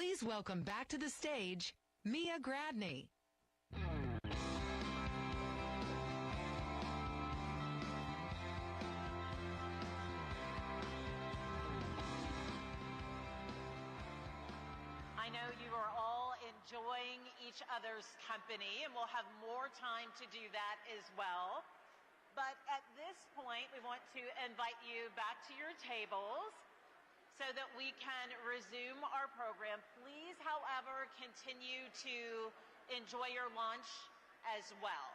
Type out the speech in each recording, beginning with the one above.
Please welcome back to the stage, Mia Gradney. I know you are all enjoying each other's company, and we'll have more time to do that as well. But at this point, we want to invite you back to your tables so that we can resume our program. Please, however, continue to enjoy your lunch as well.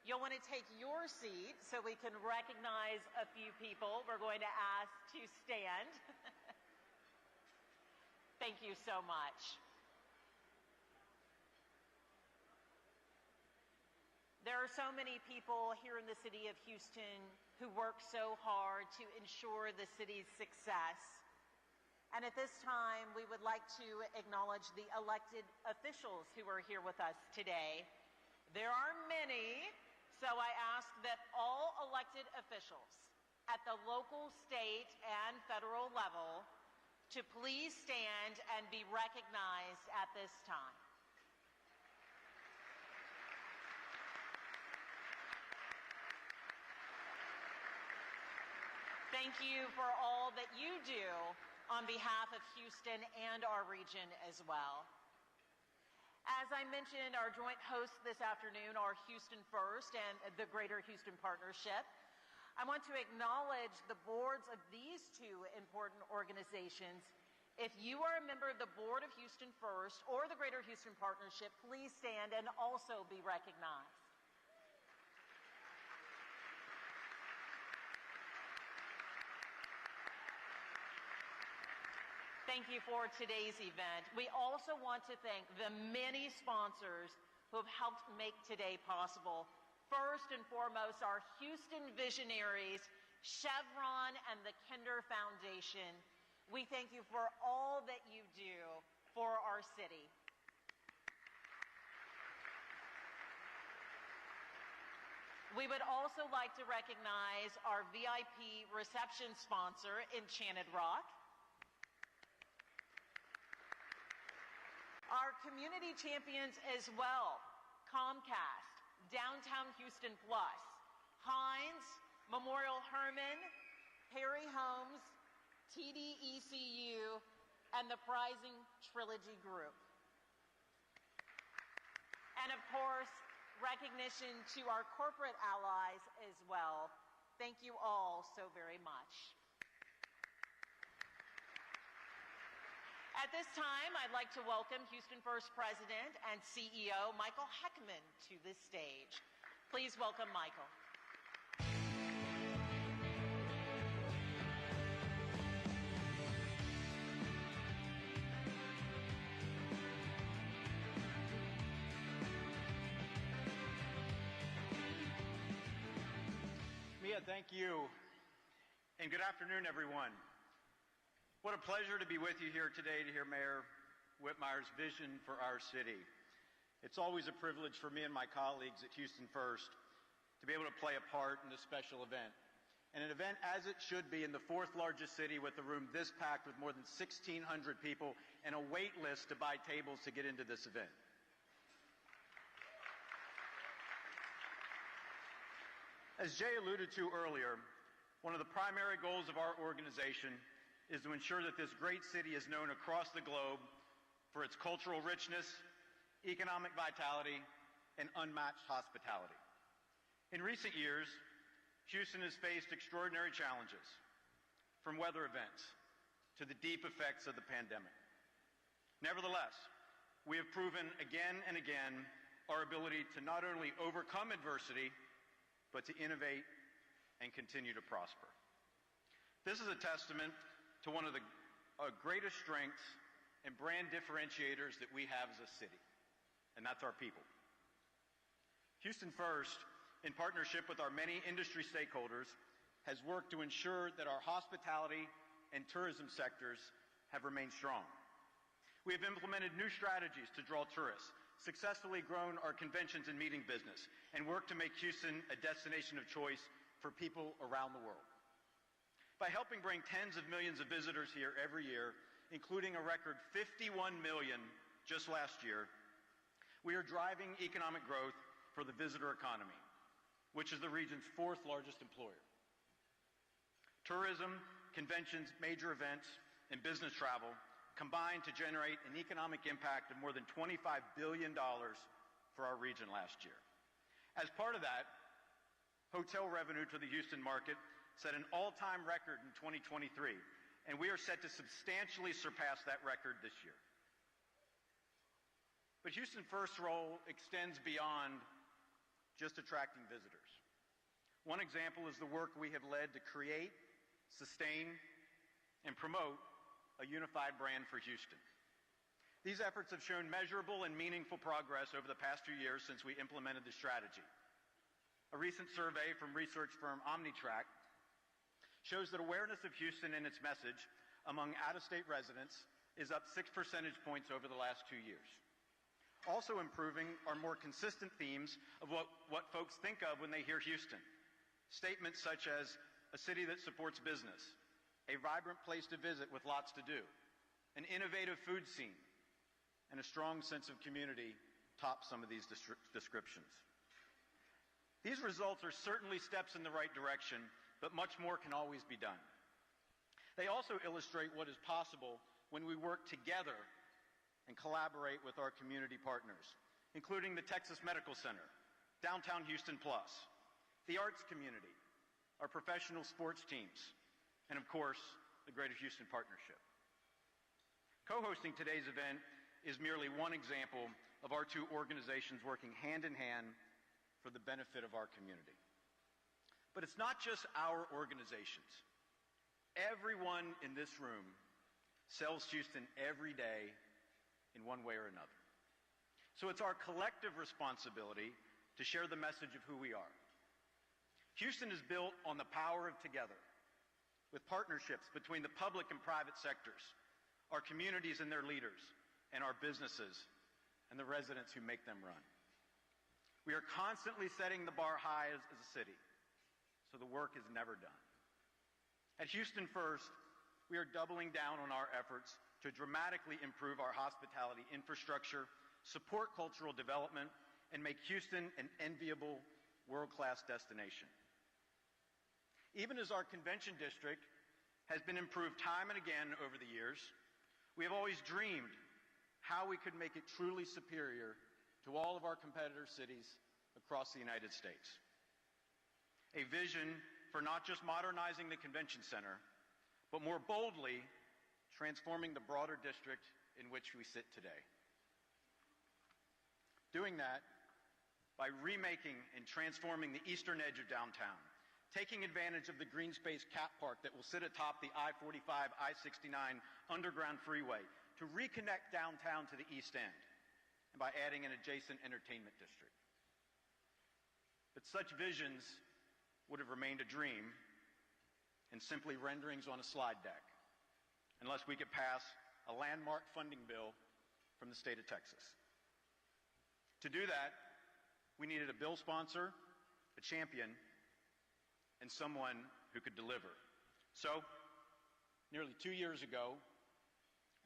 You'll want to take your seat so we can recognize a few people we're going to ask to stand. Thank you so much. There are so many people here in the city of Houston who work so hard to ensure the city's success. And at this time, we would like to acknowledge the elected officials who are here with us today. There are many, so I ask that all elected officials at the local, state, and federal level to please stand and be recognized at this time. Thank you for all that you do on behalf of Houston and our region as well. As I mentioned, our joint hosts this afternoon are Houston First and the Greater Houston Partnership. I want to acknowledge the boards of these two important organizations. If you are a member of the board of Houston First or the Greater Houston Partnership, please stand and also be recognized. Thank you for today's event. We also want to thank the many sponsors who have helped make today possible. First and foremost, our Houston visionaries, Chevron and the Kinder Foundation. We thank you for all that you do for our city. We would also like to recognize our VIP reception sponsor, Enchanted Rock. Our community champions as well, Comcast, Downtown Houston Plus, Hines, Memorial Hermann, Perry Homes, TDECU, and the Prizing Trilogy Group. And of course, recognition to our corporate allies as well. Thank you all so very much. At this time, I'd like to welcome Houston First President and CEO Michael Heckman to the stage. Please welcome Michael. Mia, thank you. And good afternoon, everyone. What a pleasure to be with you here today to hear Mayor Whitmire's vision for our city. It's always a privilege for me and my colleagues at Houston First to be able to play a part in this special event. And an event as it should be in the fourth largest city with a room this packed with more than 1,600 people and a wait list to buy tables to get into this event. As Jay alluded to earlier, one of the primary goals of our organization is to ensure that this great city is known across the globe for its cultural richness, economic vitality, and unmatched hospitality. In recent years, Houston has faced extraordinary challenges, from weather events to the deep effects of the pandemic. Nevertheless, we have proven again and again our ability to not only overcome adversity, but to innovate and continue to prosper. This is a testament to one of the greatest strengths and brand differentiators that we have as a city, and that's our people. Houston First, in partnership with our many industry stakeholders, has worked to ensure that our hospitality and tourism sectors have remained strong. We have implemented new strategies to draw tourists, successfully grown our conventions and meeting business, and worked to make Houston a destination of choice for people around the world. By helping bring tens of millions of visitors here every year, including a record 51 million just last year, we are driving economic growth for the visitor economy, which is the region's fourth largest employer. Tourism, conventions, major events, and business travel combined to generate an economic impact of more than $25 billion for our region last year. As part of that, hotel revenue to the Houston market set an all-time record in 2023, and we are set to substantially surpass that record this year. But Houston First's role extends beyond just attracting visitors. One example is the work we have led to create, sustain, and promote a unified brand for Houston. These efforts have shown measurable and meaningful progress over the past few years since we implemented the strategy. A recent survey from research firm Omnitrack shows that awareness of Houston and its message among out-of-state residents is up 6 percentage points over the last 2 years. Also improving are more consistent themes of what folks think of when they hear Houston. Statements such as a city that supports business, a vibrant place to visit with lots to do, an innovative food scene, and a strong sense of community top some of these descriptions. These results are certainly steps in the right direction, but much more can always be done. They also illustrate what is possible when we work together and collaborate with our community partners, including the Texas Medical Center, Downtown Houston Plus, the arts community, our professional sports teams, and of course, the Greater Houston Partnership. Co-hosting today's event is merely one example of our two organizations working hand in hand for the benefit of our community. But it's not just our organizations. Everyone in this room sells Houston every day in one way or another. So it's our collective responsibility to share the message of who we are. Houston is built on the power of together, with partnerships between the public and private sectors, our communities and their leaders, and our businesses and the residents who make them run. We are constantly setting the bar high as a city, so the work is never done. At Houston First, we are doubling down on our efforts to dramatically improve our hospitality infrastructure, support cultural development, and make Houston an enviable world-class destination. Even as our convention district has been improved time and again over the years, we have always dreamed how we could make it truly superior to all of our competitor cities across the United States. A vision for not just modernizing the convention center, but more boldly transforming the broader district in which we sit today. Doing that by remaking and transforming the eastern edge of downtown, taking advantage of the green space cap park that will sit atop the I-45, I-69 underground freeway to reconnect downtown to the east end, and by adding an adjacent entertainment district. But such visions would have remained a dream and simply renderings on a slide deck, unless we could pass a landmark funding bill from the state of Texas. To do that, we needed a bill sponsor, a champion, and someone who could deliver. So, nearly 2 years ago,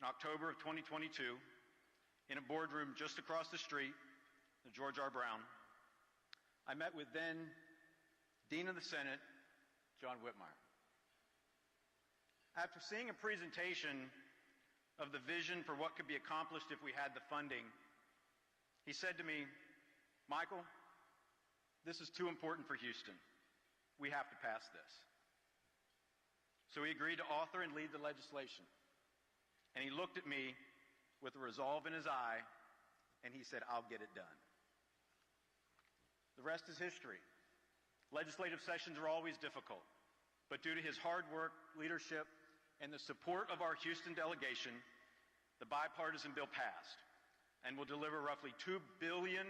in October of 2022, in a boardroom just across the street, the George R. Brown, I met with then Dean of the Senate, John Whitmire. After seeing a presentation of the vision for what could be accomplished if we had the funding, he said to me, "Michael, this is too important for Houston. We have to pass this." So he agreed to author and lead the legislation. And he looked at me with a resolve in his eye, and he said, "I'll get it done." The rest is history. Legislative sessions are always difficult, but due to his hard work, leadership, and the support of our Houston delegation, the bipartisan bill passed and will deliver roughly $2 billion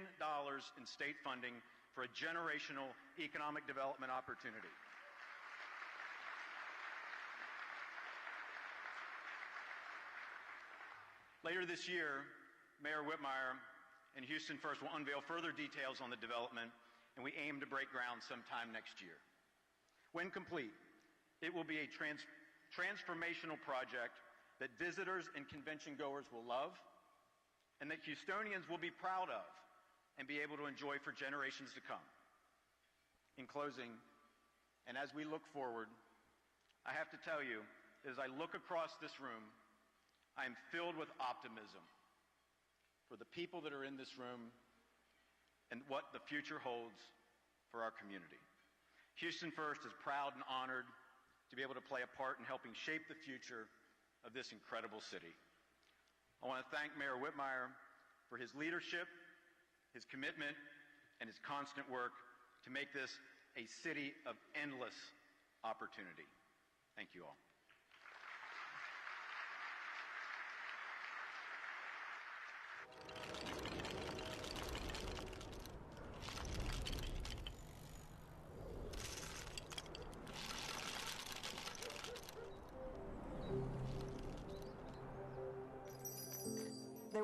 in state funding for a generational economic development opportunity. Later this year, Mayor Whitmire and Houston First will unveil further details on the development, and we aim to break ground sometime next year. When complete, it will be a transformational project that visitors and convention goers will love, and that Houstonians will be proud of and be able to enjoy for generations to come. In closing, and as we look forward, I have to tell you, as I look across this room, I am filled with optimism for the people that are in this room and what the future holds for our community. Houston First is proud and honored to be able to play a part in helping shape the future of this incredible city. I want to thank Mayor Whitmire for his leadership, his commitment, and his constant work to make this a city of endless opportunity. Thank you all.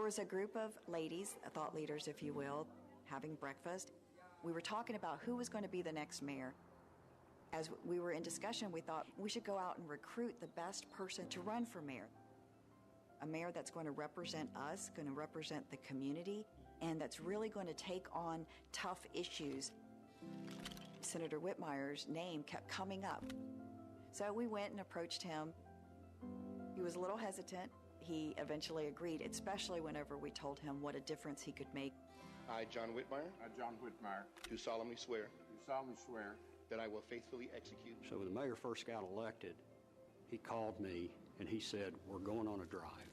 was a group of ladies, thought leaders, if you will, having breakfast. We were talking about who was going to be the next mayor. As we were in discussion, we thought we should go out and recruit the best person to run for mayor. A mayor that's going to represent us, going to represent the community, and that's really going to take on tough issues. Senator Whitmire's name kept coming up. So we went and approached him. He was a little hesitant. He eventually agreed, especially whenever we told him what a difference he could make. I, John Whitmire, do solemnly swear that I will faithfully execute. So when the mayor first got elected, he called me and he said, "We're going on a drive."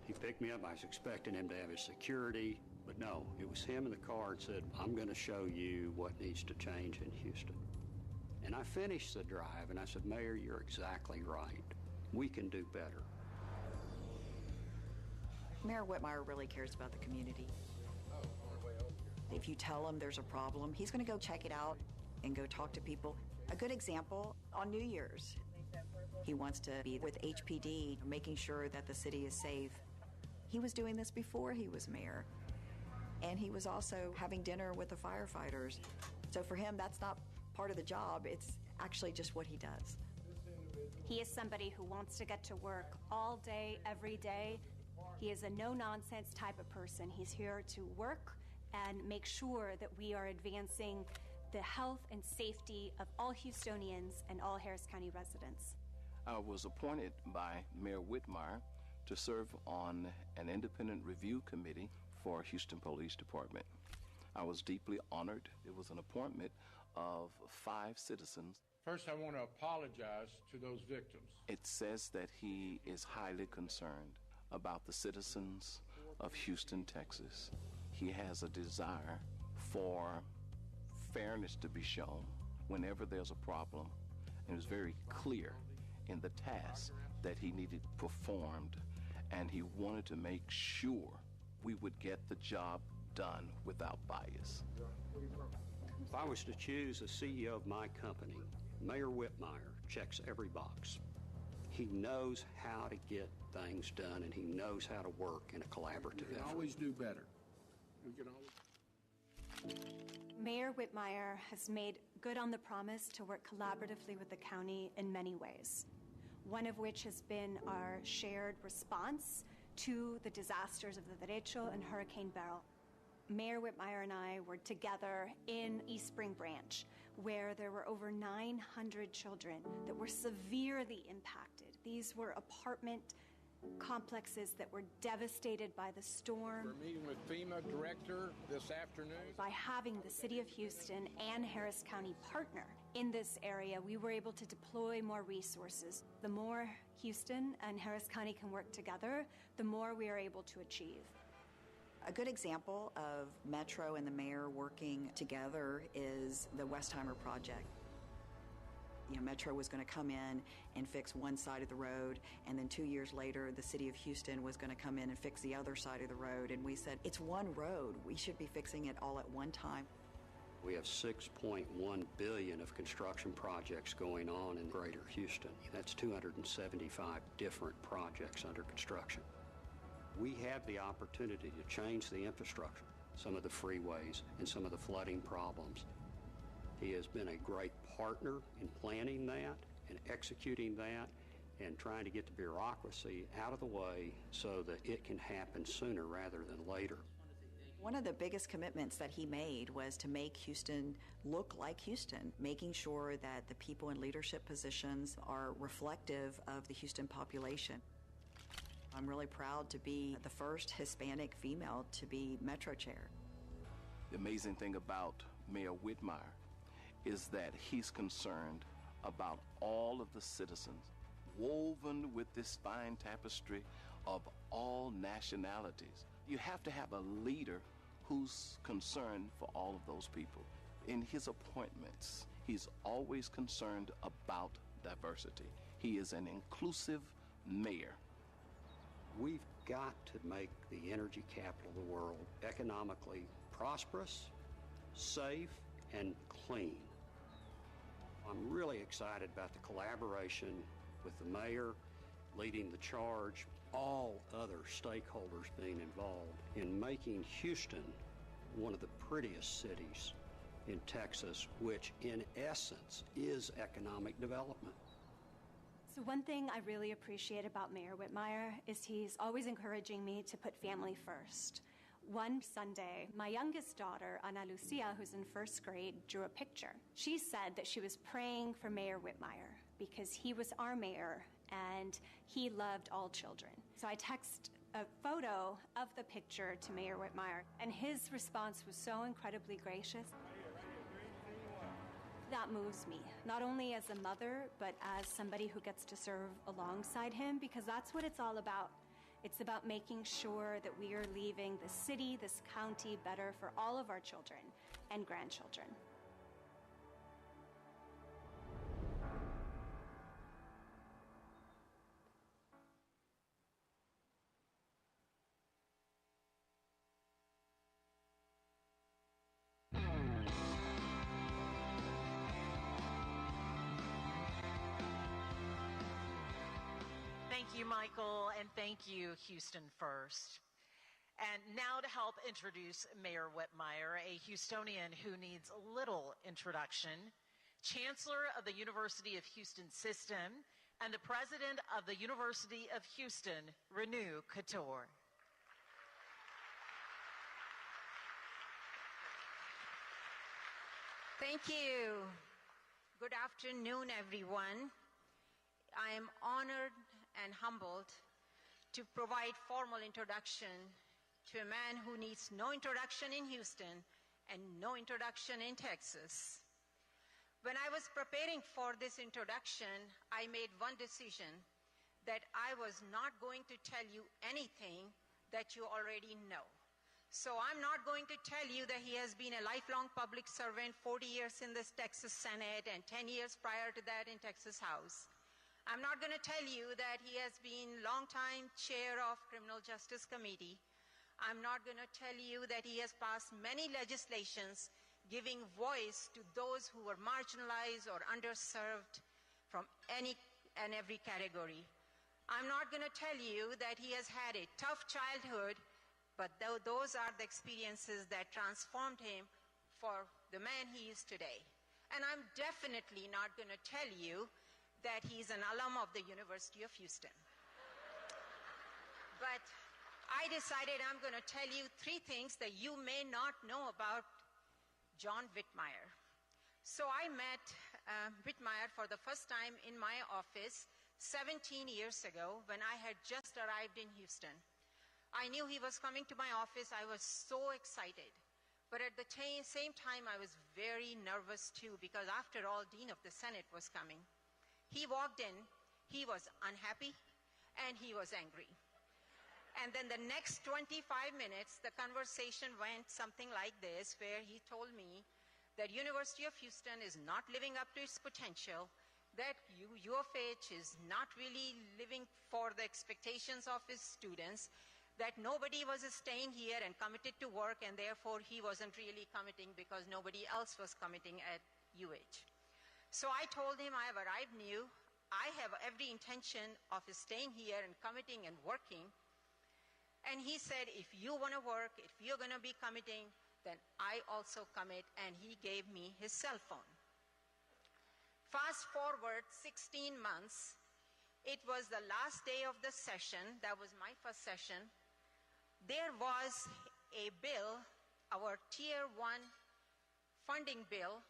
He picked me up. I was expecting him to have his security, but no, it was him in the car and said, "I'm going to show you what needs to change in Houston." And I finished the drive and I said, "Mayor, you're exactly right. We can do better." Mayor Whitmire really cares about the community. If you tell him there's a problem, he's going to go check it out and go talk to people. A good example, on New Year's, he wants to be with HPD, making sure that the city is safe. He was doing this before he was mayor. And he was also having dinner with the firefighters. So for him, that's not part of the job. It's actually just what he does. He is somebody who wants to get to work all day, every day. He is a no-nonsense type of person. He's here to work and make sure that we are advancing the health and safety of all Houstonians and all Harris County residents. I was appointed by Mayor Whitmire to serve on an independent review committee for Houston Police Department. I was deeply honored. It was an appointment of 5 citizens. First, I want to apologize to those victims. It says that he is highly concerned about the citizens of Houston, Texas. He has a desire for fairness to be shown whenever there's a problem. And it was very clear in the task that he needed performed, and he wanted to make sure we would get the job done without bias. If I was to choose a CEO of my company, Mayor Whitmire checks every box. He knows how to get things done, and he knows how to work in a collaborative effort. We can always do better. We can always... Mayor Whitmire has made good on the promise to work collaboratively with the county in many ways, one of which has been our shared response to the disasters of the Derecho and Hurricane Beryl. Mayor Whitmire and I were together in East Spring Branch, where there were over 900 children that were severely impacted. These were apartment complexes that were devastated by the storm. We're meeting with FEMA director this afternoon. By having the City of Houston and Harris County partner in this area, we were able to deploy more resources. The more Houston and Harris County can work together, the more we are able to achieve. A good example of Metro and the mayor working together is the Westheimer project. You know, Metro was going to come in and fix one side of the road, and then 2 years later, the city of Houston was going to come in and fix the other side of the road. And we said, it's one road. We should be fixing it all at one time. We have $6.1 billion of construction projects going on in Greater Houston. That's 275 different projects under construction. We have the opportunity to change the infrastructure, some of the freeways and some of the flooding problems. He has been a great partner in planning that and executing that and trying to get the bureaucracy out of the way so that it can happen sooner rather than later. One of the biggest commitments that he made was to make Houston look like Houston, making sure that the people in leadership positions are reflective of the Houston population. I'm really proud to be the first Hispanic female to be Metro Chair. The amazing thing about Mayor Whitmire is that he's concerned about all of the citizens, woven with this fine tapestry of all nationalities. You have to have a leader who's concerned for all of those people. In his appointments, he's always concerned about diversity. He is an inclusive mayor. We've got to make the energy capital of the world economically prosperous, safe, and clean. I'm really excited about the collaboration with the mayor, leading the charge all other stakeholders being involved in making Houston one of the prettiest cities in Texas, which in essence is economic development. So one thing I really appreciate about Mayor Whitmire is he's always encouraging me to put family first. One Sunday, my youngest daughter, Ana Lucia, who's in first grade, drew a picture. She said that she was praying for Mayor Whitmire because he was our mayor and he loved all children. So I text a photo of the picture to Mayor Whitmire, and his response was so incredibly gracious. That moves me, not only as a mother, but as somebody who gets to serve alongside him, because that's what it's all about. It's about making sure that we are leaving the city, this county, better for all of our children and grandchildren. Thank you, Michael, and thank you, Houston First. And now to help introduce Mayor Whitmire, a Houstonian who needs little introduction, Chancellor of the University of Houston System, and the President of the University of Houston, Renu Couture. Thank you. Good afternoon, everyone. I am honored and humbled to provide formal introduction to a man who needs no introduction in Houston and no introduction in Texas. When I was preparing for this introduction, I made one decision, that I was not going to tell you anything that you already know. So I'm not going to tell you that he has been a lifelong public servant, 40 years in the Texas Senate and 10 years prior to that in Texas House. I'm not going to tell you that he has been longtime chair of Criminal Justice Committee. I'm not going to tell you that he has passed many legislations giving voice to those who were marginalized or underserved from any and every category. I'm not going to tell you that he has had a tough childhood, but those are the experiences that transformed him for the man he is today. And I'm definitely not going to tell you that he's an alum of the University of Houston. But I decided I'm going to tell you 3 things that you may not know about John Whitmire. So I met Whitmire for the first time in my office 17 years ago when I had just arrived in Houston. I knew he was coming to my office. I was so excited. But at the same time, I was very nervous too, because after all, Dean of the Senate was coming. He walked in, he was unhappy, and he was angry. And then the next 25 minutes, the conversation went something like this, where he told me that University of Houston is not living up to its potential, that U of H is not really living for the expectations of its students, that nobody was staying here and committed to work, and therefore he wasn't really committing because nobody else was committing at UH. So I told him I have arrived new. I have every intention of staying here and committing and working. And he said, if you want to work, if you're going to be committing, then I also commit, and he gave me his cell phone. Fast forward 16 months, it was the last day of the session. That was my first session. There was a bill, our Tier 1 funding bill.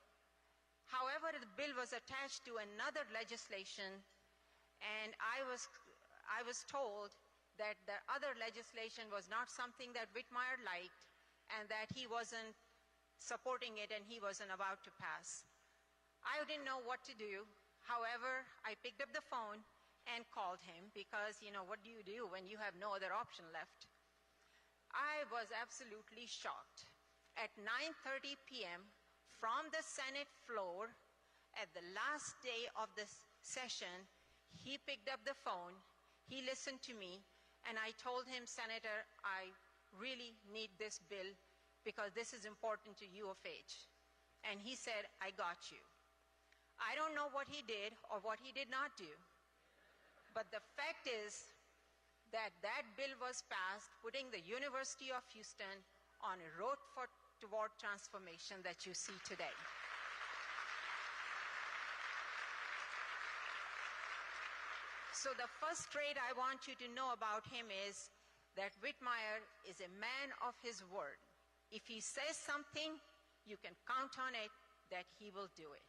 However, the bill was attached to another legislation, and I was told that the other legislation was not something that Whitmire liked, and that he wasn't supporting it and he wasn't about to pass. I didn't know what to do. However, I picked up the phone and called him because, what do you do when you have no other option left? I was absolutely shocked. At 9:30 p.m., from the Senate floor, at the last day of the session, he picked up the phone, he listened to me, and I told him, Senator, I really need this bill because this is important to U of H. And he said, I got you. I don't know what he did or what he did not do, but the fact is that that bill was passed, putting the University of Houston on a road toward transformation that you see today. So the first trait I want you to know about him is that Whitmire is a man of his word. If he says something, you can count on it that he will do it.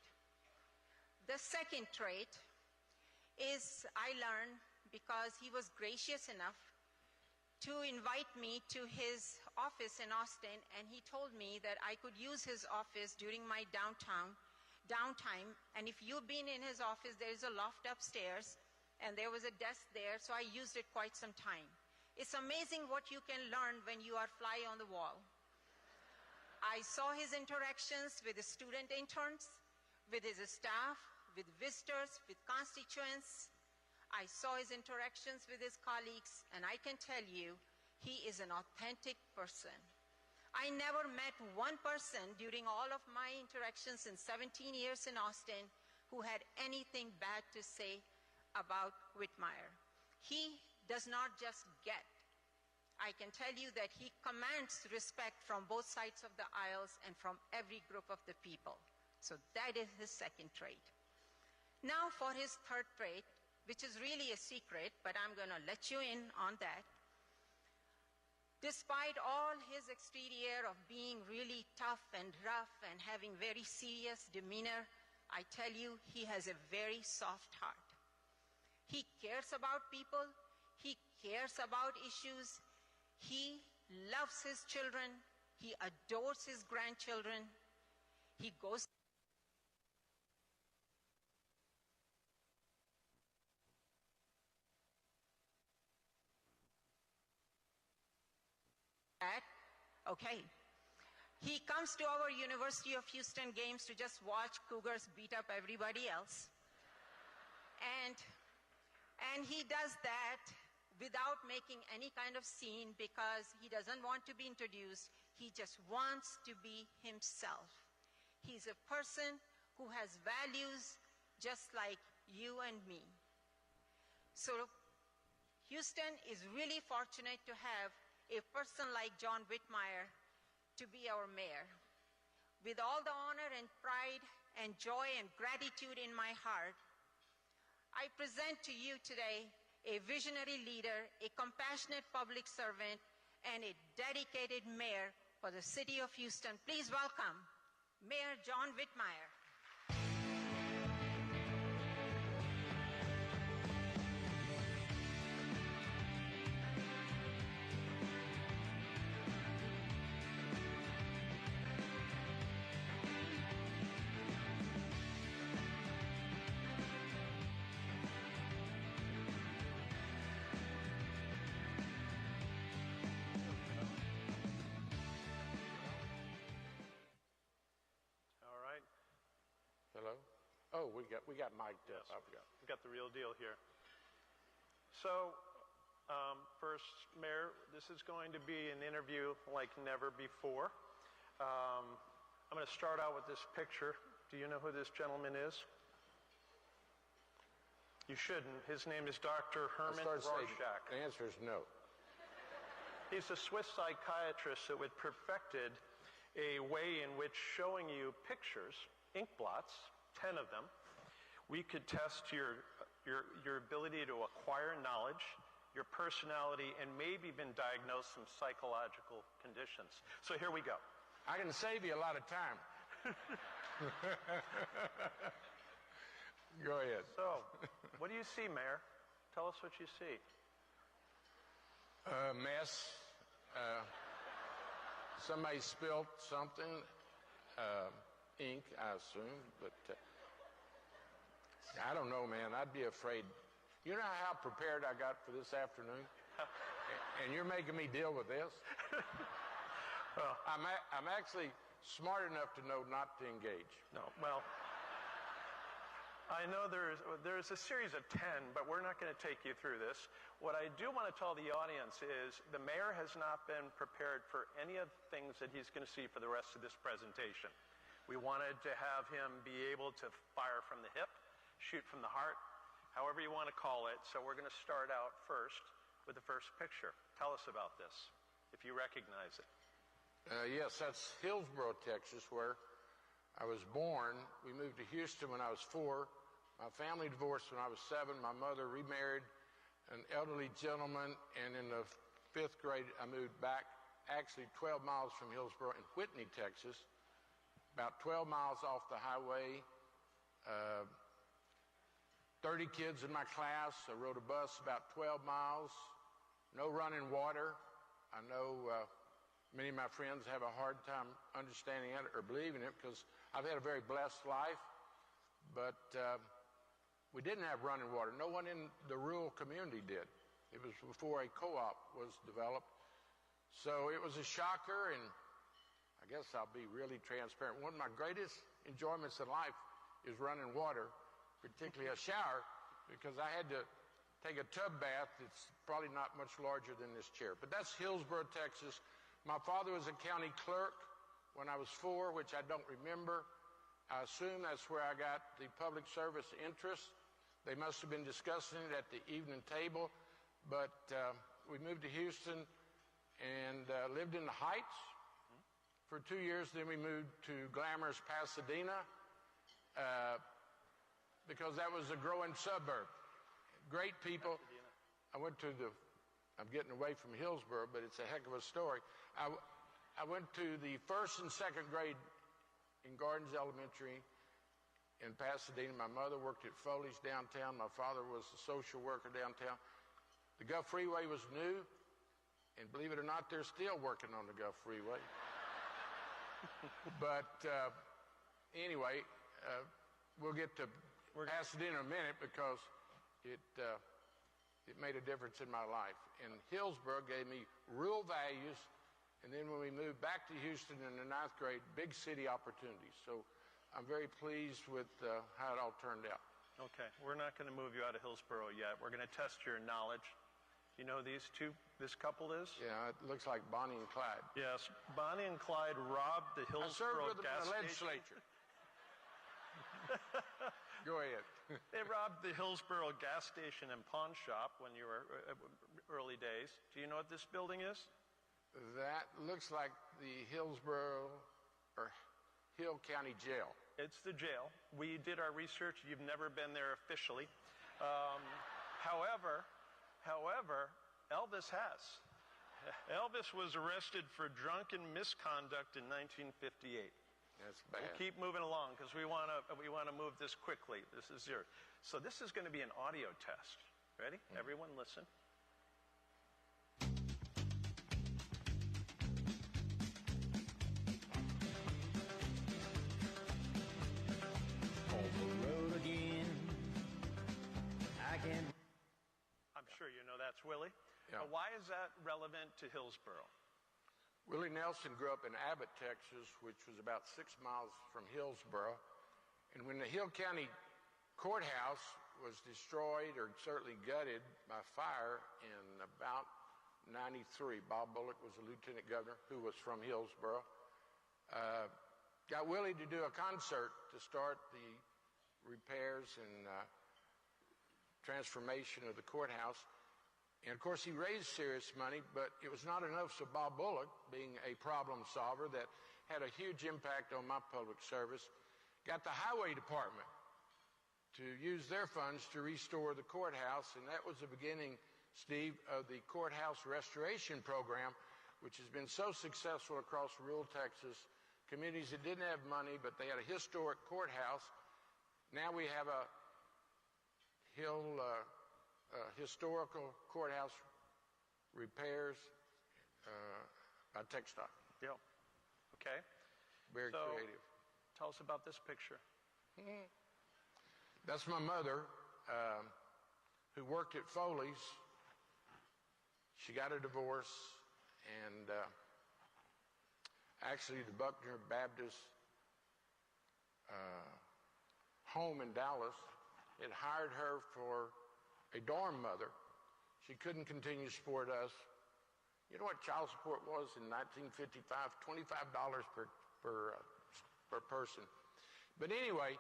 The second trait is I learned because he was gracious enough to invite me to his office in Austin, and he told me that I could use his office during my downtime. And if you've been in his office, there is a loft upstairs, and there was a desk there, so I used it quite some time. It's amazing what you can learn when you are fly on the wall. I saw his interactions with the student interns, with his staff, with visitors, with constituents. I saw his interactions with his colleagues, and I can tell you, he is an authentic person. I never met one person during all of my interactions in 17 years in Austin who had anything bad to say about Whitmire. He does not just get. I can tell you that he commands respect from both sides of the aisles and from every group of the people. So that is his second trait. Now for his third trait, which is really a secret, but I'm going to let you in on that. Despite all his exterior of being really tough and rough and having very serious demeanor, I tell you, he has a very soft heart. He cares about people. He cares about issues. He loves his children. He adores his grandchildren. He goes okay. He comes to our University of Houston games to just watch Cougars beat up everybody else. And he does that without making any kind of scene because he doesn't want to be introduced. He just wants to be himself. He's a person who has values just like you and me. So Houston is really fortunate to have a person like John Whitmire to be our mayor. With all the honor and pride and joy and gratitude in my heart, I present to you today a visionary leader, a compassionate public servant, and a dedicated mayor for the city of Houston. Please welcome Mayor John Whitmire. Oh, we got mic'd up. Yes, we got the real deal here. So, first, Mayor, this is going to be an interview like never before. I'm going to start out with this picture. Do you know who this gentleman is? You shouldn't. His name is Dr. Herman Rorschach. The answer is no. He's a Swiss psychiatrist that perfected a way in which showing you pictures, ink blots, 10 of them, we could test your ability to acquire knowledge, your personality, and maybe even diagnose some psychological conditions. So here we go. I can save you a lot of time. Go ahead. So, what do you see, Mayor? Tell us what you see. A mess. Somebody spilled something. Ink, I assume, but I don't know, man. I'd be afraid. You know how prepared I got for this afternoon? And you're making me deal with this? Well, I'm actually smart enough to know not to engage. No, well, I know there's a series of 10, but we're not going to take you through this. What I do want to tell the audience is the mayor has not been prepared for any of the things that he's going to see for the rest of this presentation. We wanted to have him be able to fire from the hip, shoot from the heart, however you want to call it. So we're going to start out first with the first picture. Tell us about this, if you recognize it. Yes, that's Hillsboro, Texas, where I was born. We moved to Houston when I was 4. My family divorced when I was 7. My mother remarried an elderly gentleman, and in the 5th grade, I moved back, actually 12 miles from Hillsboro in Whitney, Texas, about 12 miles off the highway. 30 kids in my class. I rode a bus about 12 miles. No running water. I know many of my friends have a hard time understanding it or believing it because I've had a very blessed life, but we didn't have running water. No one in the rural community did. It was before a co-op was developed. So it was a shocker, and I guess I'll be really transparent. One of my greatest enjoyments in life is running water, particularly a shower, because I had to take a tub bath that's probably not much larger than this chair. But that's Hillsboro, Texas. My father was a county clerk when I was 4, which I don't remember. I assume that's where I got the public service interest. They must have been discussing it at the evening table. But we moved to Houston and lived in the Heights for 2 years. Then we moved to glamorous Pasadena because that was a growing suburb. Great people. I went to I'm getting away from Hillsboro, but it's a heck of a story. I went to the 1st and 2nd grade in Gardens Elementary in Pasadena. My mother worked at Foley's downtown. My father was a social worker downtown. The Gulf Freeway was new, and believe it or not, they're still working on the Gulf Freeway. But anyway, we'll get to Pasadena in a minute because it made a difference in my life. And Hillsboro gave me rural values, and then when we moved back to Houston in the 9th grade, big city opportunities. So I'm very pleased with how it all turned out. Okay, we're not going to move you out of Hillsboro yet. We're going to test your knowledge. You know these two, this couple is? Yeah, it looks like Bonnie and Clyde. Yes, Bonnie and Clyde robbed the Hillsboro I served with them gas in the station. legislature. Go ahead. They robbed the Hillsboro gas station and pawn shop when you were early days. Do you know what this building is? That looks like the Hillsboro or Hill County Jail. It's the jail. We did our research. You've never been there officially. However, Elvis has. Elvis was arrested for drunken misconduct in 1958. That's bad. We'll keep moving along because we want to move this quickly. This is yours. So this is going to be an audio test. Ready? Everyone listen. On the road again. I'm sure you know that's Willie. Yeah. Why is that relevant to Hillsboro? Willie Nelson grew up in Abbott, Texas, which was about 6 miles from Hillsboro. And when the Hill County Courthouse was destroyed or certainly gutted by fire in about 93, Bob Bullock was the lieutenant governor who was from Hillsboro. Got Willie to do a concert to start the repairs and transformation of the courthouse. And of course, he raised serious money, but it was not enough. So Bob Bullock, being a problem solver that had a huge impact on my public service, got the highway department to use their funds to restore the courthouse. And that was the beginning, Steve, of the courthouse restoration program, which has been so successful across rural Texas. Communities that didn't have money, but they had a historic courthouse. Now we have a historical courthouse repairs by TechStock. Yeah. Okay. Very creative. Tell us about this picture. That's my mother, who worked at Foley's. She got a divorce, and actually the Buckner Baptist home in Dallas had hired her for a dorm mother. She couldn't continue to support us. You know what child support was in 1955? $25 per person. But anyway,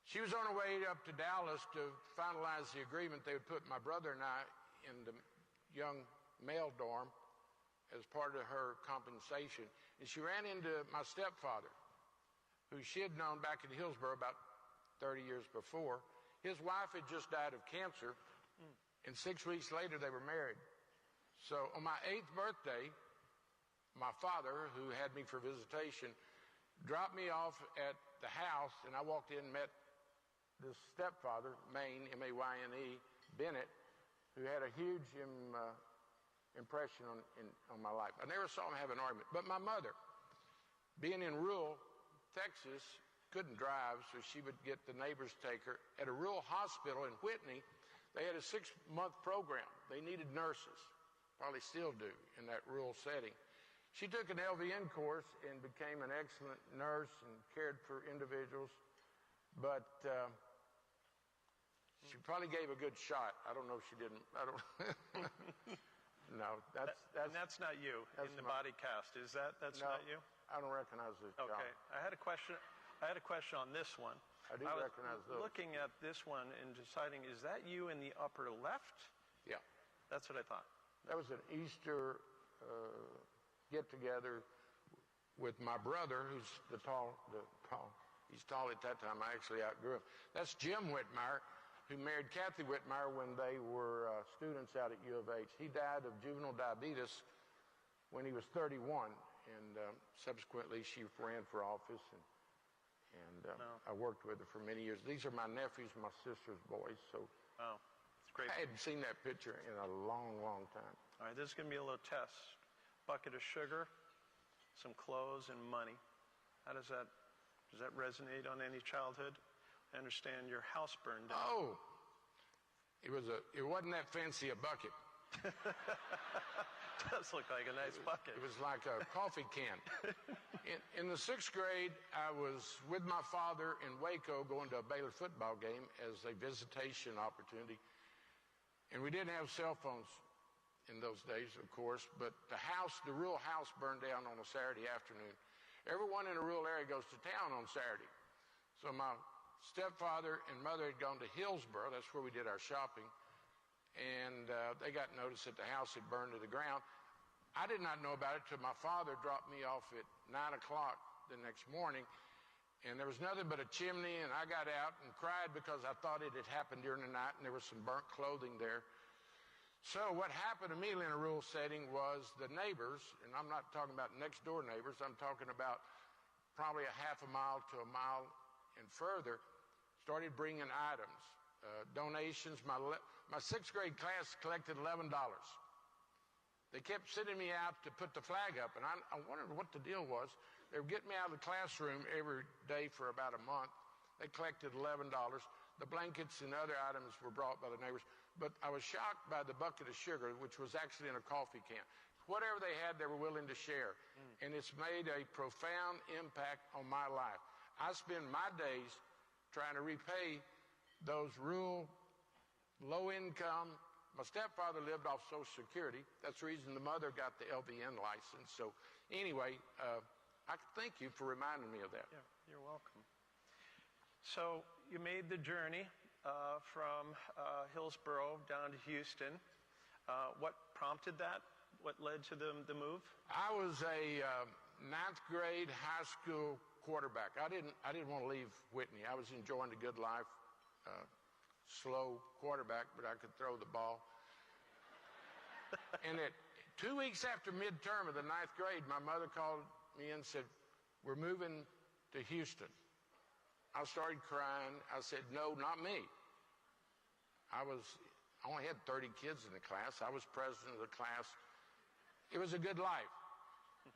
she was on her way up to Dallas to finalize the agreement. They would put my brother and I in the young male dorm as part of her compensation. And she ran into my stepfather, who she had known back in Hillsborough about 30 years before. His wife had just died of cancer, and 6 weeks later they were married. So on my 8th birthday, my father, who had me for visitation, dropped me off at the house, and I walked in and met this stepfather, Mayne, M-A-Y-N-E, Bennett, who had a huge impression on my life. I never saw him have an argument. But my mother, being in rural Texas, couldn't drive, so she would get the neighbors to take her. At a rural hospital in Whitney, they had a 6-month program. They needed nurses, probably still do in that rural setting. She took an LVN course and became an excellent nurse and cared for individuals, but she probably gave a good shot. I don't know if she didn't. I don't. No, that's not you in the body cast. Is that's no, not you? I don't recognize this. Okay, John. I had a question on this one. I do recognize those. Looking at this one and deciding, is that you in the upper left? Yeah. That's what I thought. That was an Easter get-together with my brother, who's he's tall at that time. I actually outgrew him. That's Jim Whitmire, who married Kathy Whitmire when they were students out at U of H. He died of juvenile diabetes when he was 31, and subsequently she ran for office, and I worked with her for many years. These are my nephews, my sister's boys, so it's great. I hadn't seen that picture in a long, long time. All right, this is going to be a little test. Bucket of sugar, some clothes, and money. Does that resonate on any childhood? I understand your house burned down. Oh, it wasn't that fancy a bucket. Does look like a nice bucket. It was like a coffee can. In the 6th grade, I was with my father in Waco going to a Baylor football game as a visitation opportunity. And we didn't have cell phones in those days, of course, but the rural house burned down on a Saturday afternoon. Everyone in a rural area goes to town on Saturday. So my stepfather and mother had gone to Hillsborough. That's where we did our shopping. And they got notice that the house had burned to the ground. I did not know about it till my father dropped me off at 9 o'clock the next morning. And there was nothing but a chimney, and I got out and cried because I thought it had happened during the night, and there was some burnt clothing there. So what happened immediately in a rural setting was the neighbors, and I'm not talking about next-door neighbors, I'm talking about probably a half a mile to a mile and further, started bringing items, donations. My 6th grade class collected $11. They kept sending me out to put the flag up, and I wondered what the deal was. They were getting me out of the classroom every day for about a month. They collected $11. The blankets and other items were brought by the neighbors. But I was shocked by the bucket of sugar, which was actually in a coffee can. Whatever they had, they were willing to share. And it's made a profound impact on my life. I spend my days trying to repay those rural, low-income. My stepfather lived off Social Security. That's the reason the mother got the LVN license. So anyway, I thank you for reminding me of that. Yeah, you're welcome. So you made the journey from Hillsborough down to Houston. What prompted that? What led to the move? I was a 9th grade high school quarterback. I didn't want to leave Whitney. I was enjoying the good life. Slow quarterback, but I could throw the ball. And at 2 weeks after midterm of the 9th grade, my mother called me and said, "We're moving to Houston." I started crying. I said, "No, not me." I only had 30 kids in the class. I was president of the class. It was a good life.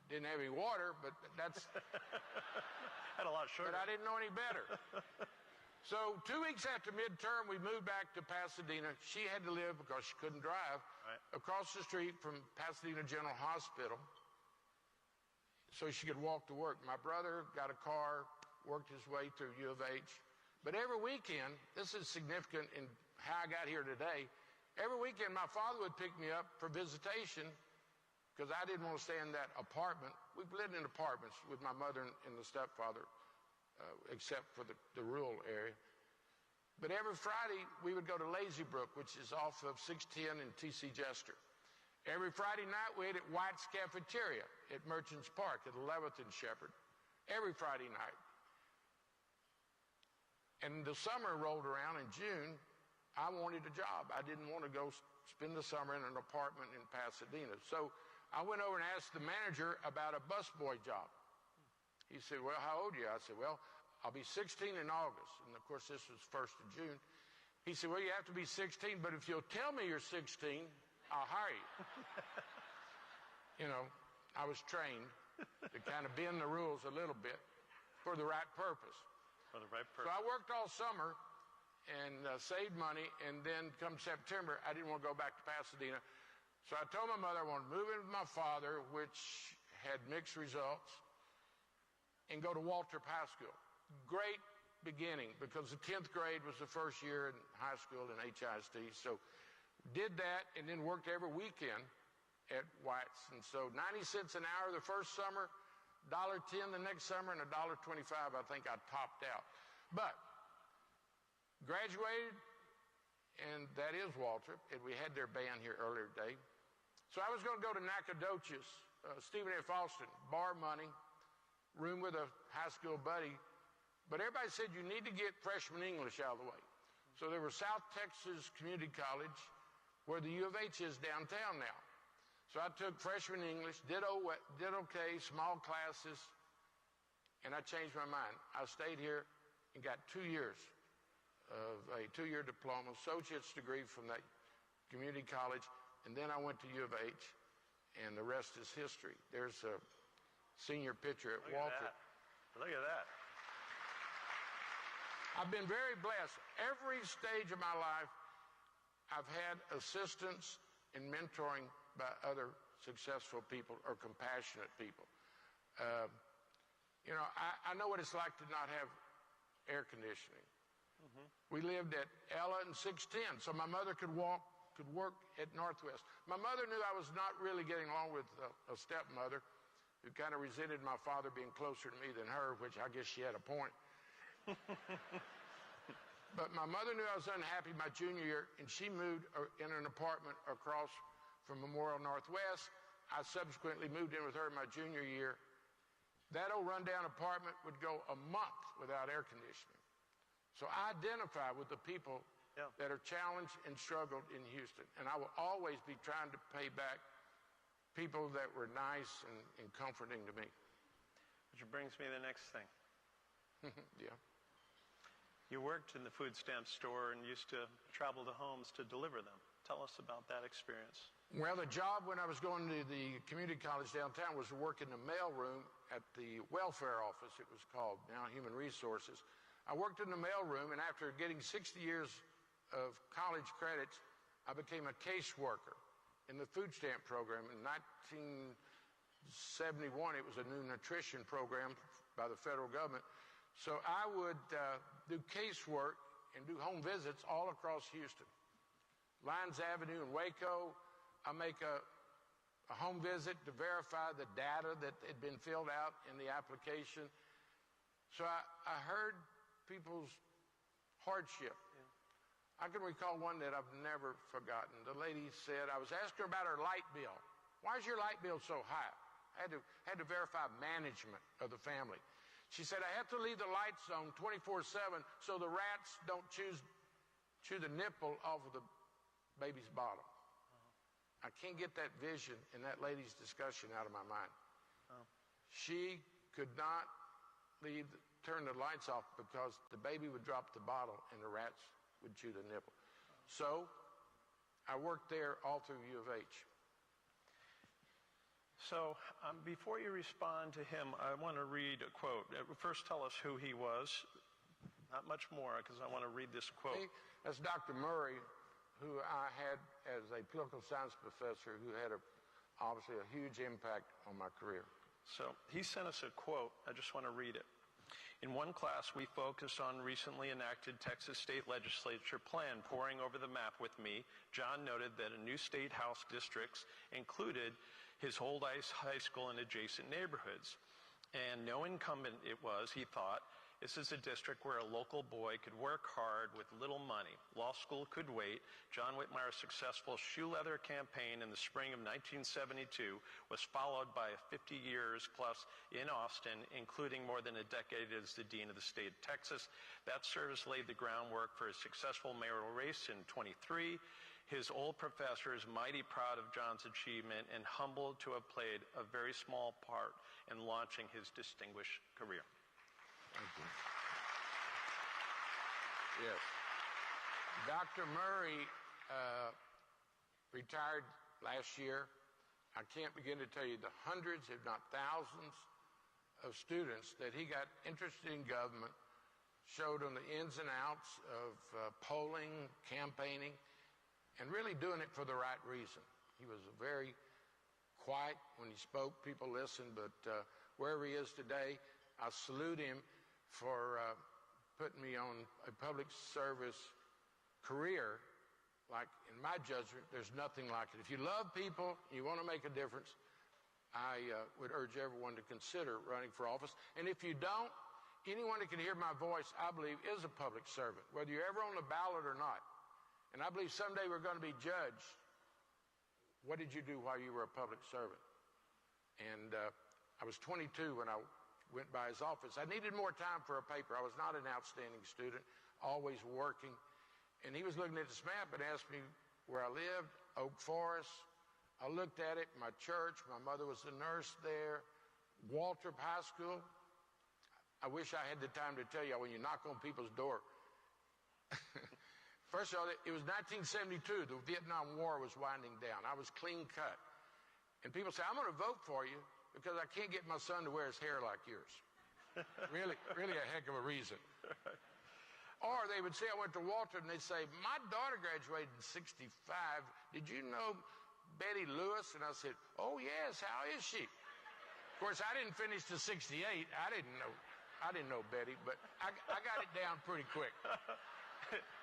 Didn't have any water, but that's... Had a lot of sugar. But I didn't know any better. So 2 weeks after midterm, we moved back to Pasadena. She had to live, because she couldn't drive, across the street from Pasadena General Hospital so she could walk to work. My brother got a car, worked his way through U of H. But every weekend, this is significant in how I got here today, every weekend my father would pick me up for visitation because I didn't want to stay in that apartment. We've lived in apartments with my mother and the stepfather, except for the rural area. But every Friday, we would go to Lazy Brook, which is off of 610 and T.C. Jester. Every Friday night, we ate at White's Cafeteria at Merchants Park at 11th and Shepherd. Every Friday night. And the summer rolled around in June. I wanted a job. I didn't want to go spend the summer in an apartment in Pasadena. So I went over and asked the manager about a busboy job. He said, well, how old are you? I said, well, I'll be 16 in August. And of course, this was 1st of June. He said, well, you have to be 16, but if you'll tell me you're 16, I'll hire you. You know, I was trained to kind of bend the rules a little bit for the right purpose. For the right purpose. So I worked all summer and saved money, and then come September, I didn't want to go back to Pasadena. So I told my mother I wanted to move in with my father, which had mixed results, and go to Waltrip High School. Great beginning, because the 10th grade was the first year in high school in HISD. So did that, and then worked every weekend at White's. And so 90 cents an hour the first summer, $1.10 the next summer, and $1.25 I think I topped out. But graduated, and that is Waltrip, and we had their band here earlier today. So I was going to go to Nacogdoches, Stephen F. Austin, bar money, room with a high school buddy, but everybody said you need to get freshman English out of the way. So there was South Texas Community College, where the U of H is downtown now. So I took freshman English, did okay, small classes, and I changed my mind. I stayed here and got 2 years of a 2-year diploma, associate's degree from that community college, and then I went to U of H, and the rest is history. There's a senior picture at Waltrip. Look at that. I've been very blessed. Every stage of my life, I've had assistance and mentoring by other successful people or compassionate people. You know, I know what it's like to not have air conditioning. Mm-hmm. We lived at Ella and 610, so my mother could work at Northwest. My mother knew I was not really getting along with a stepmother who kind of resented my father being closer to me than her, which I guess she had a point. But my mother knew I was unhappy my junior year, and she moved in an apartment across from Memorial Northwest. I subsequently moved in with her my junior year. That old rundown apartment would go a month without air conditioning. So I identify with the people that are challenged and struggled in Houston. And I will always be trying to pay back people that were nice and comforting to me. Which brings me to the next thing. Yeah. You worked in the food stamp store and used to travel to homes to deliver them. Tell us about that experience. Well, the job when I was going to the community college downtown was to work in the mail room at the welfare office, it was called, now Human Resources. I worked in the mail room, and after getting 60 years of college credits, I became a caseworker in the food stamp program. In 1971, it was a new nutrition program by the federal government. So I would do casework and do home visits all across Houston. Lyons Avenue in Waco, I make a home visit to verify the data that had been filled out in the application. So I heard people's hardship. I can recall one that I've never forgotten. The lady said, I was asking her about her light bill. Why is your light bill so high? I had to verify management of the family. She said, I have to leave the lights on 24/7 so the rats don't chew the nipple off of the baby's bottom. I can't get that vision in that lady's discussion out of my mind. She could not turn the lights off because the baby would drop the bottle and the rats would chew the nipple. So I worked there all through U of H. So before you respond to him, I want to read a quote. First, tell us who he was. Not much more, because I want to read this quote. That's Dr. Murray, who I had as a political science professor, who had obviously a huge impact on my career. So he sent us a quote. I just want to read it. In one class, we focused on recently enacted Texas state legislature plan pouring over the map with me. John noted that a new state house districts included his Hold Ice High School and adjacent neighborhoods. And no incumbent it was, he thought, This is a district where a local boy could work hard with little money. Law school could wait. John Whitmire's successful shoe leather campaign in the spring of 1972 was followed by 50 years plus in Austin, including more than a decade as the Dean of the State of Texas. That service laid the groundwork for a successful mayoral race in 23. His old professor is mighty proud of John's achievement and humbled to have played a very small part in launching his distinguished career. Thank you. Yes. Dr. Murray retired last year. I can't begin to tell you the hundreds, if not thousands, of students that he got interested in government, showed on the ins and outs of polling, campaigning, and really doing it for the right reason. He was very quiet when he spoke. People listened, but wherever he is today, I salute him for putting me on a public service career. Like, in my judgment, there's nothing like it. If you love people, you want to make a difference, I would urge everyone to consider running for office. And if you don't, anyone that can hear my voice, I believe, is a public servant, whether you're ever on the ballot or not. And I believe someday we're going to be judged. What did you do while you were a public servant? And I was 22 when I went by his office. I needed more time for a paper. I was not an outstanding student, always working. And he was looking at this map and asked me where I lived, Oak Forest. I looked at it, my church, my mother was a nurse there, Waltrip High School. I wish I had the time to tell you when you knock on people's door. First of all, it was 1972. The Vietnam War was winding down. I was clean cut. And people say, I'm going to vote for you because I can't get my son to wear his hair like yours. Really a heck of a reason. Or they would say I went to Walter, and they'd say, my daughter graduated in 65. Did you know Betty Lewis? And I said, oh, yes, how is she? Of course, I didn't finish to 68. I didn't know Betty, but I got it down pretty quick.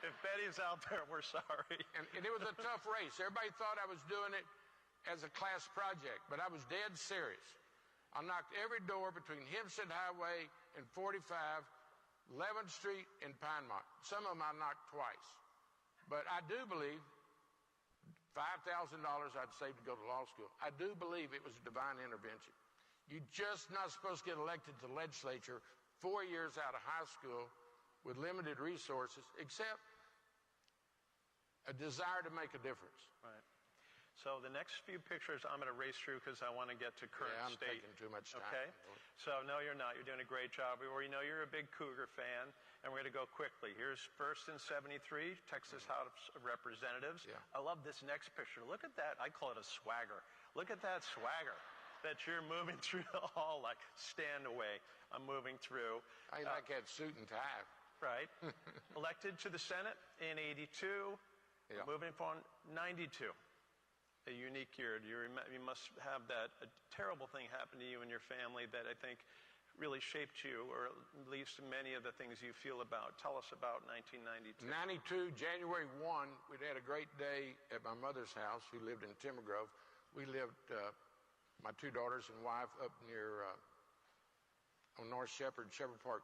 If Betty's out there, we're sorry. And it was a tough race. Everybody thought I was doing it as a class project, but I was dead serious. I knocked every door between Hempstead Highway and 45, 11th Street and Pinemont. Some of them I knocked twice. But I do believe $5,000 I'd saved to go to law school. I do believe it was divine intervention. You're just not supposed to get elected to the legislature 4 years out of high school with limited resources, except a desire to make a difference. Right. So the next few pictures I'm going to race through because I want to get to current I'm state. taking too much time. Okay. So no, you're not. You're doing a great job. We already know you're a big Cougar fan, and we're going to go quickly. Here's first in 73, Texas House of Representatives. Yeah. I love this next picture. Look at that. I call it a swagger. Look at that swagger that you're moving through the hall like, stand away. I'm moving through. I like that suit and tie. Right. Elected to the Senate in 82. Yeah. Moving on 92. A unique year. You must have that a terrible thing happen to you and your family that I think really shaped you, or at least many of the things you feel about. Tell us about 1992. 92, January 1, we'd had a great day at my mother's house, who lived in Timber Grove. We lived, my two daughters and wife, up near on North Shepherd Park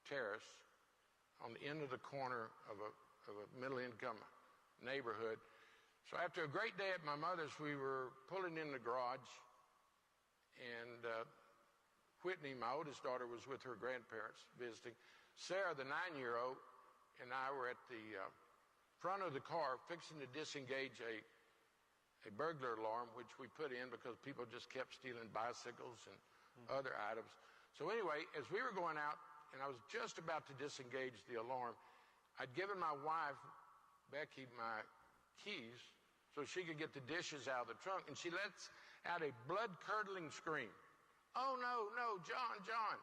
Terrace, on the end of the corner of a middle-income neighborhood. So after a great day at my mother's, we were pulling in the garage, and Whitney, my oldest daughter, was with her grandparents visiting. Sarah, the 9-year-old, and I were at the front of the car fixing to disengage a burglar alarm, which we put in because people just kept stealing bicycles and other items. So anyway, as we were going out, and I was just about to disengage the alarm, I'd given my wife, Becky, my keys so she could get the dishes out of the trunk, and she lets out a blood-curdling scream. Oh, no, John.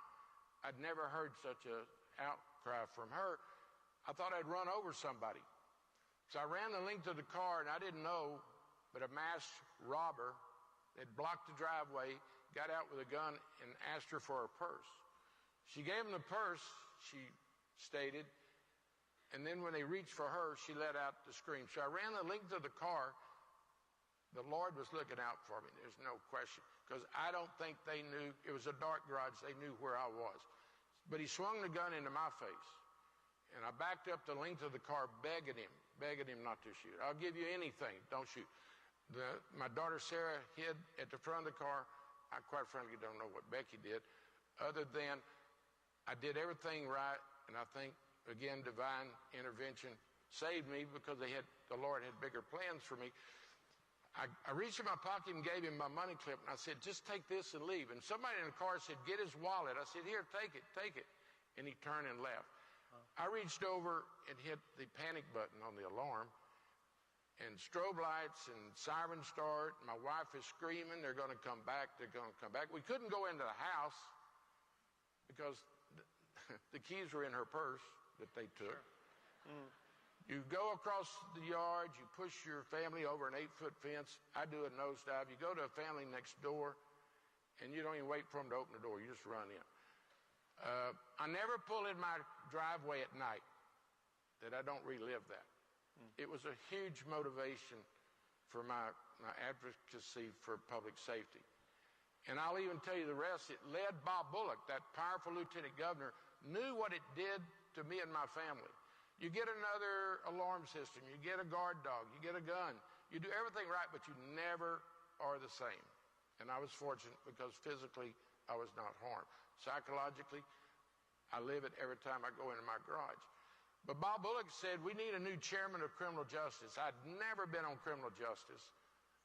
I'd never heard such an outcry from her. I thought I'd run over somebody. So I ran the length of the car, and I didn't know, but a masked robber had blocked the driveway, got out with a gun, and asked her for her purse. She gave him the purse, she stated, and then when they reached for her, she let out the scream. So I ran the length of the car. The Lord was looking out for me, there's no question, because I don't think they knew. It was a dark garage. They knew where I was. But he swung the gun into my face. And I backed up the length of the car begging him not to shoot. I'll give you anything, don't shoot. My daughter Sarah hid at the front of the car. I quite frankly don't know what Becky did, other than I did everything right, and I think, again, divine intervention saved me because the Lord had bigger plans for me. I reached in my pocket and gave him my money clip, and I said, just take this and leave. And somebody in the car said, get his wallet. I said, here, take it. And he turned and left. I reached over and hit the panic button on the alarm, and strobe lights and sirens start. My wife is screaming, they're going to come back. We couldn't go into the house because the keys were in her purse that they took. Sure. You go across the yard, you push your family over an 8-foot fence. I do a nosedive. You go to a family next door, and you don't even wait for them to open the door. You just run in. I never pull in my driveway at night that I don't relive that. It was a huge motivation for my advocacy for public safety. And I'll even tell you the rest. It led Bob Bullock, that powerful lieutenant governor, knew what it did to me and my family. You get another alarm system, you get a guard dog, you get a gun. You do everything right, but you never are the same. And I was fortunate because physically I was not harmed. Psychologically, I live it every time I go into my garage. But Bob Bullock said, we need a new chairman of criminal justice. I'd never been on criminal justice.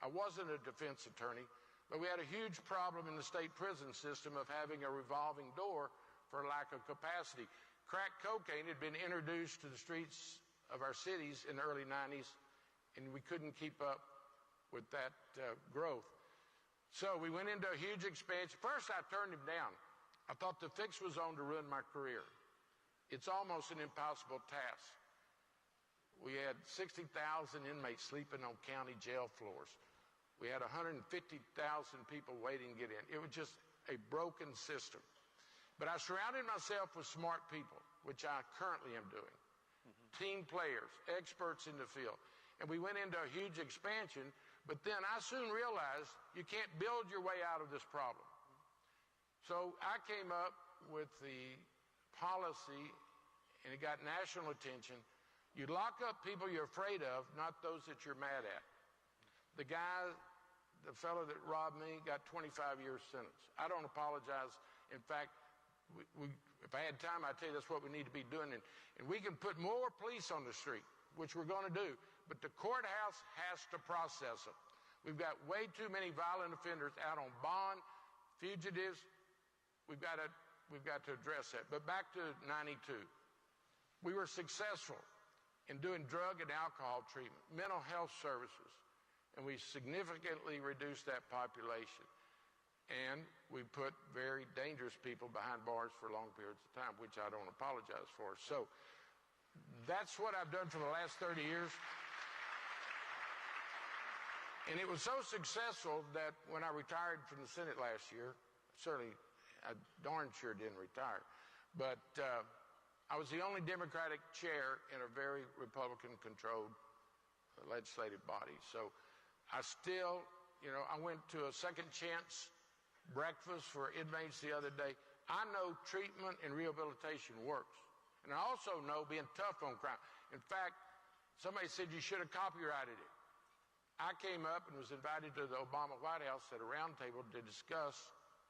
I wasn't a defense attorney, but we had a huge problem in the state prison system of having a revolving door for lack of capacity. Crack cocaine had been introduced to the streets of our cities in the early 90s, and we couldn't keep up with that growth. So we went into a huge expansion. First, I turned him down. I thought the fix was on to ruin my career. It's almost an impossible task. We had 60,000 inmates sleeping on county jail floors. We had 150,000 people waiting to get in. It was just a broken system. But I surrounded myself with smart people, which I currently am doing. Team players, experts in the field. And we went into a huge expansion, but then I soon realized you can't build your way out of this problem. So I came up with the policy, and it got national attention. You lock up people you're afraid of, not those that you're mad at. The fellow that robbed me got 25 years sentence. I don't apologize. In fact, if I had time, I'd tell you that's what we need to be doing. And we can put more police on the street, which we're going to do. But the courthouse has to process them. We've got way too many violent offenders out on bond, fugitives. We've got to address that. But back to 92. We were successful in doing drug and alcohol treatment, mental health services, and we significantly reduced that population. And we put very dangerous people behind bars for long periods of time, which I don't apologize for. So that's what I've done for the last 30 years. And it was so successful that when I retired from the Senate last year, certainly I darn sure didn't retire, but I was the only Democratic chair in a very Republican-controlled legislative body. So I still, I went to a second chance breakfast for inmates the other day. I know treatment and rehabilitation works. And I also know being tough on crime. In fact, somebody said you should have copyrighted it. I came up and was invited to the Obama White House at a round table to discuss,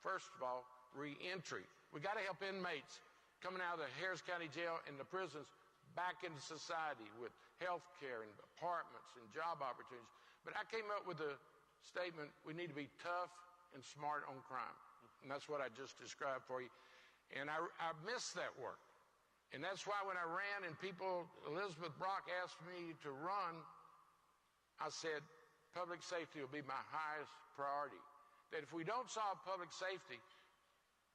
first of all, re-entry. We got to help inmates coming out of the Harris County Jail and the prisons back into society with health care and apartments and job opportunities. But I came up with a statement, we need to be tough and smart on crime. And that's what I just described for you. And I missed that work. And that's why when I ran and Elizabeth Brock asked me to run, I said, public safety will be my highest priority. That if we don't solve public safety,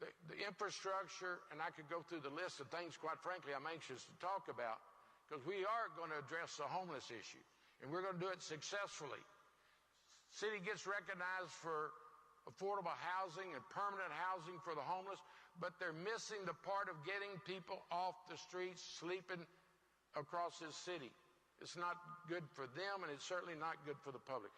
the infrastructure, and I could go through the list of things, quite frankly, I'm anxious to talk about, because we are going to address the homeless issue. And we're going to do it successfully. City gets recognized for affordable housing and permanent housing for the homeless, but they're missing the part of getting people off the streets, sleeping across this city. It's not good for them, and it's certainly not good for the public.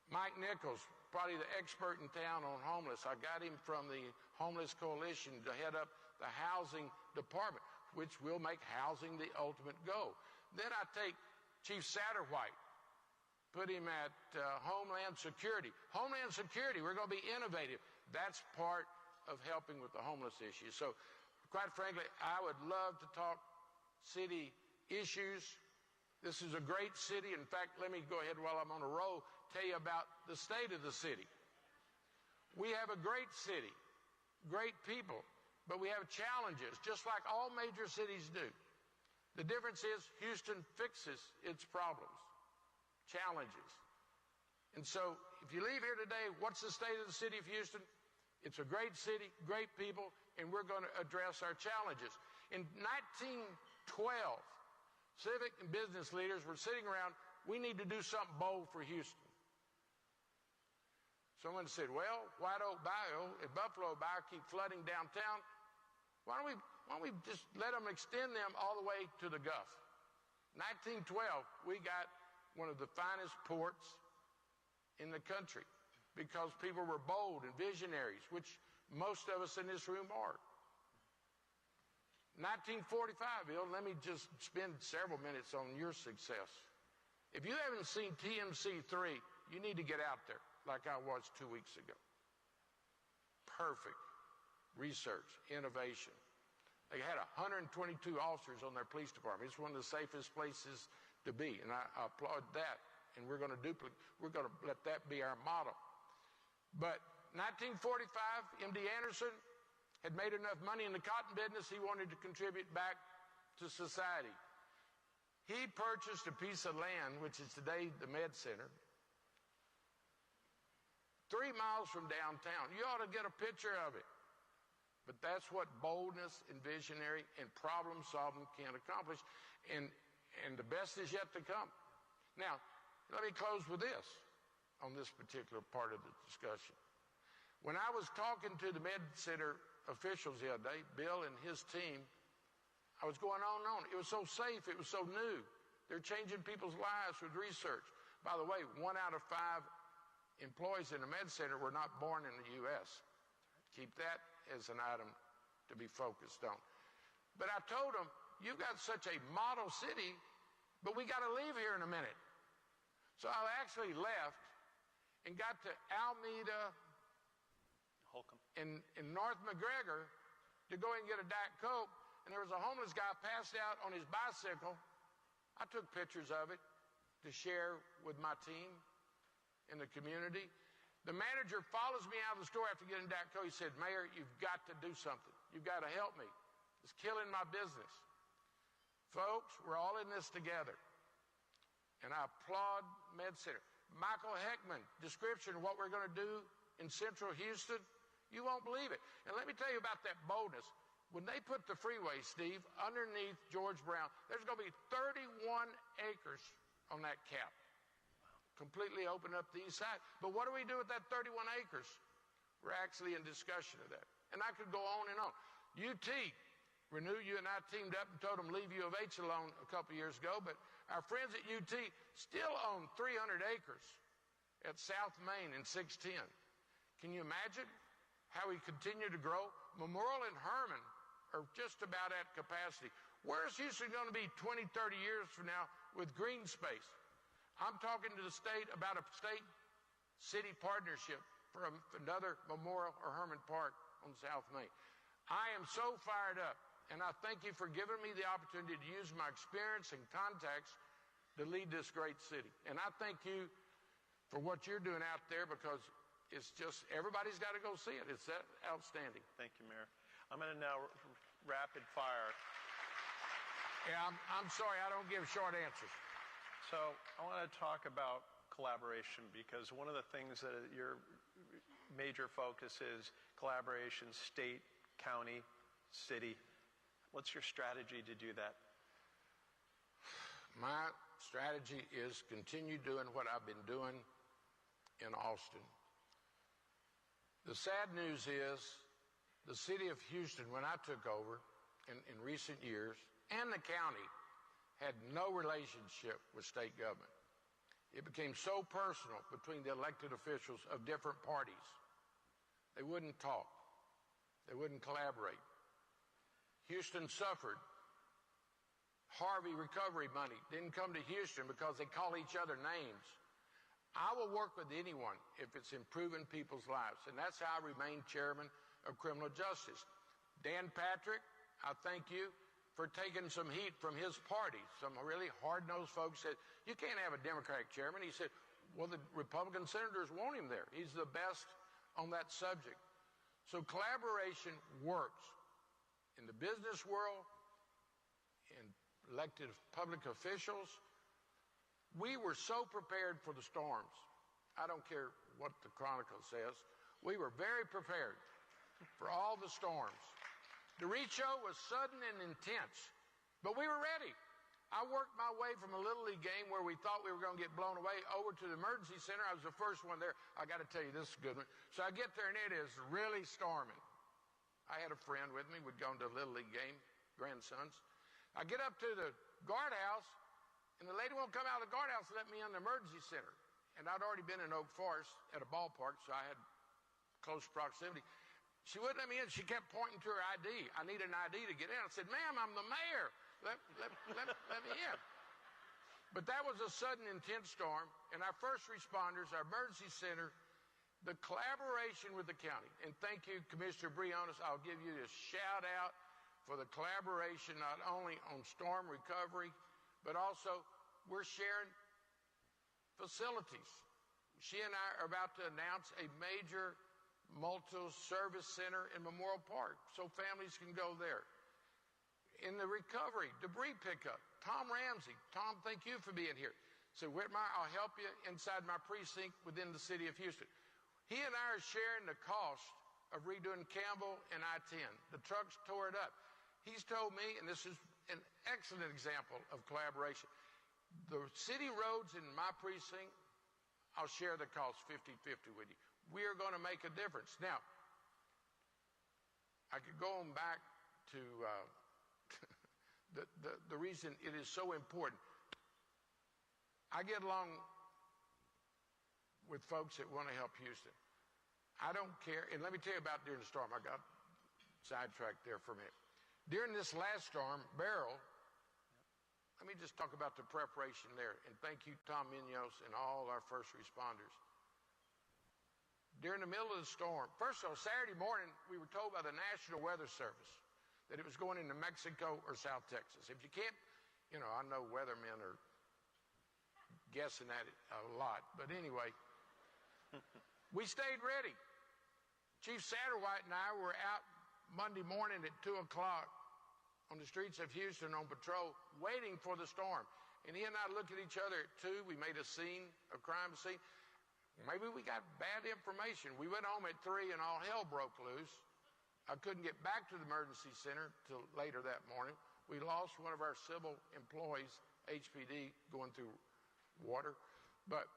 Mike Nichols, probably the expert in town on homeless. I got him from the Homeless Coalition to head up the housing department, which will make housing the ultimate goal. Then I take Chief Satterwhite, put him at Homeland Security. Homeland Security, we're going to be innovative. That's part of helping with the homeless issue. So, quite frankly, I would love to talk city issues. This is a great city. In fact, let me go ahead while I'm on a roll, tell you about the state of the city. We have a great city, great people, but we have challenges, just like all major cities do. The difference is Houston fixes its problems, challenges. And so if you leave here today, what's the state of the city of Houston? It's a great city, great people, and we're going to address our challenges. In 1912, civic and business leaders were sitting around, we need to do something bold for Houston. Someone said, well, White Oak Bayou and Buffalo Bayou keep flooding downtown. Why don't we just let them extend them all the way to the Gulf? 1912, we got one of the finest ports in the country because people were bold and visionaries, which most of us in this room are. 1945, Bill, let me just spend several minutes on your success. If you haven't seen TMC3, you need to get out there like I was 2 weeks ago. Perfect research, innovation. They had 122 officers on their police department. It's one of the safest places to be, and I applaud that. And we're going to let that be our model. But 1945, MD Anderson had made enough money in the cotton business, he wanted to contribute back to society. He purchased a piece of land, which is today the Med Center, 3 miles from downtown. You ought to get a picture of it. But that's what boldness and visionary and problem solving can accomplish. And the best is yet to come. Now, let me close with this on this particular part of the discussion. When I was talking to the Med Center officials the other day, Bill and his team, I was going on and on. It was so safe. It was so new. They're changing people's lives with research. By the way, 1 out of 5 employees in the Med Center were not born in the U.S. Keep that as an item to be focused on. But I told them, you've got such a model city, but we got to leave here in a minute. So I actually left and got to Alameda in North McGregor to go and get a Diet Coke, and there was a homeless guy passed out on his bicycle. I took pictures of it to share with my team in the community. The manager follows me out of the store after getting Diet Coke. He said, Mayor, you've got to do something. You've got to help me. It's killing my business. Folks, we're all in this together. And I applaud Med Center. Michael Heckman, description of what we're going to do in central Houston, you won't believe it. And let me tell you about that boldness. When they put the freeway, Steve, underneath George Brown, there's going to be 31 acres on that cap. Completely open up the east side. But what do we do with that 31 acres? We're actually in discussion of that. And I could go on and on. UT, Renew, you and I teamed up and told them leave U of H alone a couple years ago, but our friends at UT still own 300 acres at South Main and 610. Can you imagine how we continue to grow? Memorial and Herman are just about at capacity. Where's Houston going to be 20, 30 years from now with green space? I'm talking to the state about a state-city partnership for another Memorial or Herman Park on South Main. I am so fired up, and I thank you for giving me the opportunity to use my experience and contacts to lead this great city. And I thank you for what you're doing out there, because it's just, everybody's got to go see it. It's that outstanding. Thank you, Mayor. I'm going to now rapid fire. Yeah, I'm sorry, I don't give short answers. So I want to talk about collaboration, because one of the things that your major focus is collaboration, state, county, city. What's your strategy to do that? My strategy is continue doing what I've been doing in Austin. The sad news is the city of Houston, when I took over in recent years, and the county, had no relationship with state government. It became so personal between the elected officials of different parties. They wouldn't talk. They wouldn't collaborate. Houston suffered. Harvey recovery money didn't come to Houston because they call each other names. I will work with anyone if it's improving people's lives, and that's how I remain chairman of criminal justice. Dan Patrick, I thank you for taking some heat from his party. Some really hard-nosed folks said, you can't have a Democratic chairman. He said, well, the Republican senators want him there. He's the best on that subject. So collaboration works in the business world, in elected public officials. We were so prepared for the storms. I don't care what the Chronicle says. We were very prepared for all the storms. Derecho was sudden and intense, but we were ready. I worked my way from a Little League game where we thought we were going to get blown away over to the emergency center. I was the first one there. I got to tell you, this is a good one. So I get there, and it is really storming. I had a friend with me. We'd gone to a Little League game, grandsons. I get up to the guardhouse, and the lady won't come out of the guardhouse and let me in the emergency center. And I'd already been in Oak Forest at a ballpark, so I had close proximity. She wouldn't let me in. She kept pointing to her ID. I need an ID to get in. I said, ma'am, I'm the mayor. Let me in. But that was a sudden, intense storm, and our first responders, our emergency center, the collaboration with the county. And thank you, Commissioner Briones. I'll give you a shout-out for the collaboration not only on storm recovery, but also we're sharing facilities. She and I are about to announce a major multi-service center in Memorial Park so families can go there. In the recovery, debris pickup, Tom Ramsey. Tom, thank you for being here. So Whitmire, I'll help you inside my precinct within the city of Houston. He and I are sharing the cost of redoing Campbell and I-10. The trucks tore it up. He's told me, and this is an excellent example of collaboration, the city roads in my precinct, I'll share the cost 50-50 with you. We are going to make a difference. Now, I could go on back to the reason it is so important. I get along with folks that want to help Houston. I don't care, and let me tell you about during the storm. I got sidetracked there for a minute. During this last storm, Beryl, let me just talk about the preparation there, and thank you, Tom Munoz, and all our first responders. During the middle of the storm, first of all, Saturday morning, we were told by the National Weather Service that it was going into Mexico or South Texas. If you can't, I know weathermen are guessing at it a lot, but anyway, we stayed ready. Chief Satterwhite and I were out Monday morning at 2 o'clock on the streets of Houston on patrol, waiting for the storm. And he and I looked at each other at 2. We made a crime scene. Maybe we got bad information. We went home at 3 and all hell broke loose. I couldn't get back to the emergency center till later that morning. We lost one of our civil employees, HPD, going through water. But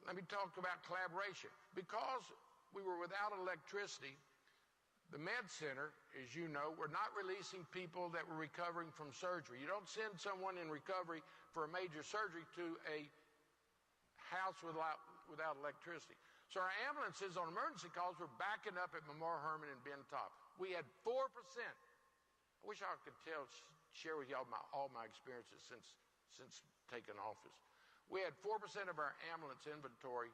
let me talk about collaboration. Because we were without electricity, the Med Center, as you know, we're not releasing people that were recovering from surgery. You don't send someone in recovery for a major surgery to a house without electricity. So our ambulances on emergency calls were backing up at Memorial Hermann and Ben Top. We had 4%. I wish I could share with y'all all my experiences since taking office. We had 4% of our ambulance inventory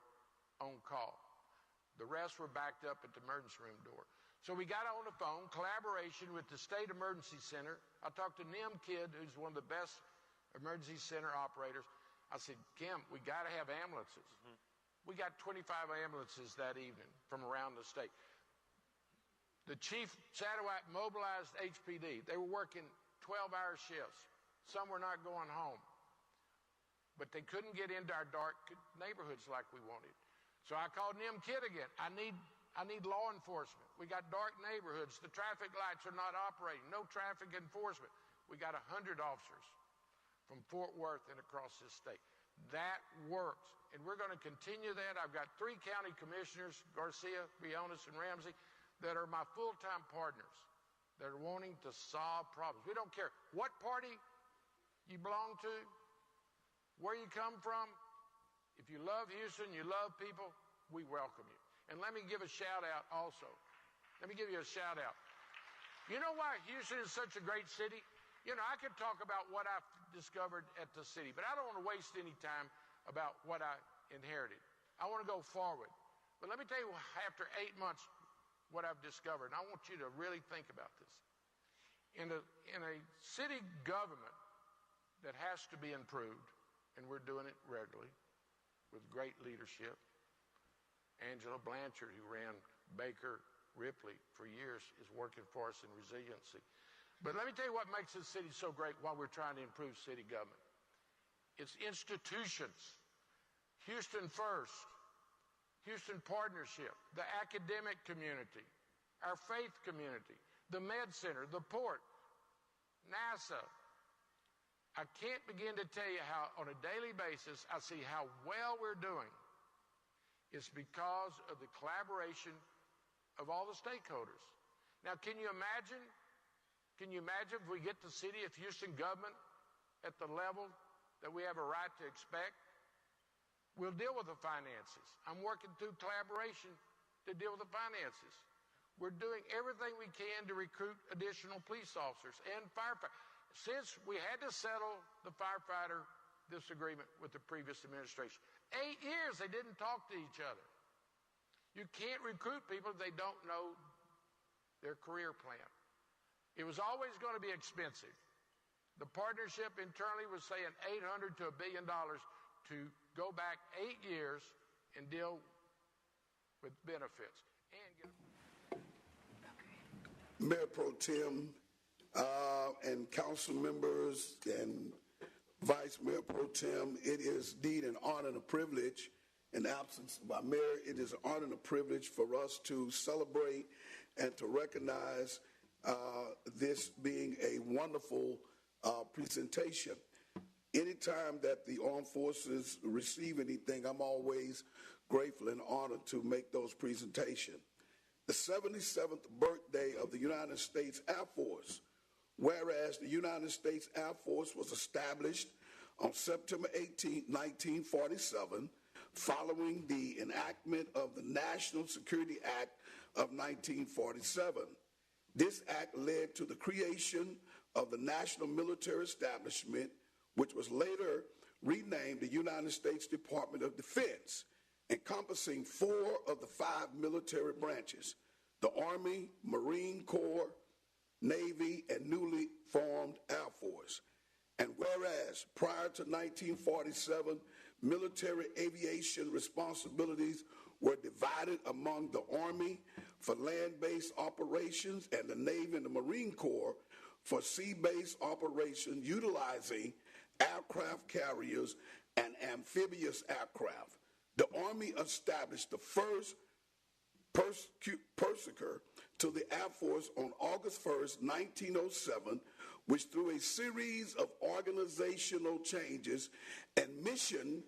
on call. The rest were backed up at the emergency room door. So we got on the phone, collaboration with the State Emergency Center. I talked to Nim Kidd, who's one of the best emergency center operators. I said, Kim, we got to have ambulances. Mm-hmm. We got 25 ambulances that evening from around the state. The Chief Satterwhite mobilized HPD. They were working 12-hour shifts. Some were not going home. But they couldn't get into our dark neighborhoods like we wanted. So I called Nim Kidd again. I need law enforcement. We got dark neighborhoods. The traffic lights are not operating. No traffic enforcement. We got 100 officers from Fort Worth and across this state. That works. And we're going to continue that. I've got 3 county commissioners, Garcia, Briones, and Ramsey, that are my full-time partners that are wanting to solve problems. We don't care what party you belong to, where you come from. If you love Houston, you love people, we welcome you. And let me give a shout out also. Let me give you a shout out. You know why Houston is such a great city? You know, I could talk about what I've discovered at the city, but I don't want to waste any time about what I inherited. I want to go forward. But let me tell you, after 8 months, what I've discovered, and I want you to really think about this. In a city government that has to be improved, and we're doing it regularly with great leadership. Angela Blanchard, who ran Baker Ripley for years, is working for us in resiliency. But let me tell you what makes this city so great while we're trying to improve city government. It's institutions. Houston First, Houston Partnership, the academic community, our faith community, the Med Center, the port, NASA. I can't begin to tell you how, on a daily basis, I see how well we're doing. It's because of the collaboration of all the stakeholders. Now, can you imagine if we get the city of Houston government at the level that we have a right to expect? We'll deal with the finances. I'm working through collaboration to deal with the finances. We're doing everything we can to recruit additional police officers and firefighters. Since we had to settle the firefighter disagreement with the previous administration, 8 years they didn't talk to each other. You can't recruit people if they don't know their career plan. It was always going to be expensive. The partnership internally was saying $800 to $1 billion to go back 8 years and deal with benefits. Mayor Pro Tem and council members and Vice Mayor Pro Tem, it is indeed an honor and a privilege. In the absence of our mayor, it is an honor and a privilege for us to celebrate and to recognize this being a wonderful presentation. Anytime that the armed forces receive anything, I'm always grateful and honored to make those presentations. The 77th birthday of the United States Air Force, whereas the United States Air Force was established on September 18, 1947, following the enactment of the National Security Act of 1947. This act led to the creation of the National Military Establishment, which was later renamed the United States Department of Defense, encompassing 4 of the 5 military branches: the Army, Marine Corps, Navy, and newly formed Air Force. And whereas prior to 1947, military aviation responsibilities were divided among the Army for land-based operations and the Navy and the Marine Corps for sea-based operations utilizing aircraft carriers and amphibious aircraft. The Army established the first pursuer to the Air Force on August 1st, 1907, which through a series of organizational changes and mission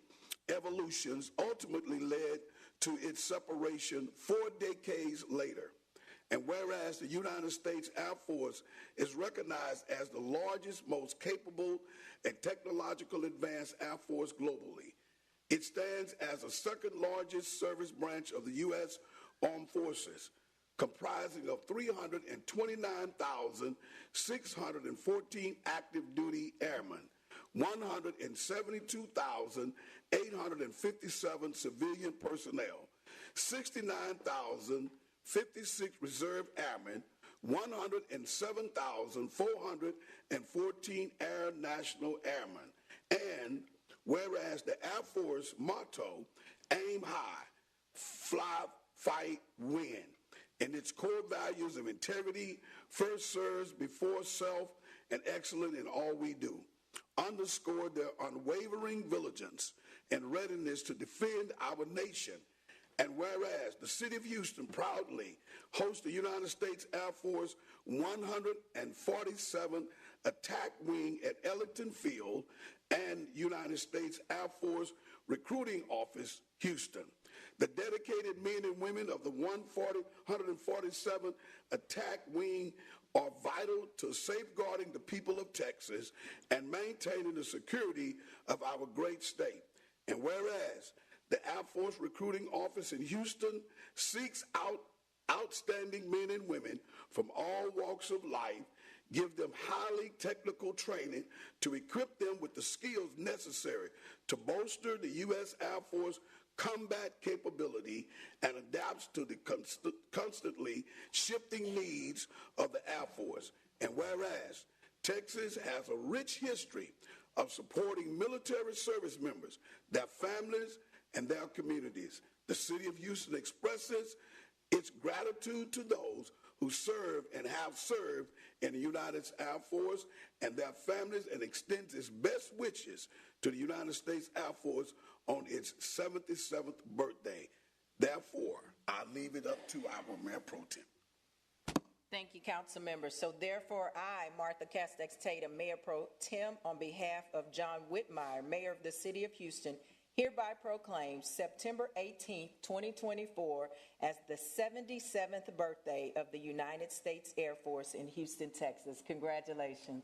evolutions ultimately led to its separation 4 decades later. And whereas the United States Air Force is recognized as the largest, most capable, and technological advanced Air Force globally, it stands as the second largest service branch of the U.S. Armed Forces, comprising of 329,614 active duty airmen, 172,857 civilian personnel, 69,056 reserve airmen, 107,414 Air National Airmen. And whereas the Air Force motto, aim high, fly, fight, win, and its core values of integrity, first serves before self, and excellent in all we do, underscore their unwavering vigilance and readiness to defend our nation. And whereas the city of Houston proudly hosts the United States Air Force 147th Attack Wing at Ellington Field and United States Air Force Recruiting Office, Houston, the dedicated men and women of the 147th Attack Wing are vital to safeguarding the people of Texas and maintaining the security of our great state. And whereas the Air Force Recruiting Office in Houston seeks out outstanding men and women from all walks of life, give them highly technical training to equip them with the skills necessary to bolster the U.S. Air Force combat capability and adapts to the constantly shifting needs of the Air Force. And whereas Texas has a rich history of supporting military service members, their families, and their communities, the City of Houston expresses its gratitude to those who serve and have served in the United Air Force and their families, and extends its best wishes to the United States Air Force on its 77th birthday. Therefore, I leave it up to our Mayor Pro Tem. Thank you, council members. So therefore, I, Martha Castex Tatum, Mayor Pro Tem, on behalf of John Whitmire, Mayor of the City of Houston, hereby proclaim September 18th, 2024 as the 77th birthday of the United States Air Force in Houston, Texas. Congratulations.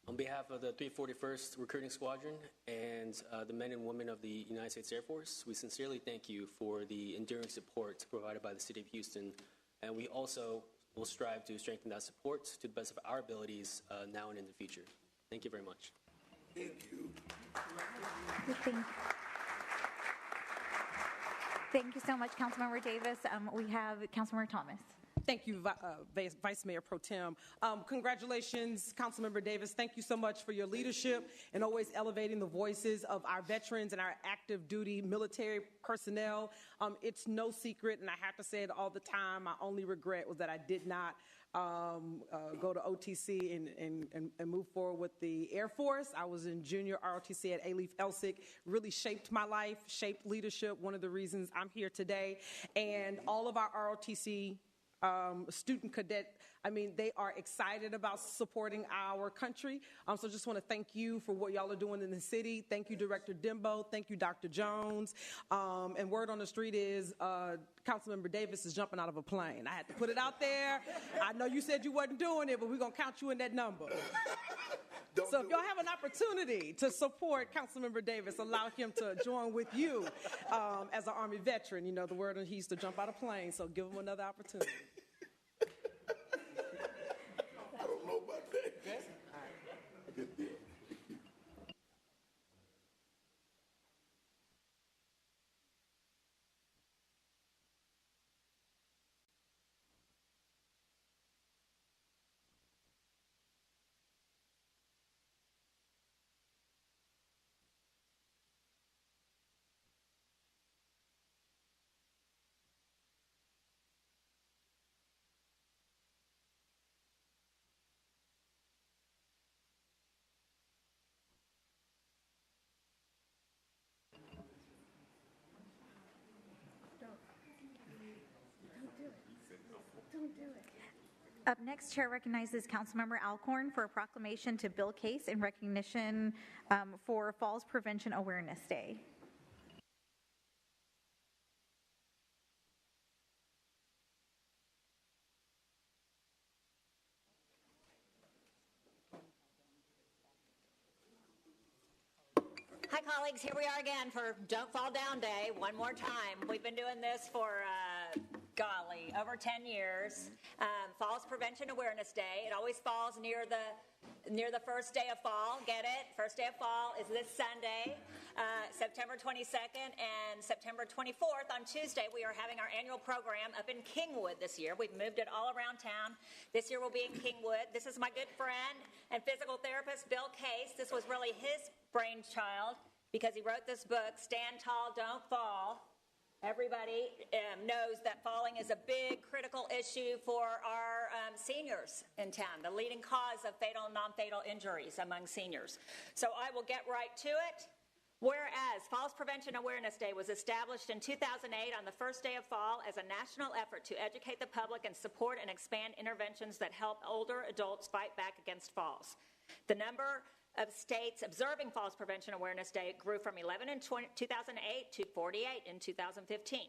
On behalf of the 341st Recruiting Squadron and the men and women of the United States Air Force, we sincerely thank you for the enduring support provided by the City of Houston, and we also will strive to strengthen that support to the best of our abilities now and in the future. Thank you very much. Thank you. Thank you so much, Councilmember Davis. We have Councilmember Thomas. Thank you, Vice Mayor Pro Tem. Congratulations, Councilmember Davis. Thank you so much for your leadership and always elevating the voices of our veterans and our active duty military personnel. It's no secret, and I have to say it all the time, my only regret was that I did not go to OTC and move forward with the Air Force. I was in junior ROTC at Alief-Elsick, really shaped my life, shaped leadership, one of the reasons I'm here today. And all of our ROTC student cadet, they are excited about supporting our country. So just want to thank you for what y'all are doing in the city. Thank you, Director Dembo. Thank you, Dr. Jones. And word on the street is Councilmember Davis is jumping out of a plane. I had to put it out there. I know you said you wasn't doing it, but we're going to count you in that number. So if y'all have an opportunity to support Councilmember Davis, allow him to join with you as an Army veteran. You know, the word on he used to jump out of planes, so give him another opportunity. I don't know about that. Good? All right. Good deal. Up next, Chair recognizes Councilmember Alcorn for a proclamation to Bill Case in recognition for Falls Prevention Awareness Day. Hi, colleagues. Here we are again for Don't Fall Down Day one more time. We've been doing this for, over 10 years. Falls Prevention Awareness Day. It always falls near the first day of fall. Get it? First day of fall is this Sunday, September 22nd, and September 24th. On Tuesday, we are having our annual program up in Kingwood this year. We've moved it all around town. This year we'll be in Kingwood. This is my good friend and physical therapist, Bill Case. This was really his brainchild because he wrote this book, Stand Tall, Don't Fall. Everybody knows that falling is a big, critical issue for our seniors in town, the leading cause of fatal and non-fatal injuries among seniors. So I will get right to it. Whereas Falls Prevention Awareness Day was established in 2008 on the first day of fall as a national effort to educate the public and support and expand interventions that help older adults fight back against falls. The number of states observing Falls Prevention Awareness Day grew from 11 in 2008 to 48 in 2015.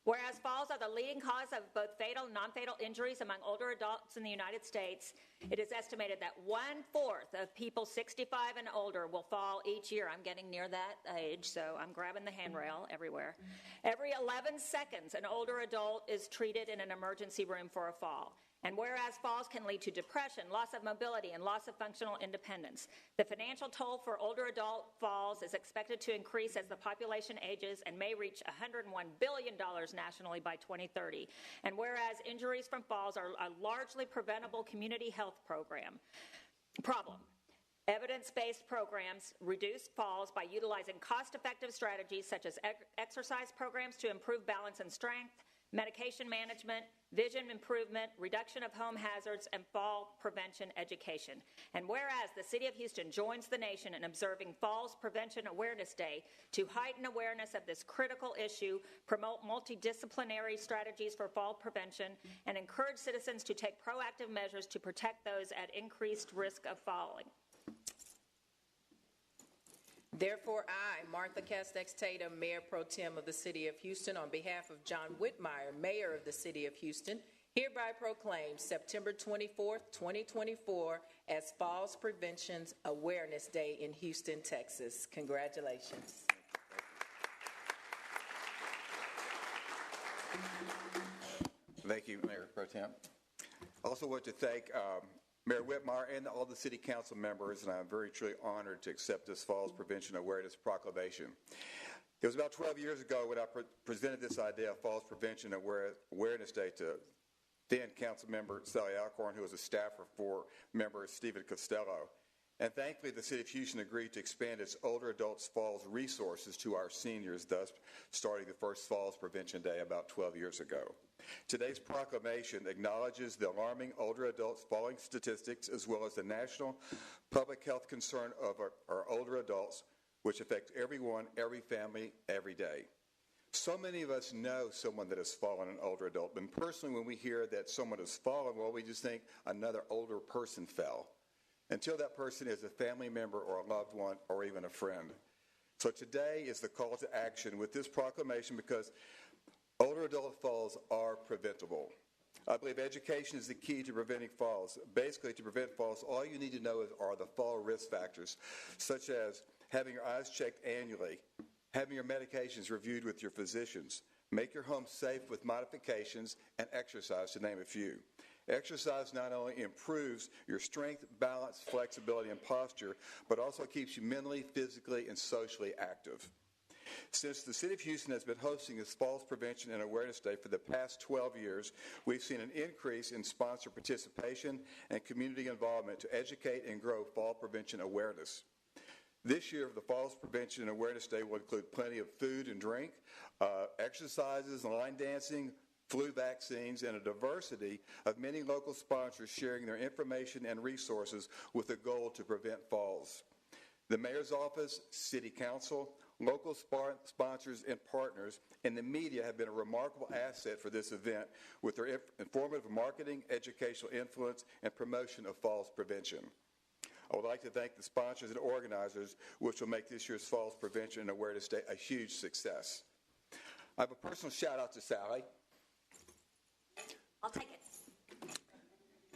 Whereas falls are the leading cause of both fatal and non-fatal injuries among older adults in the United States, it is estimated that 1/4 of people 65 and older will fall each year. I'm getting near that age, so I'm grabbing the handrail everywhere. Every 11 seconds, an older adult is treated in an emergency room for a fall. And whereas falls can lead to depression, loss of mobility, and loss of functional independence, the financial toll for older adult falls is expected to increase as the population ages and may reach $101 billion nationally by 2030. And whereas injuries from falls are a largely preventable community health problem. Evidence-based programs reduce falls by utilizing cost-effective strategies such as exercise programs to improve balance and strength, medication management, vision improvement, reduction of home hazards, and fall prevention education. And whereas the City of Houston joins the nation in observing Falls Prevention Awareness Day to heighten awareness of this critical issue, promote multidisciplinary strategies for fall prevention, and encourage citizens to take proactive measures to protect those at increased risk of falling. Therefore, I, Martha Castex Tatum, Mayor Pro Tem of the City of Houston, on behalf of John Whitmire, Mayor of the City of Houston, hereby proclaim September 24th, 2024 as Falls Prevention Awareness Day in Houston, Texas. Congratulations. Thank you, Mayor Pro Tem. I also want to thank Mayor Whitmire and all the City Council members, and I'm very truly honored to accept this Falls Prevention Awareness Proclamation. It was about 12 years ago when I presented this idea of Falls Prevention Awareness Day to then Council Member Sally Alcorn, who was a staffer for member Stephen Costello. And thankfully, the City of Houston agreed to expand its older adults falls resources to our seniors, thus starting the first Falls Prevention Day about 12 years ago. Today's proclamation acknowledges the alarming older adults falling statistics as well as the national public health concern of our older adults, which affects everyone, every family, every day. So many of us know someone that has fallen, an older adult. And personally, when we hear that someone has fallen, well, we just think another older person fell, until that person is a family member or a loved one or even a friend. So today is the call to action with this proclamation because older adult falls are preventable. I believe education is the key to preventing falls. Basically, to prevent falls, all you need to know are the fall risk factors, such as having your eyes checked annually, having your medications reviewed with your physicians, make your home safe with modifications, and exercise, to name a few. Exercise not only improves your strength, balance, flexibility, and posture, but also keeps you mentally, physically, and socially active. Since the City of Houston has been hosting this Falls Prevention and Awareness Day for the past 12 years, we've seen an increase in sponsor participation and community involvement to educate and grow fall prevention awareness. This year, the Falls Prevention and Awareness Day will include plenty of food and drink, exercises, line dancing, flu vaccines, and a diversity of many local sponsors sharing their information and resources with the goal to prevent falls. The Mayor's Office, City Council, local sponsors and partners, and the media have been a remarkable asset for this event with their informative marketing, educational influence, and promotion of falls prevention. I would like to thank the sponsors and organizers, which will make this year's Falls Prevention and Awareness Day a huge success. I have a personal shout out to Sally. I'll take it.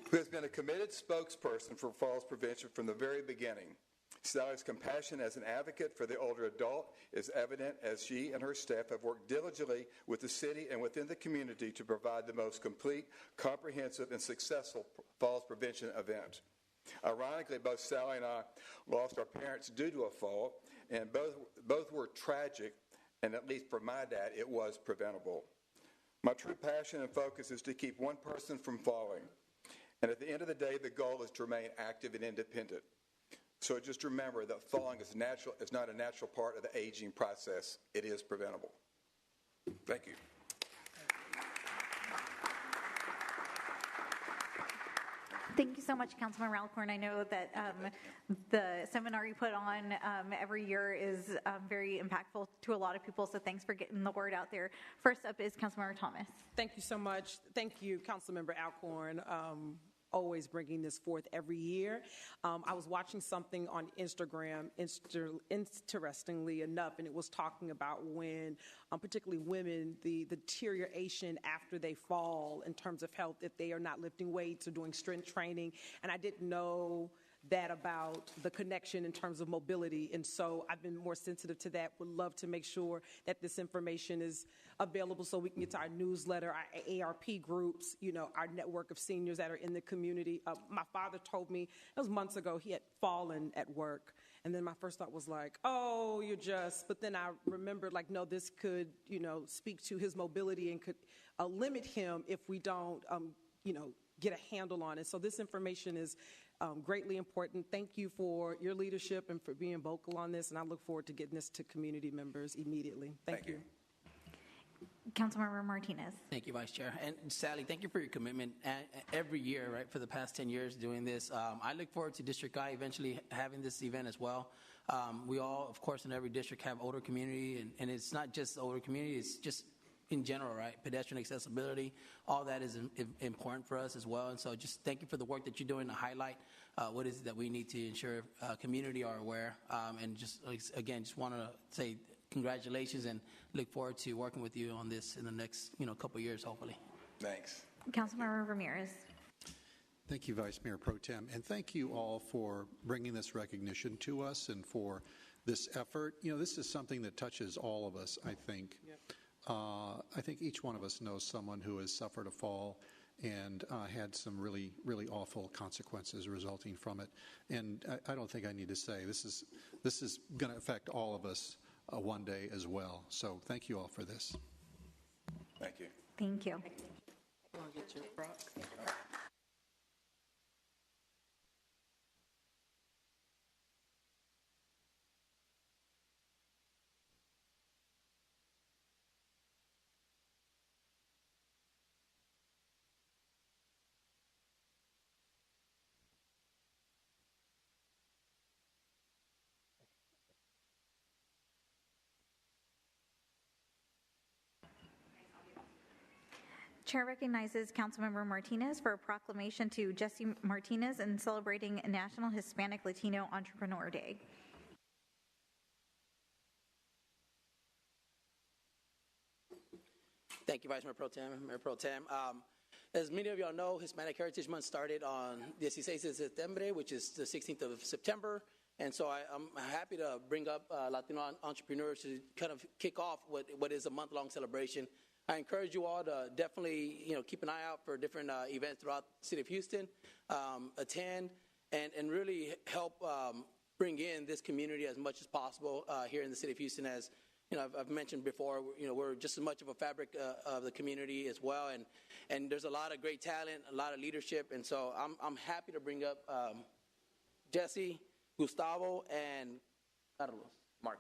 Who has been a committed spokesperson for falls prevention from the very beginning. Sally's compassion as an advocate for the older adult is evident as she and her staff have worked diligently with the city and within the community to provide the most complete, comprehensive, and successful falls prevention event. Ironically, both Sally and I lost our parents due to a fall, and both were tragic, and at least for my dad, it was preventable. My true passion and focus is to keep one person from falling. And at the end of the day, the goal is to remain active and independent. So just remember that falling is not a natural part of the aging process. It is preventable. Thank you. Thank you so much, Councilmember Alcorn. I know that the seminar you put on every year is very impactful to a lot of people, so thanks for getting the word out there. First up is Councilmember Thomas. Thank you so much. Thank you, Councilmember Alcorn. always bringing this forth every year. I was watching something on Instagram, interestingly enough, and it was talking about when, particularly women, the deterioration after they fall in terms of health if they are not lifting weights or doing strength training. And I didn't know that about the connection in terms of mobility. And so I've been more sensitive to that. Would love to make sure that this information is available so we can get to our newsletter, our ARP groups, our network of seniors that are in the community. My father told me, it was months ago, he had fallen at work. And then my first thought was like, oh, but then I remembered like, no, this could, speak to his mobility and could limit him if we don't, get a handle on it. So this information is greatly important. Thank you for your leadership and for being vocal on this, and I look forward to getting this to community members immediately. Thank you. Councilmember Martinez. Thank you, Vice Chair. And Sally, thank you for your commitment every year, right, for the past 10 years doing this. I look forward to District I eventually having this event as well. We all, of course, in every district have older community, and it's not just the older community, it's just in general, right? Pedestrian accessibility, all that is important for us as well. And so just thank you for the work that you're doing to highlight what is it that we need to ensure community are aware. And just, again, just want to say congratulations and look forward to working with you on this in the next, couple of years, hopefully. Thanks. Councilmember Ramirez. Thank you, Vice Mayor Pro Tem, and thank you all for bringing this recognition to us and for this effort. This is something that touches all of us, I think. Yep. I think each one of us knows someone who has suffered a fall and had some really, really awful consequences resulting from it. And I don't think I need to say this is going to affect all of us one day as well. So thank you all for this. Thank you. Thank you. Want to get your proc? Chair recognizes Councilmember Martinez for a proclamation to Jesse Martinez in celebrating National Hispanic Latino Entrepreneur Day. Thank you, Vice Mayor Pro Tem. Mayor Pro Tem. As many of y'all know, Hispanic Heritage Month started on 16 de Septiembre, which is the 16th of September. And so I'm happy to bring up Latino entrepreneurs to kind of kick off what is a month-long celebration. I encourage you all to definitely, keep an eye out for different events throughout the city of Houston, attend, and really help bring in this community as much as possible here in the city of Houston. As I've mentioned before, we're just as much of a fabric of the community as well, and there's a lot of great talent, a lot of leadership, and so I'm happy to bring up Jesse, Gustavo, and Mark,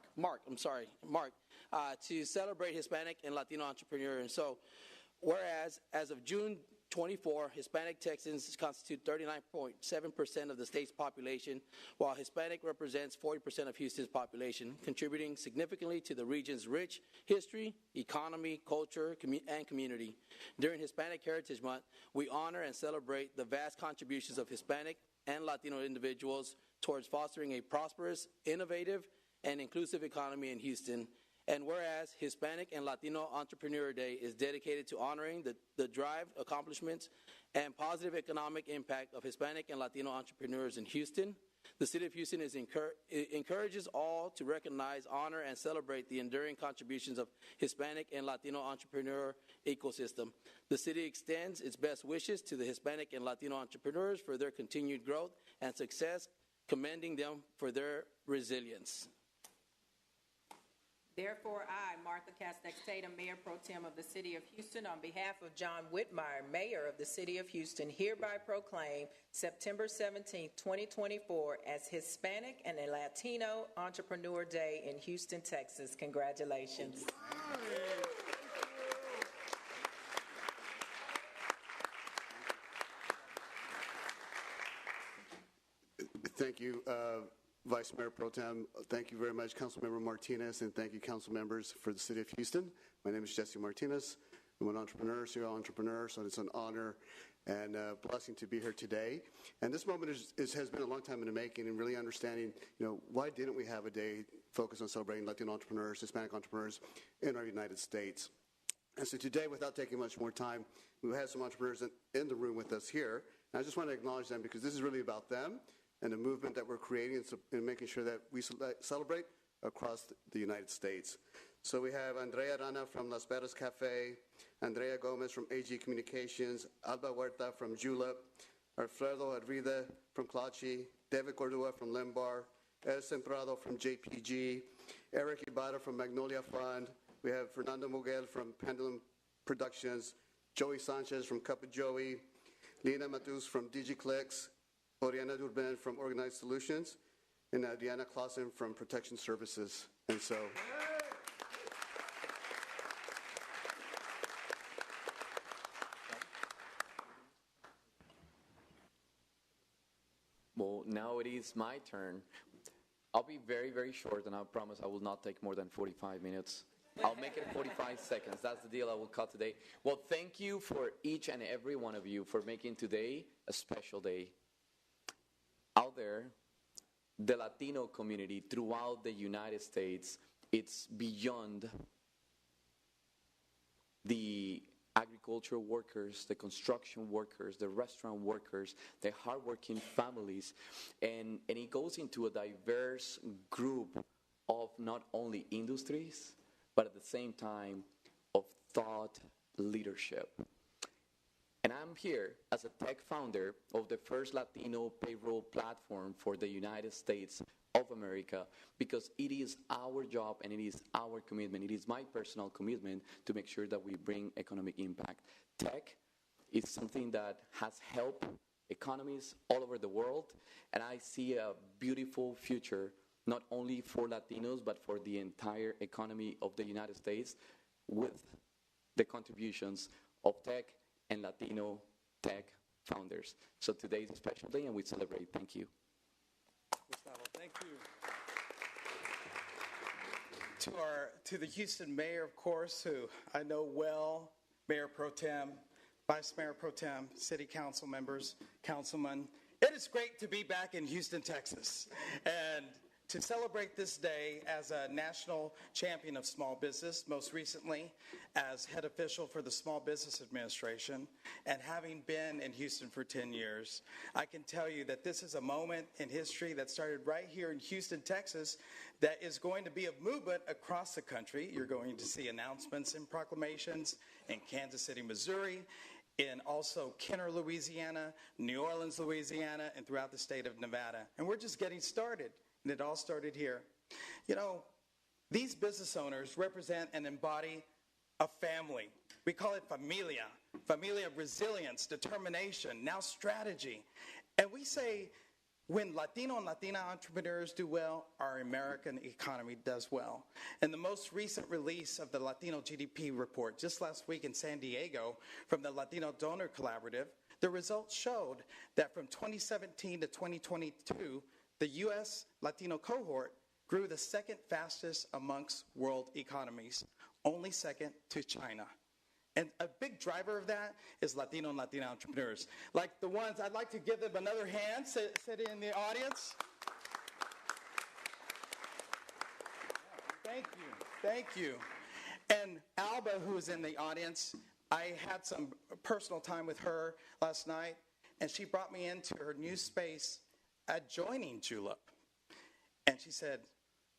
to celebrate Hispanic and Latino entrepreneur. And so, whereas as of June 24, Hispanic Texans constitute 39.7% of the state's population, while Hispanic represents 40% of Houston's population, contributing significantly to the region's rich history, economy, culture, and community. During Hispanic Heritage Month, we honor and celebrate the vast contributions of Hispanic and Latino individuals towards fostering a prosperous, innovative, and inclusive economy in Houston. And whereas Hispanic and Latino Entrepreneur Day is dedicated to honoring the drive, accomplishments, and positive economic impact of Hispanic and Latino entrepreneurs in Houston, the City of Houston encourages all to recognize, honor, and celebrate the enduring contributions of Hispanic and Latino entrepreneur ecosystem. The city extends its best wishes to the Hispanic and Latino entrepreneurs for their continued growth and success, commending them for their resilience. Therefore, I, Martha Castex Tatum, Mayor Pro Tem of the City of Houston, on behalf of John Whitmire, Mayor of the City of Houston, hereby proclaim September 17, 2024 as Hispanic and Latino Entrepreneur Day in Houston, Texas. Congratulations. Thank you, Vice Mayor Pro Tem. Thank you very much, Councilmember Martinez, and thank you, council members for the City of Houston. My name is Jesse Martinez. I'm an entrepreneur, serial entrepreneur, so it's an honor and a blessing to be here today. And this moment has been a long time in the making, and really understanding, why didn't we have a day focused on celebrating Latino entrepreneurs, Hispanic entrepreneurs in our United States? And so today, without taking much more time, we have some entrepreneurs in the room with us here. And I just want to acknowledge them because this is really about them and the movement that we're creating and making sure that we celebrate across the United States. So we have Andrea Rana from Las Perras Cafe, Andrea Gomez from AG Communications, Alba Huerta from Julep, Alfredo Arvida from Clachi, David Cordua from Limbar, Edson Prado from JPG, Eric Ibarra from Magnolia Fund. We have Fernando Muguel from Pendulum Productions, Joey Sanchez from Cup of Joey, Lina Matus from DigiClicks, Oriana Durban from Organized Solutions, and Diana Clausen from Protection Services. And so... Well, now it is my turn. I'll be very, very short, and I promise I will not take more than 45 minutes. I'll make it 45 seconds. That's the deal I will cut today. Well, thank you for each and every one of you for making today a special day. Out there, the Latino community throughout the United States, it's beyond the agricultural workers, the construction workers, the restaurant workers, the hardworking families, and it goes into a diverse group of not only industries, but at the same time of thought leadership. And I'm here as a tech founder of the first Latino payroll platform for the United States of America, because it is our job and it is our commitment. It is my personal commitment to make sure that we bring economic impact. Tech is something that has helped economies all over the world, and I see a beautiful future not only for Latinos but for the entire economy of the United States with the contributions of tech and Latino tech founders. So today is a special day and we celebrate. Thank you. Gustavo, thank you. To the Houston mayor, of course, who I know well, Mayor Pro Tem, Vice Mayor Pro Tem, City Council members, councilmen. It is great to be back in Houston, Texas, and to celebrate this day as a national champion of small business, most recently as head official for the Small Business Administration, and having been in Houston for 10 years, I can tell you that this is a moment in history that started right here in Houston, Texas, that is going to be a movement across the country. You're going to see announcements and proclamations in Kansas City, Missouri, in also Kenner, Louisiana, New Orleans, Louisiana, and throughout the state of Nevada. And we're just getting started. And it all started here. You know, these business owners represent and embody a family. We call it familia. Familia, resilience, determination, now strategy. And we say when Latino and Latina entrepreneurs do well, our American economy does well. And the most recent release of the Latino GDP report just last week in San Diego from the Latino Donor Collaborative, the results showed that from 2017 to 2022, the U.S. Latino cohort grew the second fastest amongst world economies, only second to China. And a big driver of that is Latino and Latina entrepreneurs. Like the ones, I'd like to give them another hand, sitting in the audience. Thank you, thank you. And Alba, who is in the audience, I had some personal time with her last night, and she brought me into her new space adjoining Julep. And she said,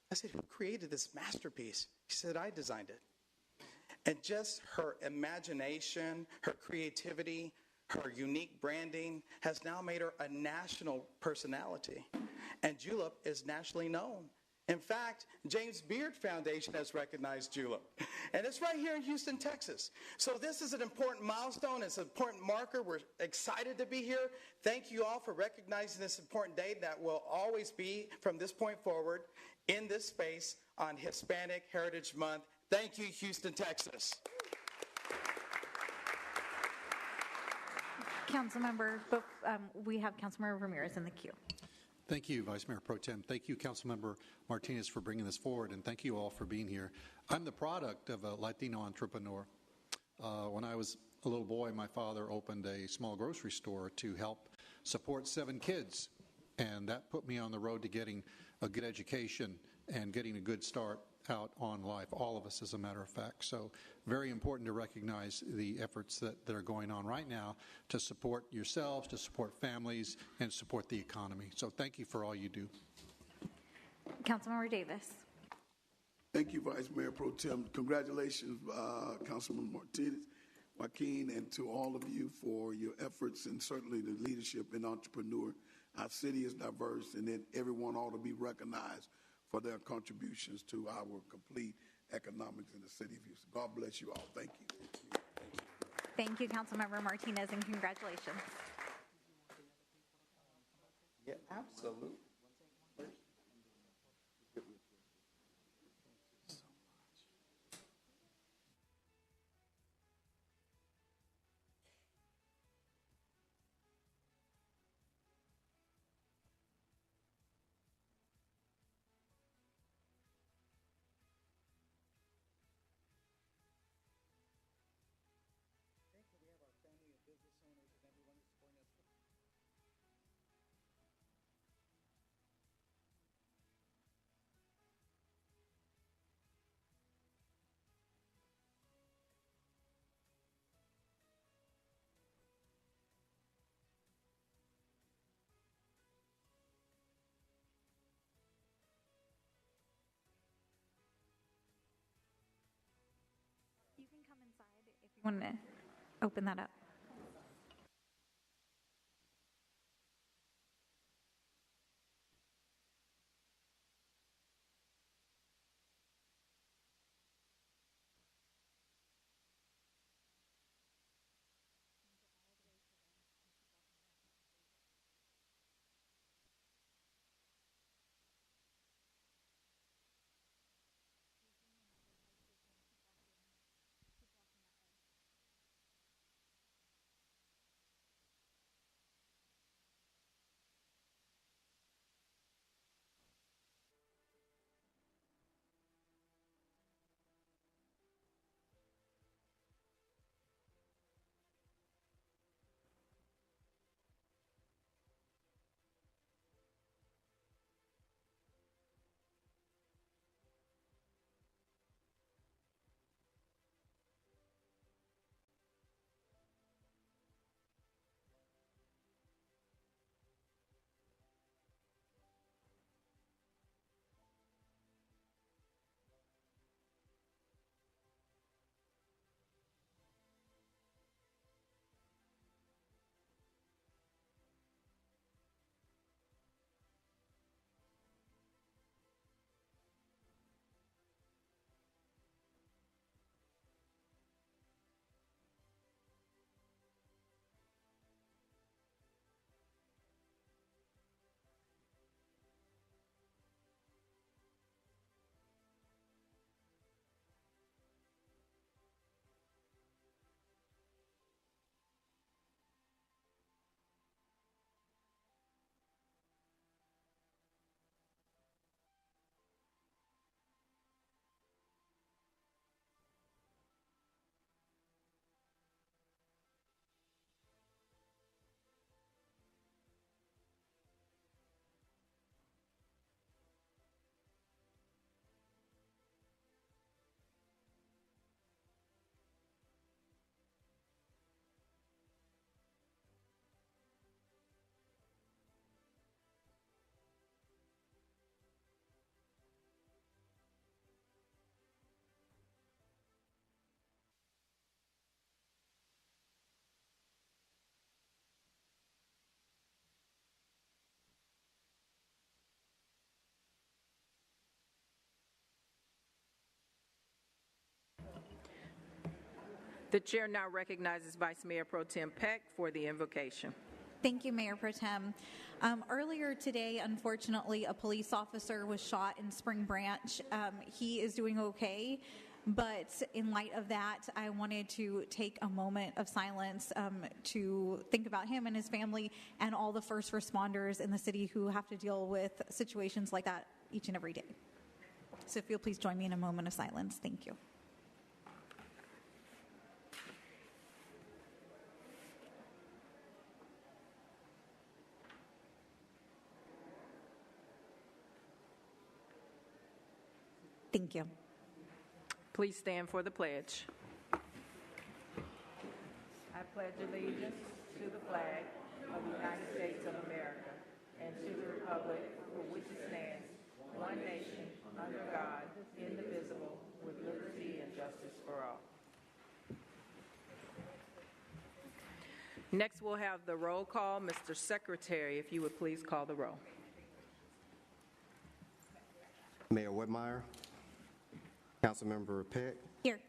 I said, who created this masterpiece? She said, I designed it. And just her imagination, her creativity, her unique branding has now made her a national personality. And Julep is nationally known. In fact, James Beard Foundation has recognized Julep. And it's right here in Houston, Texas. So this is an important milestone. It's an important marker. We're excited to be here. Thank you all for recognizing this important day that will always be, from this point forward, in this space on Hispanic Heritage Month. Thank you, Houston, Texas. Councilmember, we have Councilmember Ramirez in the queue. Thank you, Vice Mayor Pro Tem. Thank you, Councilmember Martinez, for bringing this forward, and thank you all for being here. I'm the product of a Latino entrepreneur. When I was a little boy, my father opened a small grocery store to help support 7 kids, and that put me on the road to getting a good education and getting a good start out on life, all of us as a matter of fact. So very important to recognize the efforts that are going on right now to support yourselves, to support families, and support the economy. So thank you for all you do. Councilmember Davis. Thank you, Vice Mayor Pro Tem. Congratulations, Councilman Joaquin, and to all of you for your efforts and certainly the leadership in Entrepreneur. Our city is diverse, and that everyone ought to be recognized for their contributions to our complete economics in the city of Houston. God bless you all. Thank you. Thank you, Councilmember Martinez, and congratulations. Yeah, absolutely. You can come inside if you want to open that up. The chair now recognizes Vice Mayor Pro Tem Peck for the invocation. Thank you, Mayor Pro Tem. Earlier today, unfortunately, a police officer was shot in Spring Branch. He is doing okay, but in light of that, I wanted to take a moment of silence to think about him and his family and all the first responders in the city who have to deal with situations like that each and every day. So if you'll please join me in a moment of silence. Thank you. Thank you. Please stand for the pledge. I pledge allegiance to the flag of the United States of America and to the republic for which it stands, one nation, under God, indivisible, with liberty and justice for all. Next, we'll have the roll call. Mr. Secretary, if you would please call the roll. Mayor Whitmire, Councilmember Peck. Here.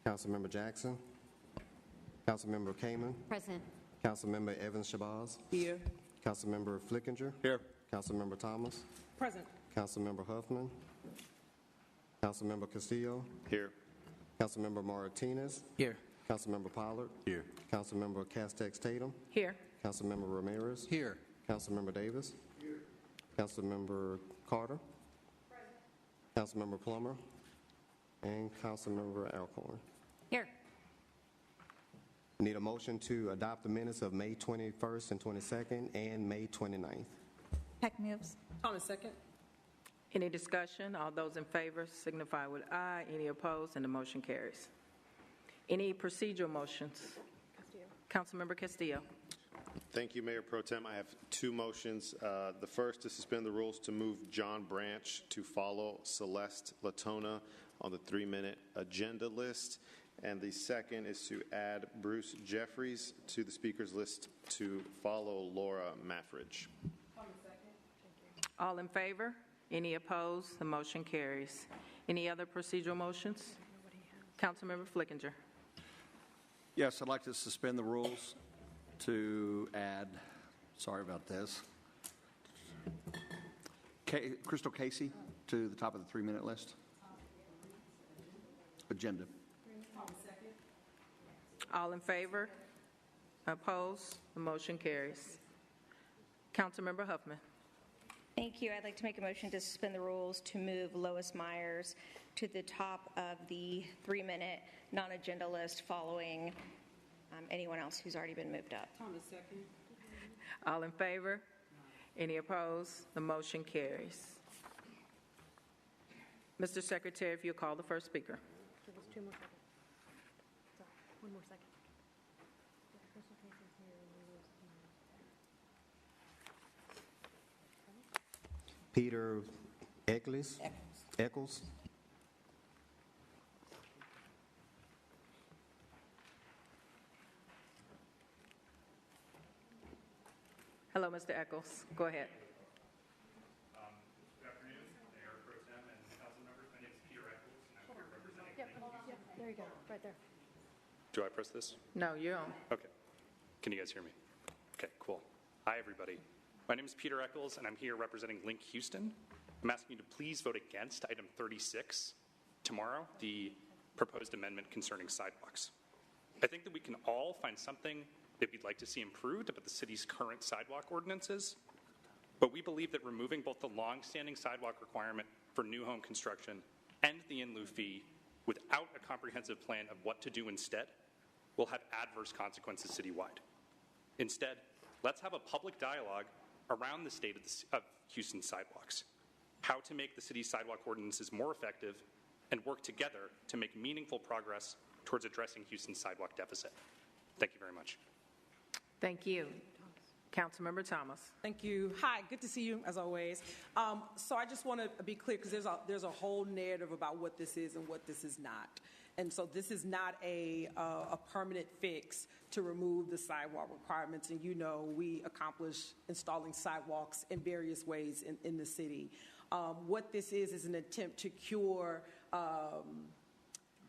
Councilmember Jackson. Councilmember Kamen. Present. Councilmember Evans Shabazz. Here. Councilmember Flickinger. Here. Councilmember Thomas. Present. Councilmember Huffman. Councilmember Castillo. Here. Councilmember Martinez. Here. Councilmember Pollard. Here. Councilmember Castex Tatum. Here. Councilmember Ramirez. Here. Councilmember Davis. Here. Councilmember Carter. Councilmember Plummer. And Councilmember Alcorn. Here. Need a motion to adopt the minutes of May 21st and 22nd and May 29th. Heck moves. Thomas, second. Any discussion? All those in favor signify with aye. Any opposed? And the motion carries. Any procedural motions? Councilmember Castillo. Thank you, Mayor Pro Tem. I have two motions. The first to suspend the rules to move John Branch to follow Celeste Latona on the 3-minute agenda list. And the second is to add Bruce Jeffries to the speakers list to follow Laura Maffridge. All in favor? Any opposed? The motion carries. Any other procedural motions? Councilmember Flickinger. Yes, I'd like to suspend the rules to add, sorry about this, Crystal Casey to the top of the 3-minute list. Agenda. All in favor? Opposed? The motion carries. Councilmember Huffman. Thank you. I'd like to make a motion to suspend the rules to move Lois Myers to the top of the 3-minute non-agenda list following anyone else who's already been moved up. Thomas, second. All in favor? Any opposed? The motion carries. Mr. Secretary, if you'll call the first speaker. Give us 2 more seconds. Sorry, 1 more second. Peter Eccles. Hello, Mr. Eccles. Go ahead. Good afternoon, Mayor Pro Tem and council members. My name is Peter Eccles, and I'm here representing. There you go, right there. Do I press this? No, you're on. Okay. Can you guys hear me? Okay, cool. Hi, everybody. My name is Peter Eccles, and I'm here representing Link Houston. I'm asking you to please vote against item 36 tomorrow, the proposed amendment concerning sidewalks. I think that we can all find something that we'd like to see improved about the city's current sidewalk ordinances, but we believe that removing both the long-standing sidewalk requirement for new home construction and the in lieu fee without a comprehensive plan of what to do instead will have adverse consequences citywide. Instead, let's have a public dialogue around the state of Houston sidewalks, how to make the city's sidewalk ordinances more effective, and work together to make meaningful progress towards addressing Houston's sidewalk deficit. Thank you very much. Thank you. Councilmember Thomas. Thank you. Hi, good to see you, as always. So I just want to be clear, because there's a whole narrative about what this is and what this is not. And so this is not a permanent fix to remove the sidewalk requirements. And you know, we accomplish installing sidewalks in various ways in the city. What this is an attempt to cure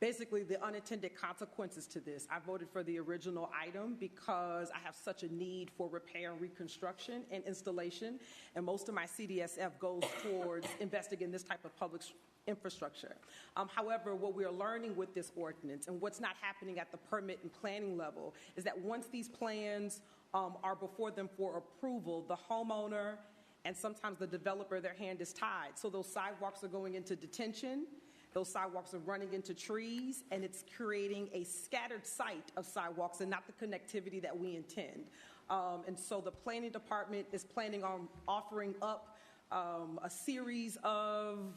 basically the unintended consequences to this. I voted for the original item because I have such a need for repair and reconstruction and installation, and most of my CDSF goes towards investing in this type of public infrastructure. However, what we are learning with this ordinance and what's not happening at the permit and planning level is that once these plans are before them for approval, the homeowner and sometimes the developer, their hand is tied. So those sidewalks are going into detention. Those sidewalks are running into trees, and it's creating a scattered site of sidewalks and not the connectivity that we intend. And so the planning department is planning on offering up a series of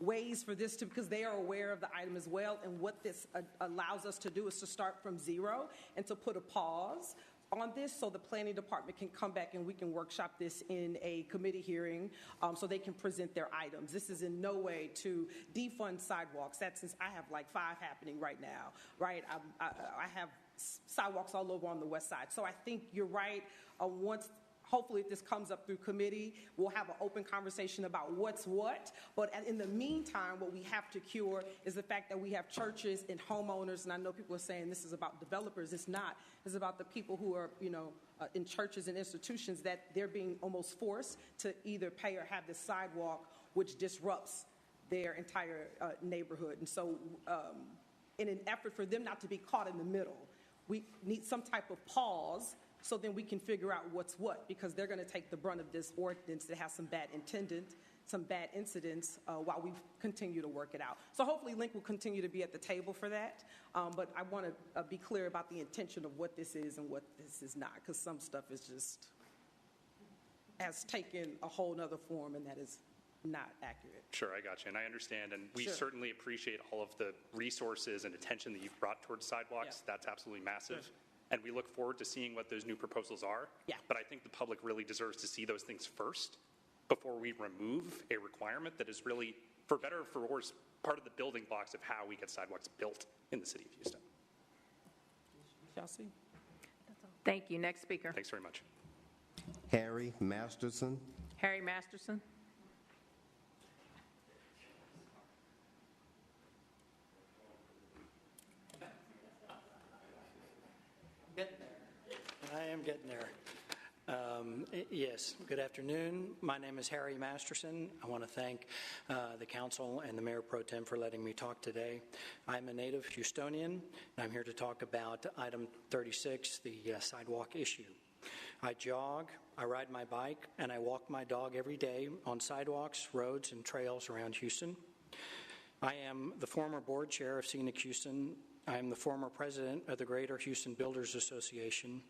ways for this to, because they are aware of the item as well, and what this allows us to do is to start from zero and to put a pause on this so the planning department can come back and we can workshop this in a committee hearing so they can present their items. This is in no way to defund sidewalks. That's since I have like 5 happening right now, right? I have sidewalks all over on the west side. So I think you're right. Hopefully, if this comes up through committee, we'll have an open conversation about what's what. But in the meantime, what we have to cure is the fact that we have churches and homeowners, and I know people are saying this is about developers. It's not. It's about the people who are, in churches and institutions that they're being almost forced to either pay or have this sidewalk, which disrupts their entire neighborhood. And so in an effort for them not to be caught in the middle, we need some type of pause so then we can figure out what's what, because they're going to take the brunt of this ordinance that has some bad incidents while we continue to work it out. So hopefully Link will continue to be at the table for that. But I want to be clear about the intention of what this is and what this is not, because some stuff has taken a whole nother form, and that is not accurate. Sure, I got you, and I understand, and we Sure. certainly appreciate all of the resources and attention that you've brought towards sidewalks. Yeah. That's absolutely massive. Sure. And we look forward to seeing what those new proposals are. Yeah. But I think the public really deserves to see those things first before we remove a requirement that is really, for better or for worse, part of the building blocks of how we get sidewalks built in the city of Houston. Chelsea? Thank you. Next speaker. Thanks very much. Harry Masterson. Harry Masterson. Getting there. I am getting there. Yes, good afternoon. My name is Harry Masterson. I want to thank the council and the Mayor Pro Tem for letting me talk today. I'm a native Houstonian, and I'm here to talk about item 36, the sidewalk issue. I jog, I ride my bike, and I walk my dog every day on sidewalks, roads, and trails around Houston. I am the former board chair of Scenic Houston. I am the former president of the Greater Houston Builders Association,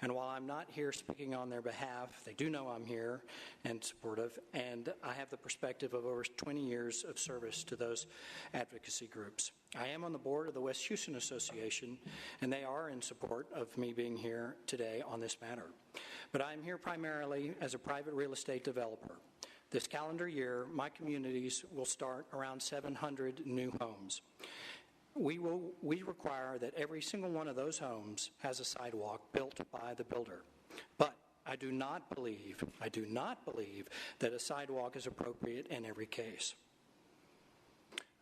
and while I'm not here speaking on their behalf, they do know I'm here and supportive, and I have the perspective of over 20 years of service to those advocacy groups. I am on the board of the West Houston Association, and they are in support of me being here today on this matter. But I'm here primarily as a private real estate developer. This calendar year, my communities will start around 700 new homes. We require that every single one of those homes has a sidewalk built by the builder. But I do not believe that a sidewalk is appropriate in every case.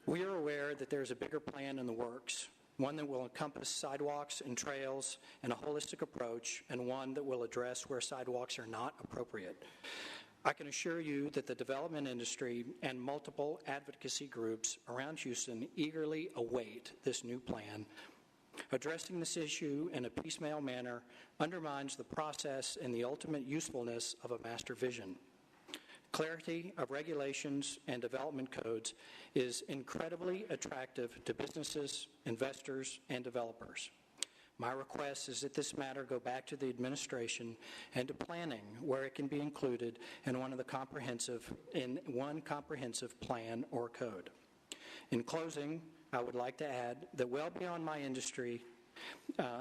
We are aware that there's a bigger plan in the works, one that will encompass sidewalks and trails and a holistic approach, and one that will address where sidewalks are not appropriate. I can assure you that the development industry and multiple advocacy groups around Houston eagerly await this new plan. Addressing this issue in a piecemeal manner undermines the process and the ultimate usefulness of a master vision. Clarity of regulations and development codes is incredibly attractive to businesses, investors, and developers. My request is that this matter go back to the administration and to planning, where it can be included in one comprehensive plan or code. In closing, I would like to add that well beyond my industry,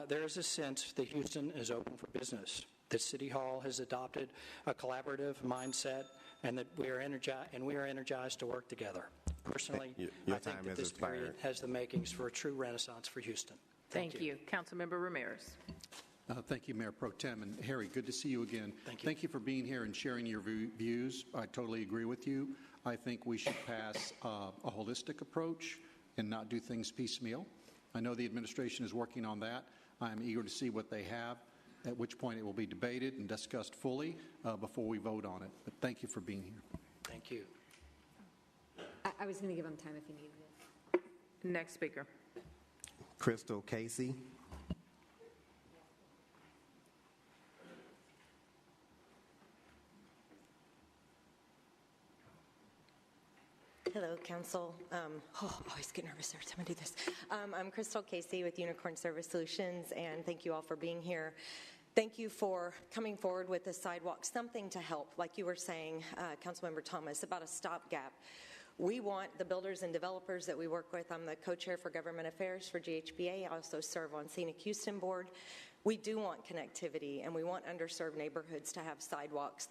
there is a sense that Houston is open for business, that City Hall has adopted a collaborative mindset, and that we are energized to work together. Personally, I think that this period has the makings for a true renaissance for Houston. Thank you. Councilmember Ramirez. Thank you, Mayor Pro Tem. And Harry, good to see you again. Thank you for being here and sharing your views. I totally agree with you. I think we should pass a holistic approach and not do things piecemeal. I know the administration is working on that. I'm eager to see what they have, at which point it will be debated and discussed fully before we vote on it. But thank you for being here. Thank you. I was going to give him time if he needed it. Next speaker. Crystal Casey. Hello, Council. I always get nervous every time I do this. I'm Crystal Casey with Unicorn Service Solutions, and thank you all for being here. Thank you for coming forward with the sidewalk, something to help, like you were saying, Councilmember Thomas, about a stopgap. We want the builders and developers that we work with. I'm the co-chair for government affairs for GHBA. I also serve on Scenic Houston Board. We do want connectivity, and we want underserved neighborhoods to have sidewalks.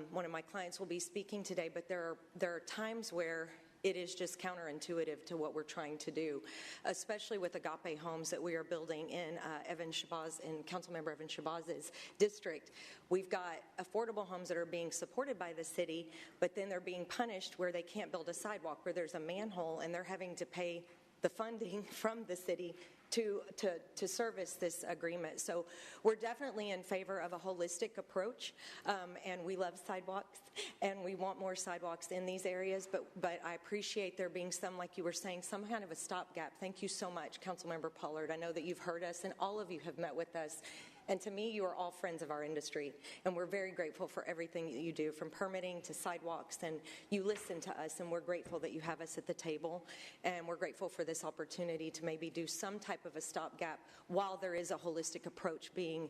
One of my clients will be speaking today, but there are times where it is just counterintuitive to what we're trying to do, especially with Agape Homes that we are building in Councilmember Evan Shabaz's district. We've got affordable homes that are being supported by the city, but then they're being punished where they can't build a sidewalk, where there's a manhole, and they're having to pay the funding from the city to service this agreement. So we're definitely in favor of a holistic approach, and we love sidewalks, and we want more sidewalks in these areas, but I appreciate there being some, like you were saying, some kind of a stopgap. Thank you so much, Councilmember Pollard. I know that you've heard us, and all of you have met with us. And to me, you are all friends of our industry, and we're very grateful for everything that you do, from permitting to sidewalks, and you listen to us, and we're grateful that you have us at the table, and we're grateful for this opportunity to maybe do some type of a stopgap while there is a holistic approach being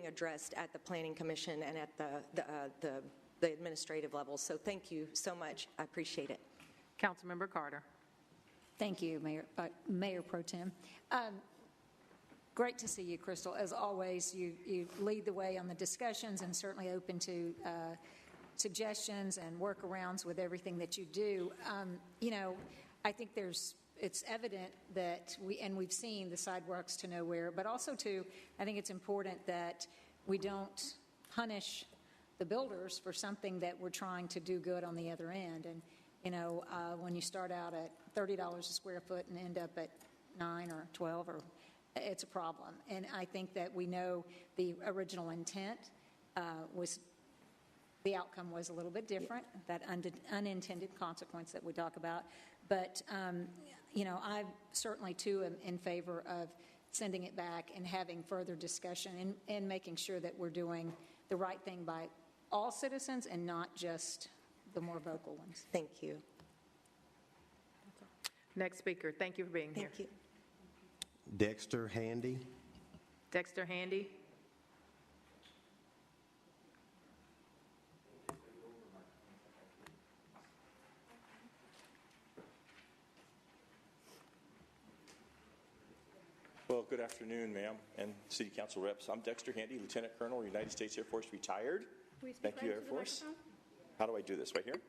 addressed at the Planning Commission and at the administrative level. So thank you so much. I appreciate it. Councilmember Carter. Thank you, Mayor Pro Tem. Great to see you, Crystal. As always, you lead the way on the discussions and certainly open to suggestions and workarounds with everything that you do. I think it's evident that we've seen the sidewalks to nowhere, but also I think it's important that we don't punish the builders for something that we're trying to do good on the other end. And, when you start out at $30 a square foot and end up at 9 or 12 it's a problem. And I think that we know the original intent the outcome was a little bit different, that unintended consequence that we talk about. But, I certainly, too, am in favor of sending it back and having further discussion and making sure that we're doing the right thing by all citizens and not just the more vocal ones. Thank you. Next speaker. Thank you for being here. Thank you. Dexter Handy. Dexter Handy. Well, good afternoon, ma'am, and City Council reps. I'm Dexter Handy, Lieutenant Colonel, United States Air Force, retired. Thank you, Air Force. How do I do this? Right here?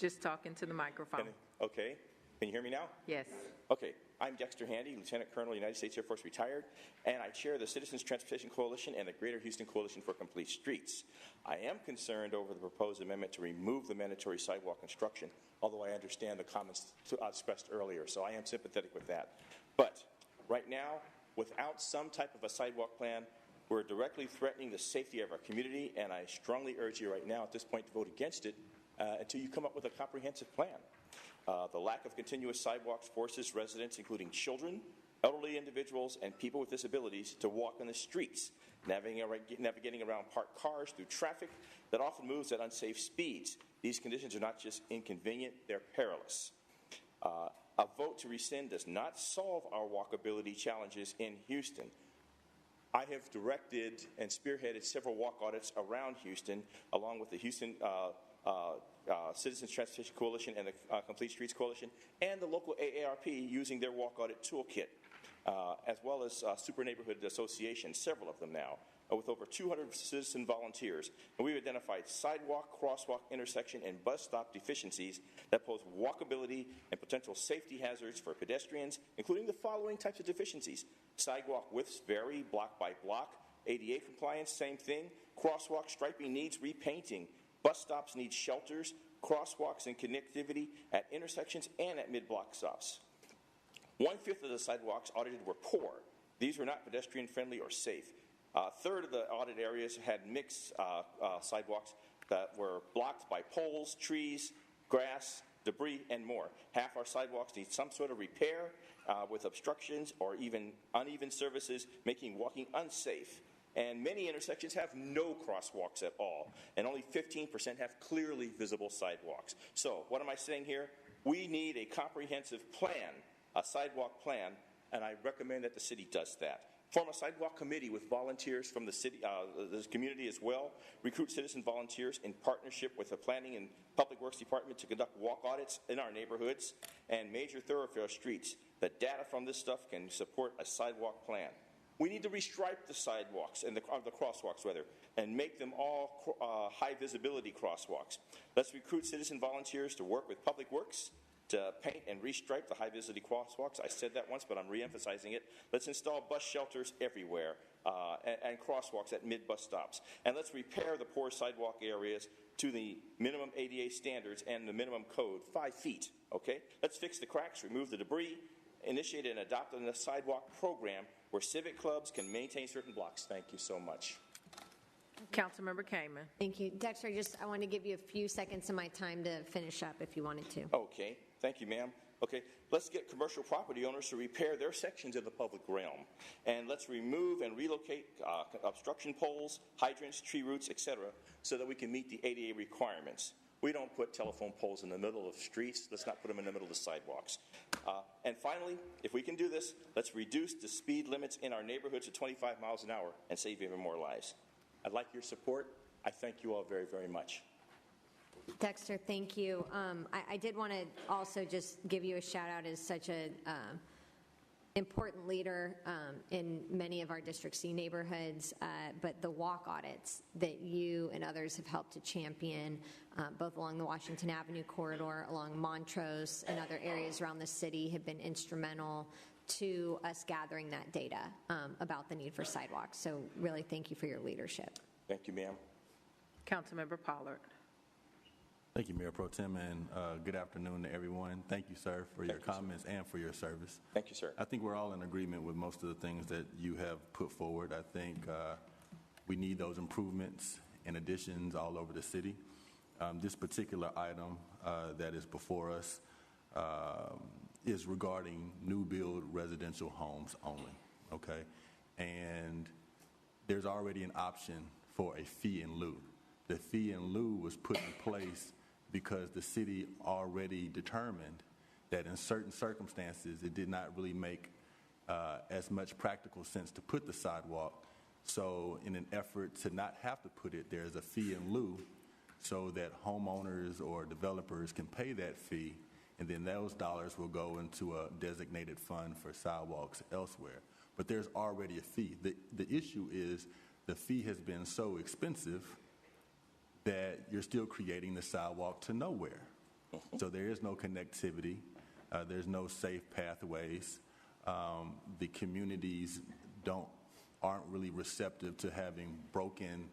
Just talking to the microphone. Okay. Can you hear me now? Yes. Okay. I'm Dexter Handy, Lieutenant Colonel, United States Air Force, retired, and I chair the Citizens Transportation Coalition and the Greater Houston Coalition for Complete Streets. I am concerned over the proposed amendment to remove the mandatory sidewalk construction, although I understand the comments expressed earlier, so I am sympathetic with that. But right now, without some type of a sidewalk plan, we're directly threatening the safety of our community, and I strongly urge you right now at this point to vote against it until you come up with a comprehensive plan. The lack of continuous sidewalks forces residents, including children, elderly individuals, and people with disabilities, to walk on the streets, navigating around parked cars through traffic that often moves at unsafe speeds. These conditions are not just inconvenient, they're perilous. A vote to rescind does not solve our walkability challenges in Houston. I have directed and spearheaded several walk audits around Houston, along with the Houston Citizens Transportation Coalition and the Complete Streets Coalition, and the local AARP using their walk audit toolkit, as well as Super Neighborhood Association, several of them now, with over 200 citizen volunteers. And we've identified sidewalk, crosswalk, intersection, and bus stop deficiencies that pose walkability and potential safety hazards for pedestrians, including the following types of deficiencies. Sidewalk widths vary block by block. ADA compliance, same thing. Crosswalk striping needs repainting. Bus stops need shelters, crosswalks, and connectivity at intersections and at mid-block stops. 1/5 of the sidewalks audited were poor. These were not pedestrian-friendly or safe. A third of the audit areas had mixed sidewalks that were blocked by poles, trees, grass, debris, and more. Half our sidewalks need some sort of repair with obstructions or even uneven surfaces, making walking unsafe. And many intersections have no crosswalks at all, and only 15% have clearly visible sidewalks. So what am I saying here? We need a comprehensive plan, a sidewalk plan, and I recommend that the city does that. Form a sidewalk committee with volunteers from the city, the community as well. Recruit citizen volunteers in partnership with the Planning and Public Works Department to conduct walk audits in our neighborhoods and major thoroughfare streets. The data from this stuff can support a sidewalk plan. We need to restripe the sidewalks and the crosswalks, rather, and make them all high visibility crosswalks. Let's recruit citizen volunteers to work with Public Works to paint and restripe the high visibility crosswalks. I said that once, but I'm re-emphasizing it. Let's install bus shelters everywhere and crosswalks at mid-bus stops. And let's repair the poor sidewalk areas to the minimum ADA standards and the minimum code, 5 feet, okay? Let's fix the cracks, remove the debris, initiate and adopt a sidewalk program where civic clubs can maintain certain blocks. Thank you so much. Councilmember Kamen. Thank you. Dexter, I want to give you a few seconds of my time to finish up if you wanted to. Okay. Thank you, ma'am. Okay, let's get commercial property owners to repair their sections of the public realm. And let's remove and relocate obstruction poles, hydrants, tree roots, etc., so that we can meet the ADA requirements. We don't put telephone poles in the middle of streets. Let's not put them in the middle of the sidewalks. And finally, if we can do this, let's reduce the speed limits in our neighborhoods to 25 miles an hour and save even more lives. I'd like your support. I thank you all very, very much. Dexter, thank you. I did want to also just give you a shout out as such an important leader in many of our District C neighborhoods, but the walk audits that you and others have helped to champion, both along the Washington Avenue corridor, along Montrose, and other areas around the city have been instrumental to us gathering that data about the need for sidewalks. So really thank you for your leadership. Thank you, ma'am. Councilmember Pollard. Thank you, Mayor Pro Tem, and good afternoon to everyone. Thank you, sir, for your comments and for your service. Thank you, sir. I think we're all in agreement with most of the things that you have put forward. I think we need those improvements and additions all over the city. This particular item that is before us is regarding new build residential homes only, okay? And there's already an option for a fee in lieu. The fee in lieu was put in place because the city already determined that in certain circumstances it did not really make as much practical sense to put the sidewalk. So in an effort to not have to put it, there's a fee in lieu so that homeowners or developers can pay that fee, and then those dollars will go into a designated fund for sidewalks elsewhere. But there's already a fee. The issue is the fee has been so expensive that you're still creating the sidewalk to nowhere. So there is no connectivity. There's no safe pathways. The communities aren't really receptive to having broken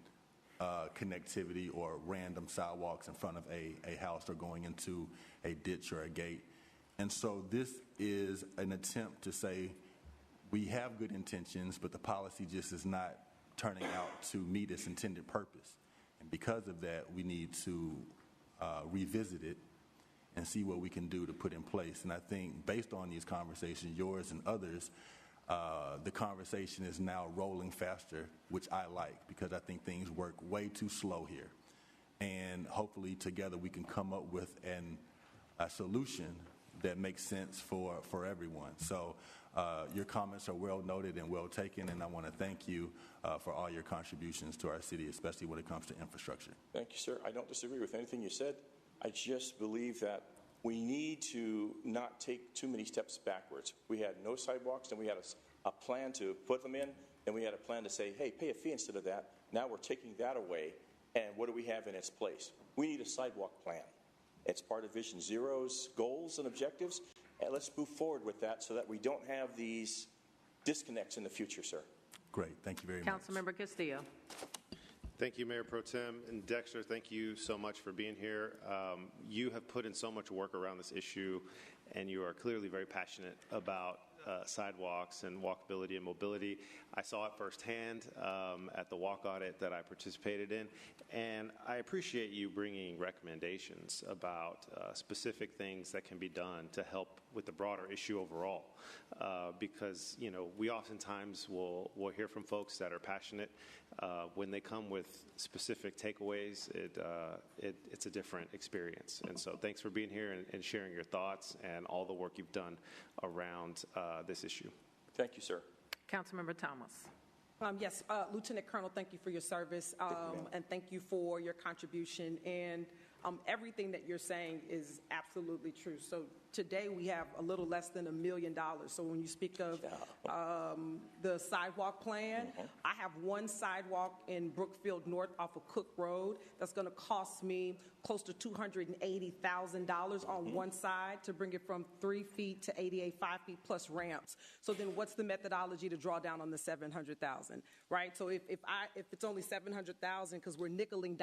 connectivity or random sidewalks in front of a house or going into a ditch or a gate. And so this is an attempt to say we have good intentions, but the policy just is not turning out to meet its intended purpose. And because of that, we need to revisit it and see what we can do to put in place. And I think based on these conversations, yours and others, the conversation is now rolling faster, which I like because I think things work way too slow here. And hopefully together we can come up with a solution that makes sense for everyone. So your comments are well noted and well taken, and I want to thank you for all your contributions to our city, especially when it comes to infrastructure. Thank you, sir. I don't disagree with anything you said. I just believe that we need to not take too many steps backwards. We had no sidewalks, and we had a plan to put them in, and we had a plan to say, hey, pay a fee instead of that. Now we're taking that away, and what do we have in its place? We need a sidewalk plan. It's part of Vision Zero's goals and objectives, and let's move forward with that so that we don't have these disconnects in the future, sir. Great. Thank you very much. Councilmember Castillo. Thank you, Mayor Pro Tem. And Dexter, thank you so much for being here. You have put in so much work around this issue, and you are clearly very passionate about sidewalks and walkability and mobility. I saw it firsthand at the walk audit that I participated in, and I appreciate you bringing recommendations about specific things that can be done to help with the broader issue overall, because we oftentimes will hear from folks that are passionate. When they come with specific takeaways, it's a different experience. And so thanks for being here and sharing your thoughts and all the work you've done around this issue. Thank you, sir. Councilmember Thomas. Yes, Lieutenant Colonel, thank you for your service, and thank you for your contribution. And everything that you're saying is absolutely true. So today we have a little less than $1 million. So when you speak of the sidewalk plan, I have one sidewalk in Brookfield North off of Cook Road that's going to cost me close to $280,000 on one side to bring it from 3 feet to 88, 5 feet plus ramps. So then what's the methodology to draw down on the $700,000, right? So if it's only $700,000 because we're nickeling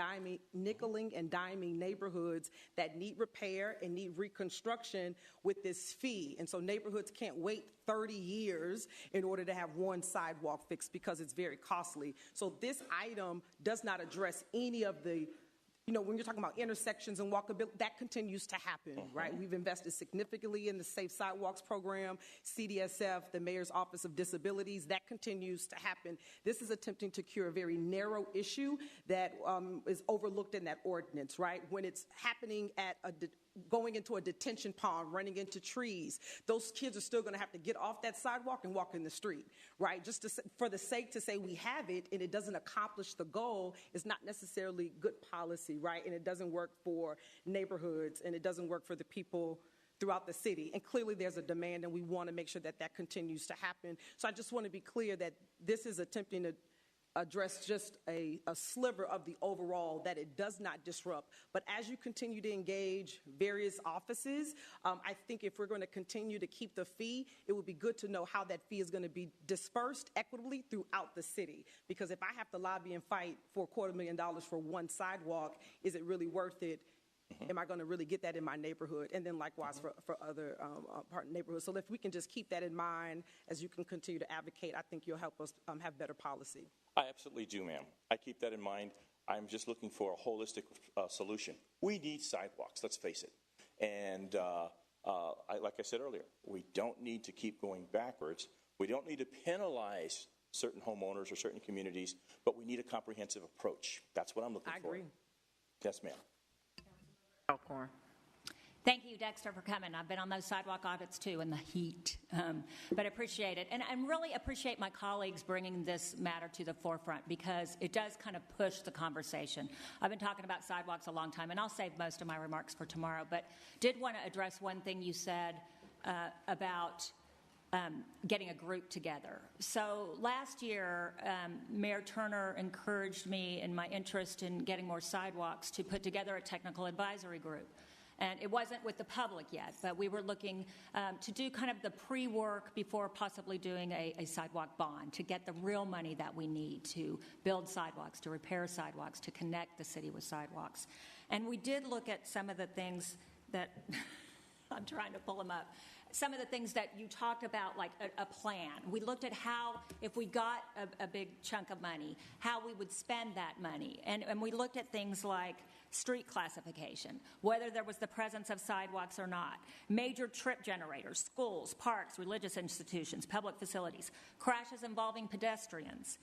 and diming neighborhoods that need repair and need reconstruction with this fee. And so neighborhoods can't wait 30 years in order to have one sidewalk fixed because it's very costly. So this item does not address any of the, when you're talking about intersections and walkability, that continues to happen, right? We've invested significantly in the Safe Sidewalks program, CDSF, the Mayor's Office of Disabilities, that continues to happen. This is attempting to cure a very narrow issue that is overlooked in that ordinance, right? When it's happening at going into a detention pond, running into trees, those kids are still going to have to get off that sidewalk and walk in the street, right? Just for the sake to say we have it and it doesn't accomplish the goal is not necessarily good policy, right? And it doesn't work for neighborhoods and it doesn't work for the people throughout the city. And clearly there's a demand and we want to make sure that that continues to happen. So I just want to be clear that this is attempting to address just a sliver of the overall, that it does not disrupt. But as you continue to engage various offices, I think if we're going to continue to keep the fee, it would be good to know how that fee is going to be dispersed equitably throughout the city. Because if I have to lobby and fight for $250,000 for one sidewalk, is it really worth it? Am I going to really get that in my neighborhood? And then likewise for other neighborhoods. So if we can just keep that in mind as you can continue to advocate, I think you'll help us have better policy. I absolutely do, ma'am. I keep that in mind. I'm just looking for a holistic solution. We need sidewalks, let's face it. And like I said earlier, we don't need to keep going backwards. We don't need to penalize certain homeowners or certain communities, but we need a comprehensive approach. That's what I'm looking for. I agree. Yes, ma'am. Alcorn. Thank you, Dexter, for coming. I've been on those sidewalk audits, too, in the heat, but I appreciate it. And I really appreciate my colleagues bringing this matter to the forefront because it does kind of push the conversation. I've been talking about sidewalks a long time, and I'll save most of my remarks for tomorrow, but did want to address one thing you said about getting a group together. So last year, Mayor Turner encouraged me in my interest in getting more sidewalks to put together a technical advisory group. And it wasn't with the public yet, but we were looking to do kind of the pre-work before possibly doing a sidewalk bond to get the real money that we need to build sidewalks, to repair sidewalks, to connect the city with sidewalks. And we did look at some of the things that, I'm trying to pull them up, some of the things that you talked about, like a plan. We looked at how, if we got a big chunk of money, how we would spend that money. And we looked at things like street classification, whether there was the presence of sidewalks or not, major trip generators, schools, parks, religious institutions, public facilities, crashes involving pedestrians,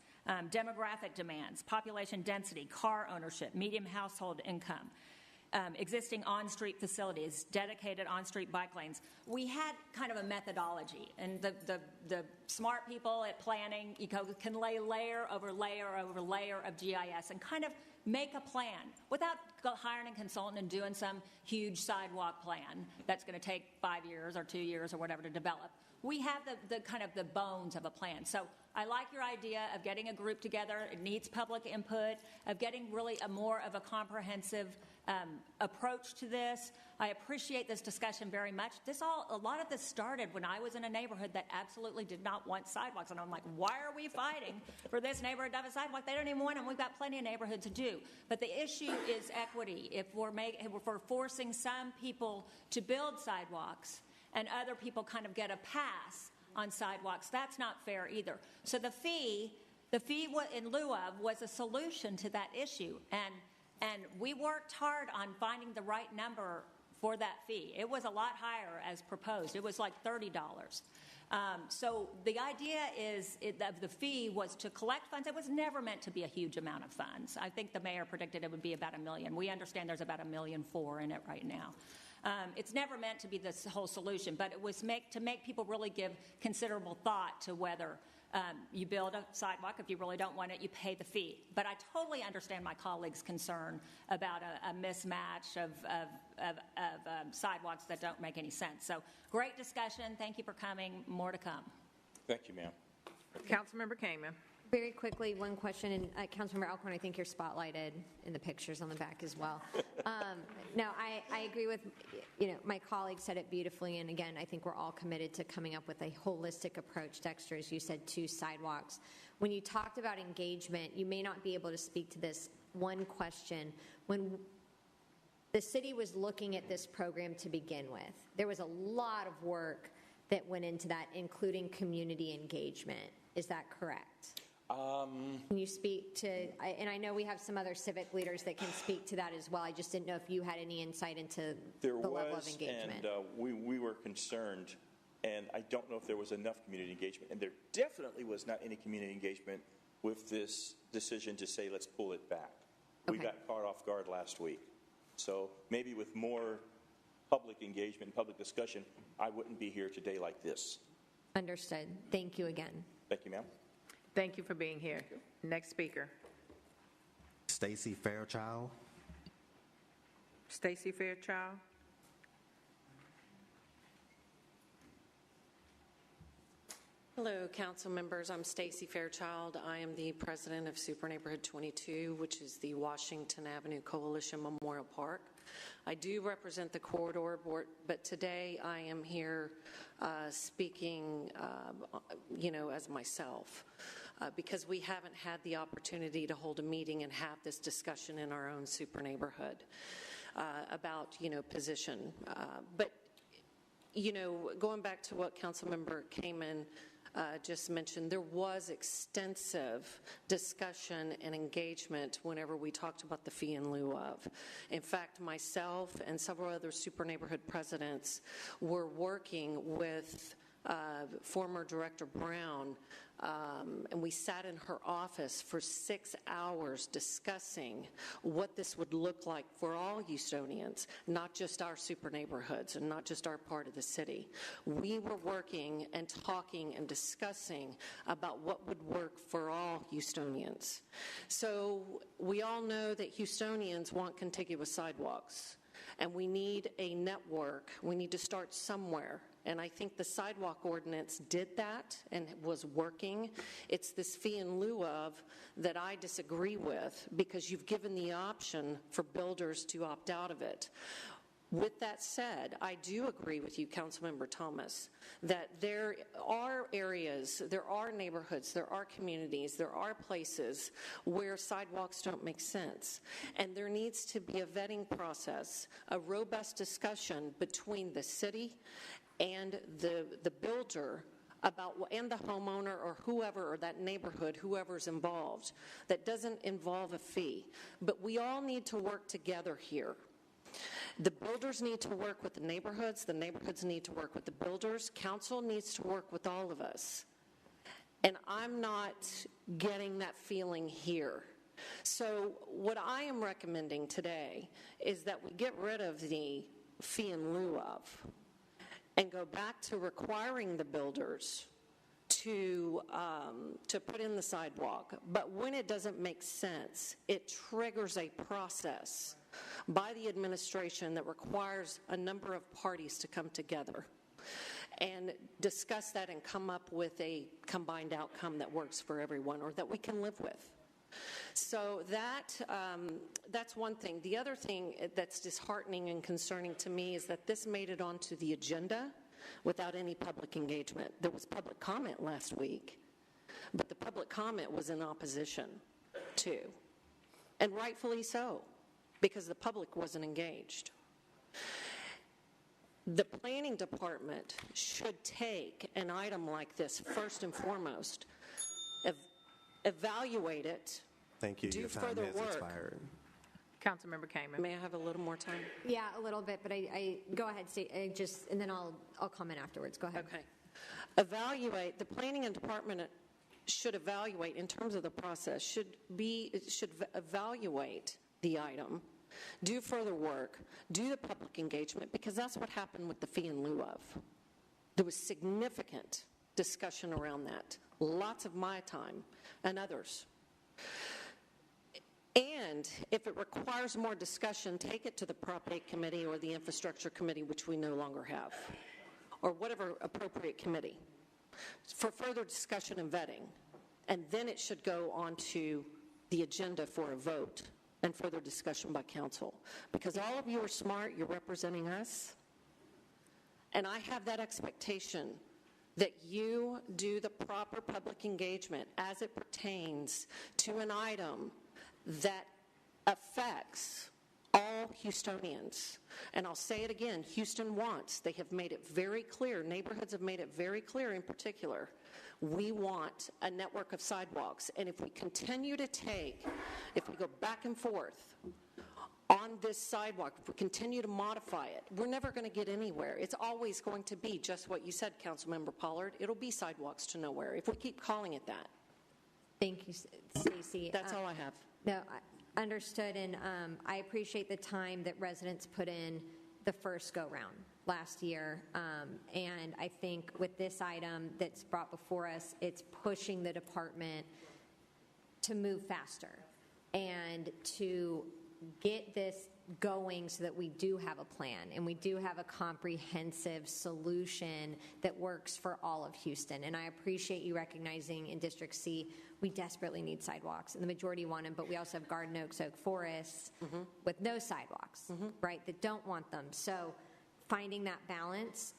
demographic demands, population density, car ownership, median household income, existing on-street facilities, dedicated on-street bike lanes. We had kind of a methodology, and the smart people at planning can lay layer over layer over layer of GIS and kind of make a plan without hiring a consultant and doing some huge sidewalk plan that's going to take 5 years or 2 years or whatever to develop. We have the kind of the bones of a plan. So I like your idea of getting a group together. It needs public input, of getting really more of a comprehensive approach to this. I appreciate this discussion very much. A lot of this started when I was in a neighborhood that absolutely did not want sidewalks. And I'm like, why are we fighting for this neighborhood to have a sidewalk? They don't even want them. We've got plenty of neighborhoods to do. But the issue is equity. If we're forcing some people to build sidewalks and other people kind of get a pass on sidewalks, that's not fair either. So the fee in lieu of was a solution to that issue. And we worked hard on finding the right number for that fee. It was a lot higher as proposed. It was like $30. So the idea of the fee was to collect funds. It was never meant to be a huge amount of funds. I think the mayor predicted it would be about $1 million. We understand there's about $1.4 million in it right now. It's never meant to be this whole solution, but it was to make people really give considerable thought to whether you build a sidewalk. If you really don't want it, you pay the fee. But I totally understand my colleagues' concern about a mismatch of sidewalks that don't make any sense. So great discussion. Thank you for coming. More to come. Thank you, ma'am. Councilmember Kamen. Very quickly, one question, and Councilmember Alcorn, I think you're spotlighted in the pictures on the back as well. No, I agree with, my colleague said it beautifully, and again, I think we're all committed to coming up with a holistic approach, Dexter, as you said, to sidewalks. When you talked about engagement, you may not be able to speak to this one question. When the city was looking at this program to begin with, there was a lot of work that went into that, including community engagement. Is that correct? Can you speak to, and I know we have some other civic leaders that can speak to that as well. I just didn't know if you had any insight into the level of engagement. And we were concerned, and I don't know if there was enough community engagement. And there definitely was not any community engagement with this decision to say, let's pull it back. Okay. We got caught off guard last week. So maybe with more public engagement, public discussion, I wouldn't be here today like this. Understood. Thank you again. Thank you, ma'am. Thank you for being here. Next speaker. Stacy Fairchild. Stacy Fairchild. Hello, council members. I'm Stacy Fairchild. I am the president of Super Neighborhood 22, which is the Washington Avenue Coalition Memorial Park. I do represent the corridor board, but today I am here speaking, as myself. Because we haven't had the opportunity to hold a meeting and have this discussion in our own super neighborhood about, position. But, going back to what Councilmember Kamen just mentioned, there was extensive discussion and engagement whenever we talked about the fee in lieu of. In fact, myself and several other super neighborhood presidents were working with former Director Brown, and we sat in her office for 6 hours discussing what this would look like for all Houstonians, not just our super neighborhoods and not just our part of the city. We were working and talking and discussing about what would work for all Houstonians. So we all know that Houstonians want contiguous sidewalks. And we need a network. We need to start somewhere. And I think the sidewalk ordinance did that and was working. It's this fee in lieu of that I disagree with because you've given the option for builders to opt out of it. With that said, I do agree with you, Councilmember Thomas, that there are areas, there are neighborhoods, there are communities, there are places where sidewalks don't make sense. And there needs to be a vetting process, a robust discussion between the city and the builder about, and the homeowner or whoever, or that neighborhood, whoever's involved, that doesn't involve a fee. But we all need to work together here. The builders need to work with the neighborhoods need to work with the builders, council needs to work with all of us. And I'm not getting that feeling here. So what I am recommending today is that we get rid of the fee in lieu of and go back to requiring the builders to put in the sidewalk. But when it doesn't make sense, it triggers a process by the administration that requires a number of parties to come together and discuss that and come up with a combined outcome that works for everyone or that we can live with. So that's one thing. The other thing that's disheartening and concerning to me is that this made it onto the agenda without any public engagement. There was public comment last week, but the public comment was in opposition to, and rightfully so, because the public wasn't engaged. The planning department should take an item like this first and foremost, evaluate it. Thank you. Do Your time further has work. expired. Councilmember Kamen. May I have a little more time? Yeah, a little bit, but I go ahead, and then I'll comment afterwards. Go ahead. Okay. Evaluate, the planning and department should evaluate in terms of the process, should evaluate the item do further work, do the public engagement, because that's what happened with the fee in lieu of. There was significant discussion around that, lots of my time and others. And if it requires more discussion, take it to the Prop 8 Committee or the Infrastructure Committee, which we no longer have, or whatever appropriate committee, for further discussion and vetting. And then it should go onto the agenda for a vote and further discussion by council. Because all of you are smart, you're representing us, and I have that expectation that you do the proper public engagement as it pertains to an item that affects all Houstonians. And I'll say it again, Houston wants, they have made it very clear, neighborhoods have made it very clear in particular, we want a network of sidewalks. And if we continue to if we go back and forth on this sidewalk, if we continue to modify it, we're never going to get anywhere. It's always going to be just what you said, Councilmember Pollard. It'll be sidewalks to nowhere if we keep calling it that. Thank you, Stacey. That's all I have. No, I understood, and I appreciate the time that residents put in the first go-round last year. And I think with this item that's brought before us, it's pushing the department to move faster and to get this going so that we do have a plan and we do have a comprehensive solution that works for all of Houston. And I appreciate you recognizing in District C, we desperately need sidewalks, and the majority want them, but we also have Garden Oaks, Oak Forests with no sidewalks, right, that don't want them. So finding that balance,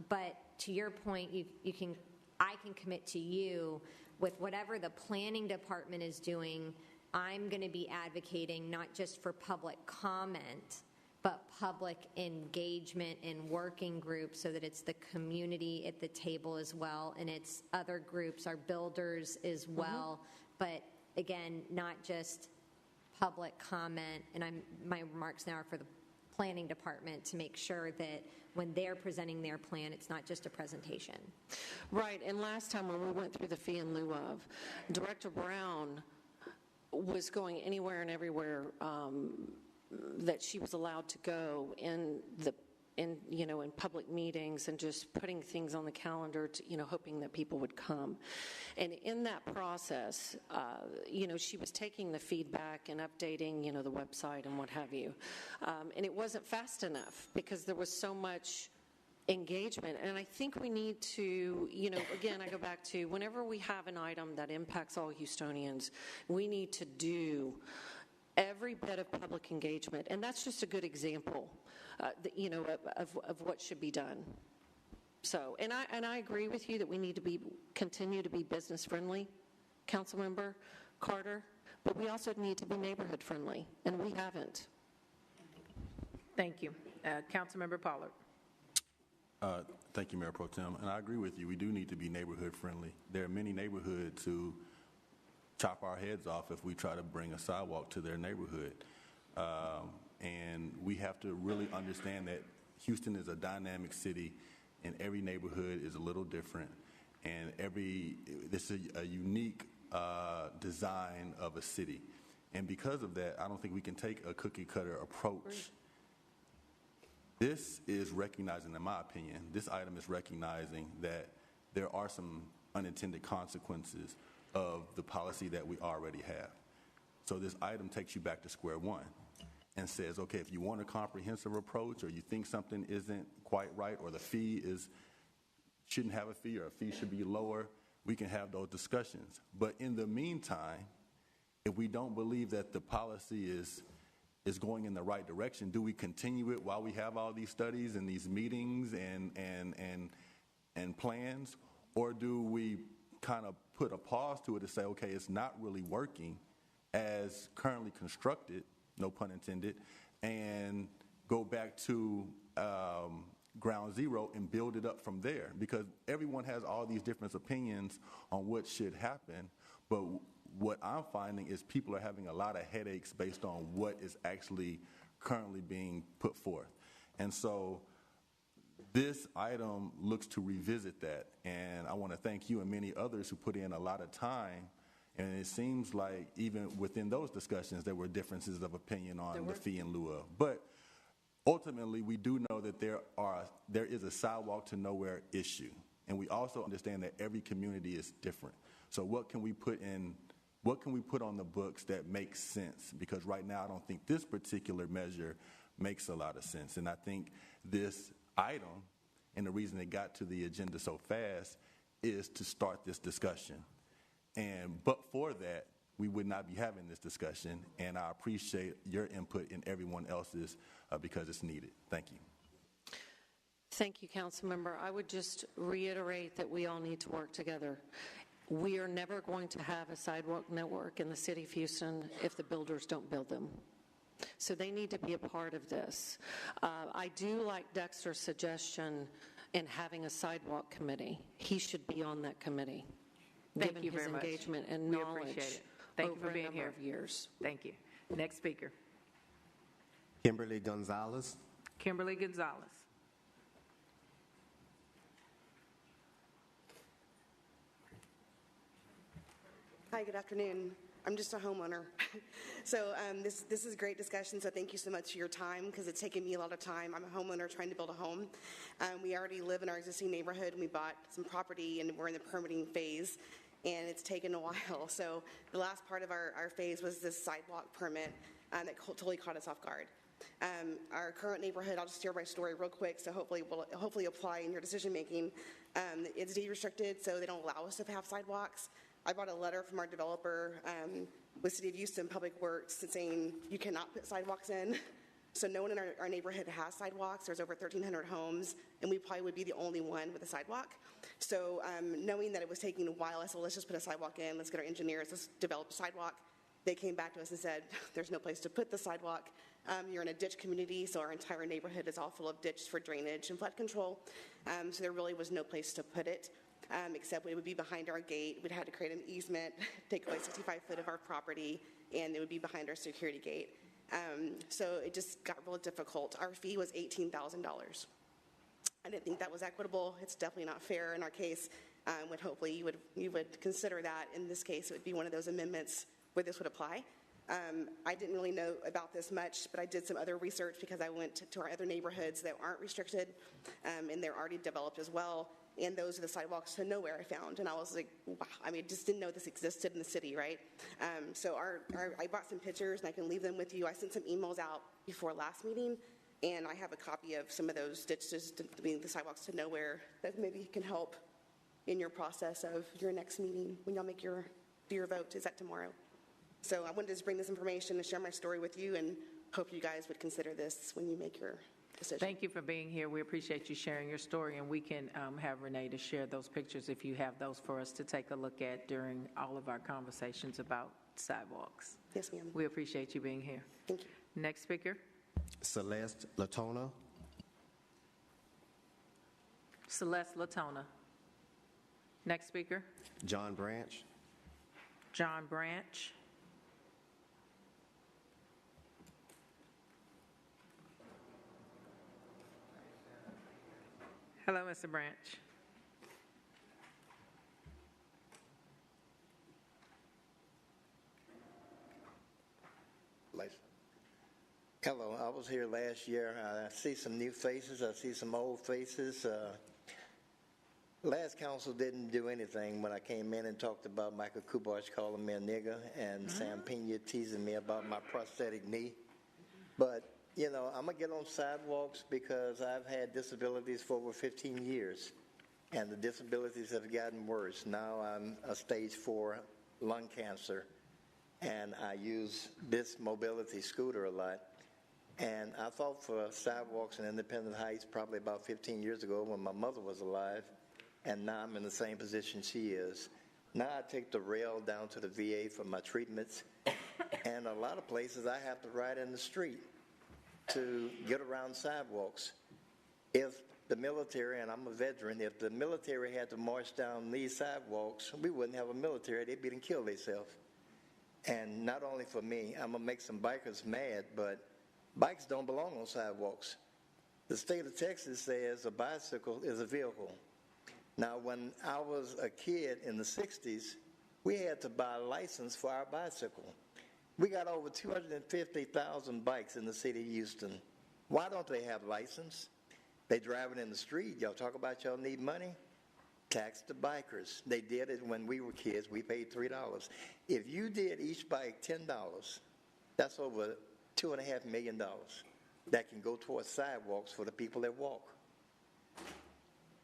but to your point, I can commit to you with whatever the planning department is doing. I'm going to be advocating not just for public comment, but public engagement in working groups so that it's the community at the table as well, and it's other groups, our builders as well. But again, not just public comment, and my remarks now are for the planning department to make sure that when they're presenting their plan, it's not just a presentation. Right, and last time when we went through the fee in lieu of, Director Brown was going anywhere and everywhere that she was allowed to go in public meetings and just putting things on the calendar to, hoping that people would come. And in that process, she was taking the feedback and updating, the website and what have you. And it wasn't fast enough because there was so much engagement. And I think we need to, again, I go back to whenever we have an item that impacts all Houstonians, we need to do every bit of public engagement. And that's just a good example, of what should be done. So, and I agree with you that we need to continue to be business friendly, Councilmember Carter, but we also need to be neighborhood friendly, and we haven't. Thank you. Councilmember Pollard. Thank you, Mayor Pro Tem. And I agree with you. We do need to be neighborhood friendly. There are many neighborhoods who chop our heads off if we try to bring a sidewalk to their neighborhood. And we have to really understand that Houston is a dynamic city, and every neighborhood is a little different. And this is a unique design of a city. And because of that, I don't think we can take a cookie-cutter approach. This is recognizing, in my opinion, this item is recognizing that there are some unintended consequences of the policy that we already have. So this item takes you back to square one and says, okay, if you want a comprehensive approach or you think something isn't quite right or the fee shouldn't have a fee or a fee should be lower, we can have those discussions. But in the meantime, if we don't believe that the policy is going in the right direction, do we continue it while we have all these studies and these meetings and plans, or do we kind of put a pause to it to say, okay, it's not really working as currently constructed, no pun intended, and go back to ground zero and build it up from there? Because everyone has all these different opinions on what should happen, but what I'm finding is people are having a lot of headaches based on what is actually currently being put forth. And so this item looks to revisit that. And I want to thank you and many others who put in a lot of time And it seems like even within those discussions, there were differences of opinion on the fee in lieu of. But ultimately, we do know that there is a sidewalk to nowhere issue. And we also understand that every community is different. So what can we put on the books that makes sense? Because right now, I don't think this particular measure makes a lot of sense. And I think this item, and the reason it got to the agenda so fast, is to start this discussion. But for that, we would not be having this discussion, and I appreciate your input and everyone else's because it's needed. Thank you. Thank you, Councilmember. I would just reiterate that we all need to work together. We are never going to have a sidewalk network in the city of Houston if the builders don't build them. So they need to be a part of this. I do like Dexter's suggestion in having a sidewalk committee. He should be on that committee. Thank you very much. Given his engagement and we knowledge appreciate it. Thank you for being here. Of years. Thank you. Next speaker. Kimberly Gonzalez. Kimberly Gonzalez. Hi, good afternoon. I'm just a homeowner. So this is a great discussion, so thank you so much for your time, because it's taken me a lot of time. I'm a homeowner trying to build a home. We already live in our existing neighborhood, and we bought some property, and we're in the permitting phase, and it's taken a while. So the last part of our phase was this sidewalk permit that totally caught us off guard. Our current neighborhood, I'll just share my story real quick, so hopefully will apply in your decision making. It's deed restricted, so they don't allow us to have sidewalks. I bought a letter from our developer with City of Houston Public Works saying you cannot put sidewalks in. So no one in our neighborhood has sidewalks. There's over 1,300 homes, and we probably would be the only one with a sidewalk. So knowing that it was taking a while, I said, let's just put a sidewalk in. Let's get our engineers. Let's develop a sidewalk. They came back to us and said, there's no place to put the sidewalk. You're in a ditch community, so our entire neighborhood is all full of ditch for drainage and flood control. So there really was no place to put it. Except it would be behind our gate. We'd had to create an easement, take away 65 foot of our property, and it would be behind our security gate. So it just got real difficult. Our fee was $18,000. I didn't think that was equitable. It's definitely not fair in our case. Would hopefully you would consider that. In this case, it would be one of those amendments where this would apply. I didn't really know about this much, but I did some other research because I went to our other neighborhoods that aren't restricted, and they're already developed as well. And those are the sidewalks to nowhere I found. And I was like, wow, I mean, just didn't know this existed in the city, right? So I bought some pictures, and I can leave them with you. I sent some emails out before last meeting, and I have a copy of some of those ditches, the sidewalks to nowhere, that maybe can help in your process of your next meeting when y'all make your vote. Is that tomorrow? So I wanted to just bring this information and share my story with you, and hope you guys would consider this when you make your decision. Thank you for being here. We appreciate you sharing your story, and we can have Renee to share those pictures if you have those for us to take a look at during all of our conversations about sidewalks. Yes, ma'am. We appreciate you being here. Thank you. Next speaker. Celeste Latona. Celeste Latona. Next speaker. John Branch. John Branch. Hello, Mr. Branch. Hello, I was here last year. I see some new faces. I see some old faces. Last council didn't do anything when I came in and talked about Michael Kubosh calling me a nigger and Sam Pena teasing me about my prosthetic knee. But you know, I'm going to get on sidewalks because I've had disabilities for over 15 years, and the disabilities have gotten worse. Now I'm a stage 4 lung cancer, and I use this mobility scooter a lot. And I fought for sidewalks in Independent Heights probably about 15 years ago when my mother was alive, and now I'm in the same position she is. Now I take the rail down to the VA for my treatments, and a lot of places I have to ride in the street to get around sidewalks. If the military, and I'm a veteran, if the military had to march down these sidewalks, we wouldn't have a military. They'd be and kill themselves. And not only for me, I'm going to make some bikers mad, but bikes don't belong on sidewalks. The state of Texas says a bicycle is a vehicle. Now, when I was a kid in the 60s, we had to buy a license for our bicycle. We got over 250,000 bikes in the city of Houston. Why don't they have license? They driving in the street. Y'all talk about y'all need money? Tax the bikers. They did it when we were kids. We paid $3. If you did each bike $10, that's over $2.5 million that can go towards sidewalks for the people that walk.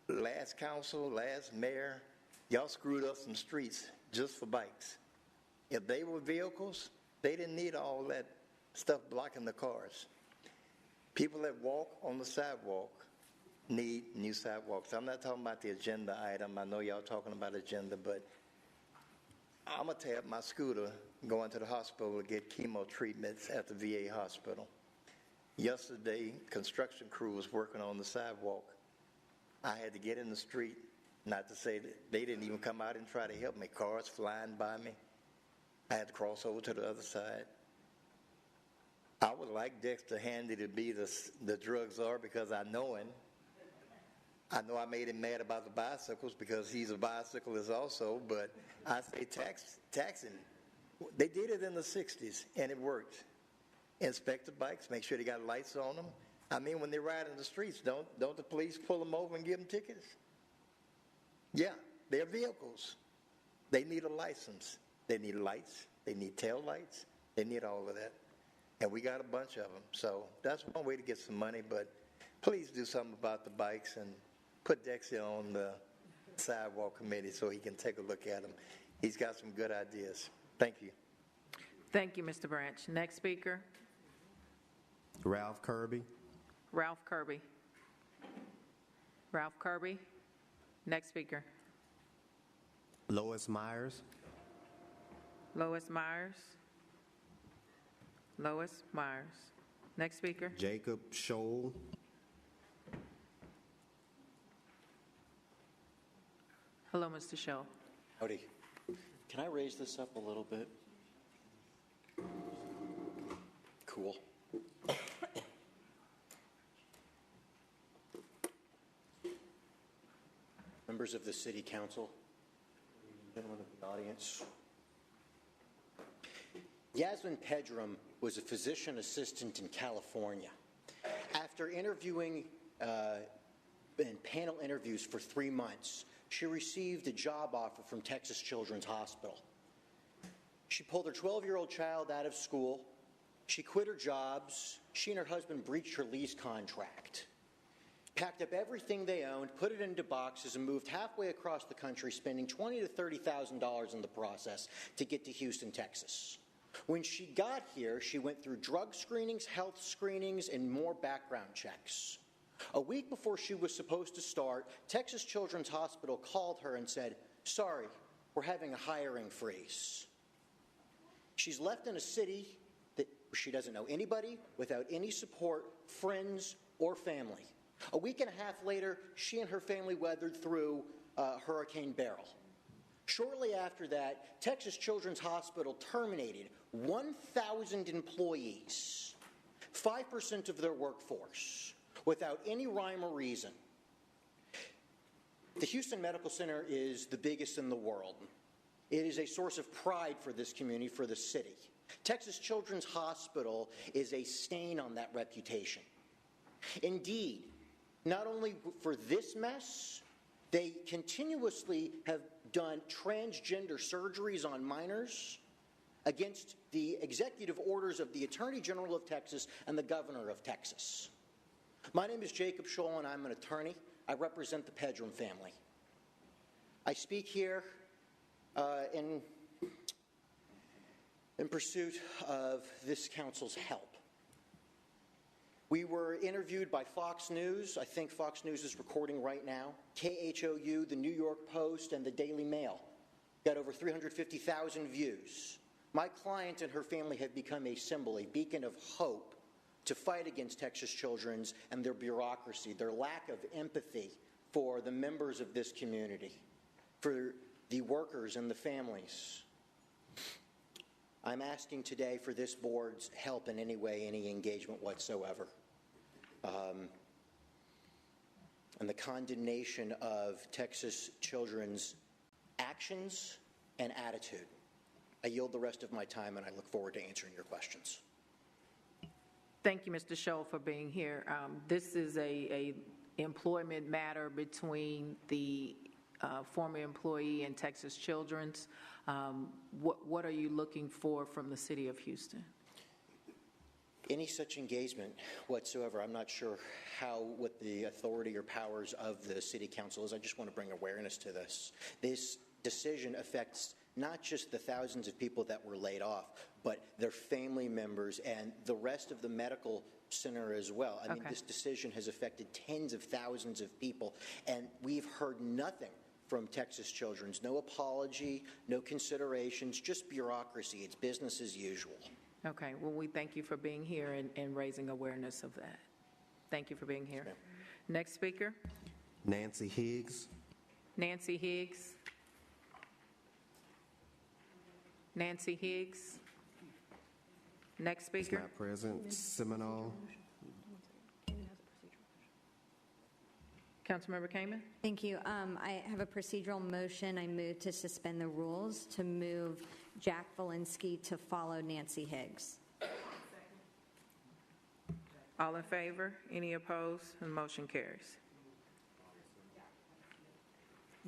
Last council, last mayor, y'all screwed up some streets just for bikes. If they were vehicles, they didn't need all that stuff blocking the cars. People that walk on the sidewalk need new sidewalks. I'm not talking about the agenda item. I know y'all talking about agenda, but I'm going to tap my scooter going to the hospital to get chemo treatments at the VA hospital. Yesterday, construction crew was working on the sidewalk. I had to get in the street, not to say that they didn't even come out and try to help me. Cars flying by me. I had to cross over to the other side. I would like Dexter Handy to be the drug czar because I know him. I know I made him mad about the bicycles because he's a bicyclist also, but I say tax him. They did it in the 60s, and it worked. Inspect the bikes, make sure they got lights on them. I mean, when they ride in the streets, don't the police pull them over and give them tickets? Yeah, they're vehicles. They need a license. They need lights. They need tail lights. They need all of that. And we got a bunch of them. So that's one way to get some money, but please do something about the bikes and put Dexter on the sidewalk committee so he can take a look at them. He's got some good ideas. Thank you. Thank you, Mr. Branch. Next speaker. Ralph Kirby. Ralph Kirby. Ralph Kirby. Next speaker. Lois Myers. Lois Myers. Lois Myers. Next speaker. Jacob Scholl. Hello, Mr. Scholl. Howdy. Can I raise this up a little bit? Cool. Members of the City Council, gentlemen of the audience. Yasmin Pedram was a physician assistant in California. After interviewing in panel interviews for 3 months, she received a job offer from Texas Children's Hospital. She pulled her 12-year-old child out of school. She quit her jobs. She and her husband breached her lease contract, packed up everything they owned, put it into boxes, and moved halfway across the country, spending $20,000 to $30,000 in the process to get to Houston, Texas. When she got here, she went through drug screenings, health screenings, and more background checks. A week before she was supposed to start, Texas Children's Hospital called her and said, "Sorry, we're having a hiring freeze." She's left in a city that she doesn't know anybody, without any support, friends, or family. A week and a half later, she and her family weathered through Hurricane Beryl. Shortly after that, Texas Children's Hospital terminated 1,000 employees, 5% of their workforce, without any rhyme or reason. The Houston Medical Center is the biggest in the world. It is a source of pride for this community, for the city. Texas Children's Hospital is a stain on that reputation. Indeed, not only for this mess, they continuously have done transgender surgeries on minors against the executive orders of the Attorney General of Texas and the Governor of Texas. My name is Jacob Scholl, and I'm an attorney. I represent the Pedram family. I speak here in pursuit of this council's help. We were interviewed by Fox News. I think Fox News is recording right now. KHOU, the New York Post, and the Daily Mail got over 350,000 views. My client and her family have become a symbol, a beacon of hope to fight against Texas Children's and their bureaucracy, their lack of empathy for the members of this community, for the workers and the families. I'm asking today for this board's help in any way, any engagement whatsoever. And the condemnation of Texas Children's actions and attitude. I yield the rest of my time, and I look forward to answering your questions. Thank you, Mr. Scholl, for being here. This is a employment matter between the former employee and Texas Children's. What are you looking for from the City of Houston? Any such engagement whatsoever, I'm not sure what the authority or powers of the City Council is. I just want to bring awareness to this. This decision affects not just the thousands of people that were laid off, but their family members and the rest of the medical center as well. I mean, this decision has affected tens of thousands of people, and we've heard nothing from Texas Children's. No apology, no considerations, just bureaucracy. It's business as usual. Okay, well, we thank you for being here and raising awareness of that. Thank you for being here. Yes, next speaker. Nancy Higgs. Nancy Higgs. Nancy Higgs. Next speaker. Not present. Seminole. Councilmember Kamen. Thank you. I have a procedural motion. I move to suspend the rules to move Jack Valinsky to follow Nancy Higgs. All in favor? Any opposed? The motion carries.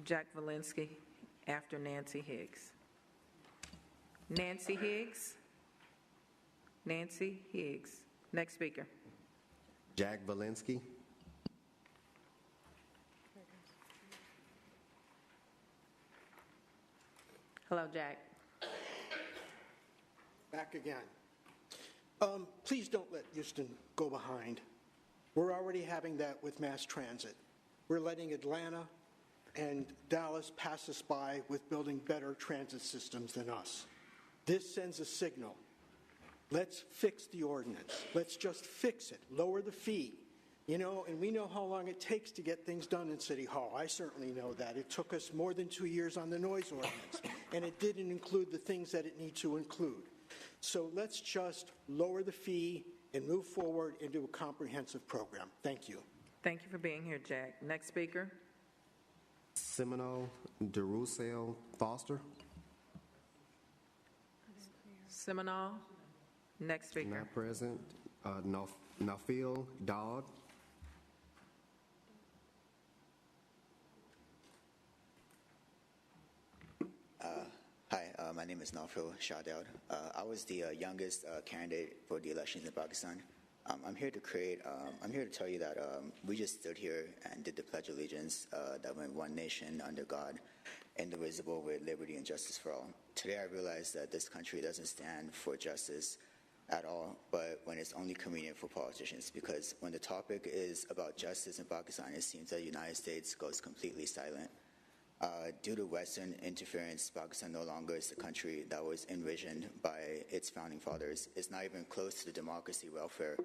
Jack Valinsky after Nancy Higgs. Nancy Higgs. Nancy Higgs. Next speaker. Jack Valinsky. Hello, Jack. Back again. Please don't let Houston go behind. We're already having that with mass transit. We're letting Atlanta and Dallas pass us by with building better transit systems than us. This sends a signal. Let's fix the ordinance. Let's just fix it. Lower the fee. You know, and we know how long it takes to get things done in City Hall. I certainly know that. It took us more than 2 years on the noise ordinance, and it didn't include the things that it needs to include. So let's just lower the fee and move forward into a comprehensive program. Thank you. Thank you for being here, Jack. Next speaker. Seminole DeRussell Foster. Seminole. Next speaker. Not present. Nafil Dodd. Hi, my name is Nafil Shahdaud. I was the youngest candidate for the elections in Pakistan. I'm here to tell you that we just stood here and did the Pledge of Allegiance that went one nation under God, indivisible, with liberty and justice for all. Today I realized that this country doesn't stand for justice at all, but when it's only convenient for politicians, because when the topic is about justice in Pakistan, it seems that the United States goes completely silent. Due to Western interference, Pakistan no longer is the country that was envisioned by its founding fathers. It's not even close to the democracy welfare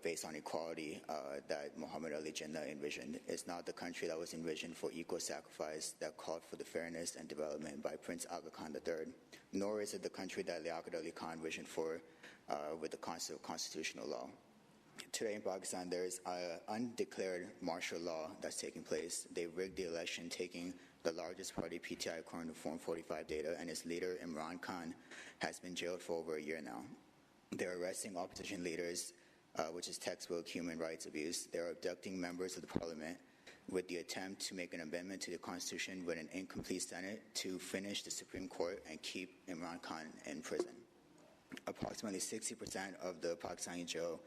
based on equality that Muhammad Ali Jinnah envisioned. It's not the country that was envisioned for equal sacrifice that called for the fairness and development by Prince Aga Khan III. Nor is it the country that Liaquat Ali Khan envisioned for with the concept of constitutional law. Today in Pakistan, there is an undeclared martial law that's taking place. They rigged the election, taking the largest party, PTI, according to Form 45 data, and its leader, Imran Khan, has been jailed for over a year now. They're arresting opposition leaders, which is textbook human rights abuse. They're abducting members of the parliament with the attempt to make an amendment to the Constitution with an incomplete Senate to finish the Supreme Court and keep Imran Khan in prison. Approximately 60% of the Pakistani jail,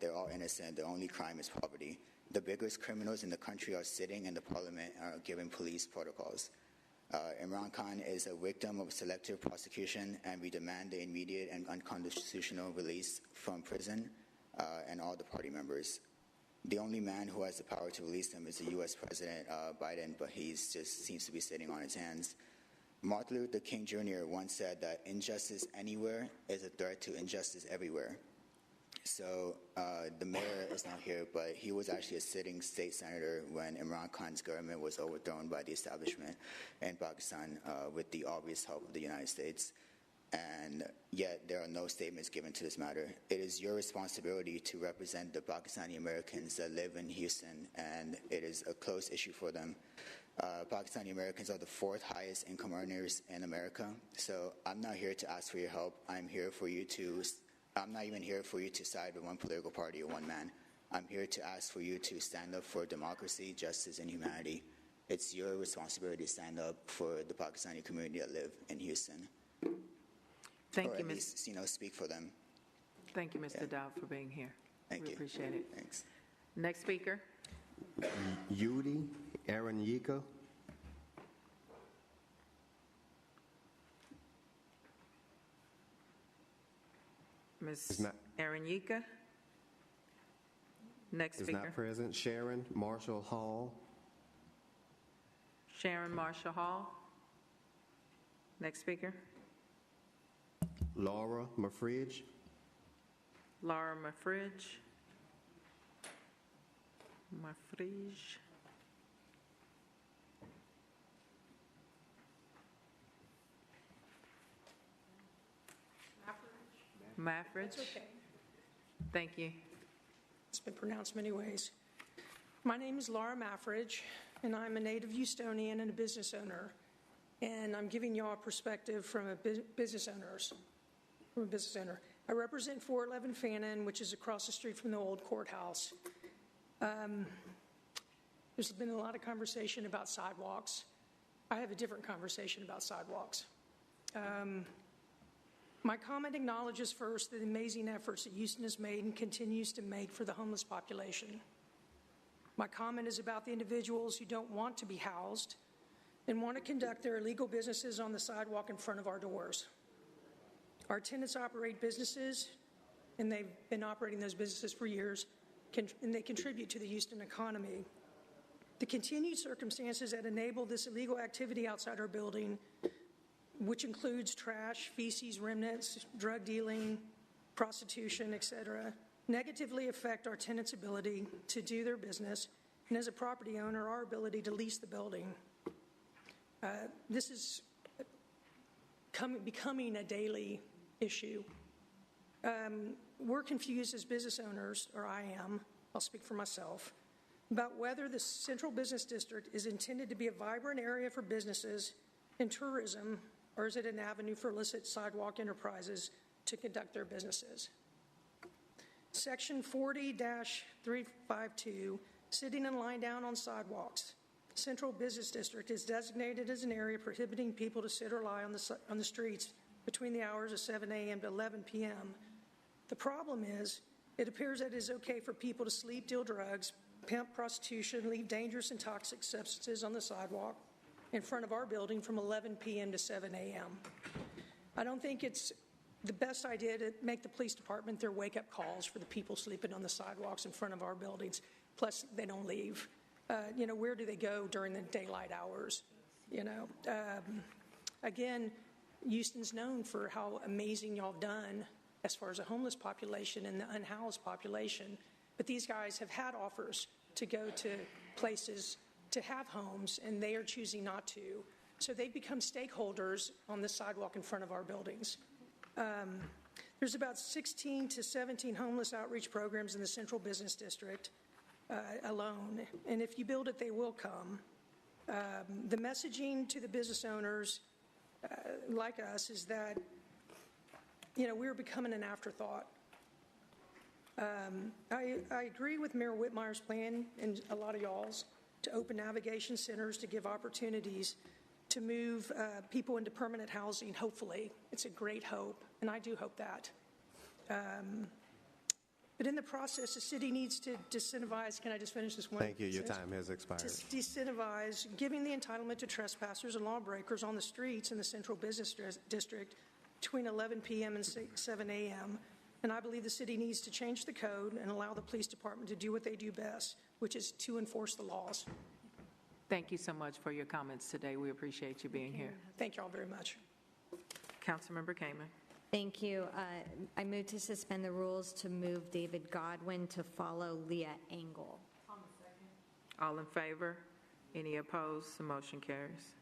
they're all innocent. The only crime is poverty. The biggest criminals in the country are sitting in the parliament and are giving police protocols. Imran Khan is a victim of selective prosecution, and we demand the immediate and unconstitutional release from prison and all the party members. The only man who has the power to release him is the U.S. President Biden, but he just seems to be sitting on his hands. Martin Luther King Jr. once said that injustice anywhere is a threat to injustice everywhere. So the mayor is not here, but he was actually a sitting state senator when Imran Khan's government was overthrown by the establishment in Pakistan with the obvious help of the United States. And yet there are no statements given to this matter. It is your responsibility to represent the Pakistani Americans that live in Houston, and it is a close issue for them. Pakistani Americans are the 4th highest income earners in America. So I'm not here to ask for your help. I'm not even here for you to side with one political party or one man. I'm here to ask for you to stand up for democracy, justice, and humanity. It's your responsibility to stand up for the Pakistani community that live in Houston. Thank or you, at least, speak for them. Thank you, Mr. Dowd, for being here. Thank we you. Appreciate it. Thanks. Next speaker. Yudi Aranyika. Ms. Aranyika. Next Is speaker. not present. Sharon Marshall Hall. Sharon Marshall Hall. Next speaker. Laura Mafridge. Laura Mafridge. Mafridge. Maffridge. That's okay. Thank you. It's been pronounced many ways. My name is Laura Maffridge, and I'm a native Houstonian and a business owner. And I'm giving y'all a perspective from a business owner. I represent 411 Fannin, which is across the street from the old courthouse. There's been a lot of conversation about sidewalks. I have a different conversation about sidewalks. My comment acknowledges first the amazing efforts that Houston has made and continues to make for the homeless population. My comment is about the individuals who don't want to be housed and want to conduct their illegal businesses on the sidewalk in front of our doors. Our tenants operate businesses, and they've been operating those businesses for years, and they contribute to the Houston economy. The continued circumstances that enable this illegal activity outside our building, which includes trash, feces, remnants, drug dealing, prostitution, etc., negatively affect our tenants' ability to do their business, and as a property owner, our ability to lease the building. This is becoming a daily issue. We're confused as business owners, or I am, I'll speak for myself, about whether the Central Business District is intended to be a vibrant area for businesses and tourism, or is it an avenue for illicit sidewalk enterprises to conduct their businesses? Section 40-352, sitting and lying down on sidewalks. Central Business District is designated as an area prohibiting people to sit or lie on the streets between the hours of 7 a.m. to 11 p.m. The problem is, it appears that it is okay for people to sleep, deal drugs, pimp prostitution, leave dangerous and toxic substances on the sidewalk in front of our building from 11 p.m. to 7 a.m. I don't think it's the best idea to make the police department their wake-up calls for the people sleeping on the sidewalks in front of our buildings. Plus, they don't leave. Where do they go during the daylight hours? Again, Houston's known for how amazing y'all have done as far as the homeless population and the unhoused population. But these guys have had offers to go to places to have homes, and they are choosing not to. So they become stakeholders on the sidewalk in front of our buildings. There's about 16 to 17 homeless outreach programs in the Central Business District alone, and if you build it, they will come. The messaging to the business owners like us is that, we're becoming an afterthought. I agree with Mayor Whitmire's plan and a lot of y'all's to open navigation centers to give opportunities to move people into permanent housing, hopefully. It's a great hope, and I do hope that. But in the process, the city needs to disincentivize, can I just finish this one? Thank you. Your time has expired. To disincentivize giving the entitlement to trespassers and lawbreakers on the streets in the Central Business District between 11 p.m. and 7 a.m., and I believe the city needs to change the code and allow the police department to do what they do best, which is to enforce the laws. Thank you so much for your comments today. We appreciate you being here. Thank you all very much. Councilmember Kamen. Thank you. I move to suspend the rules to move David Godwin to follow Leah Engel. All in favor? Any opposed? The motion carries.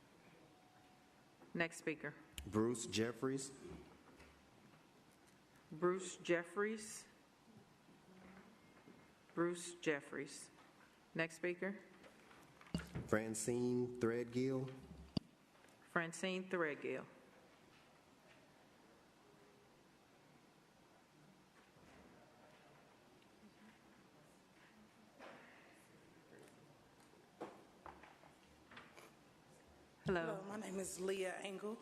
Next speaker. Bruce Jeffries. Bruce Jeffries. Bruce Jeffries. Next speaker. Francine Threadgill. Francine Threadgill. Hello. Hello, my name is Leah Engel.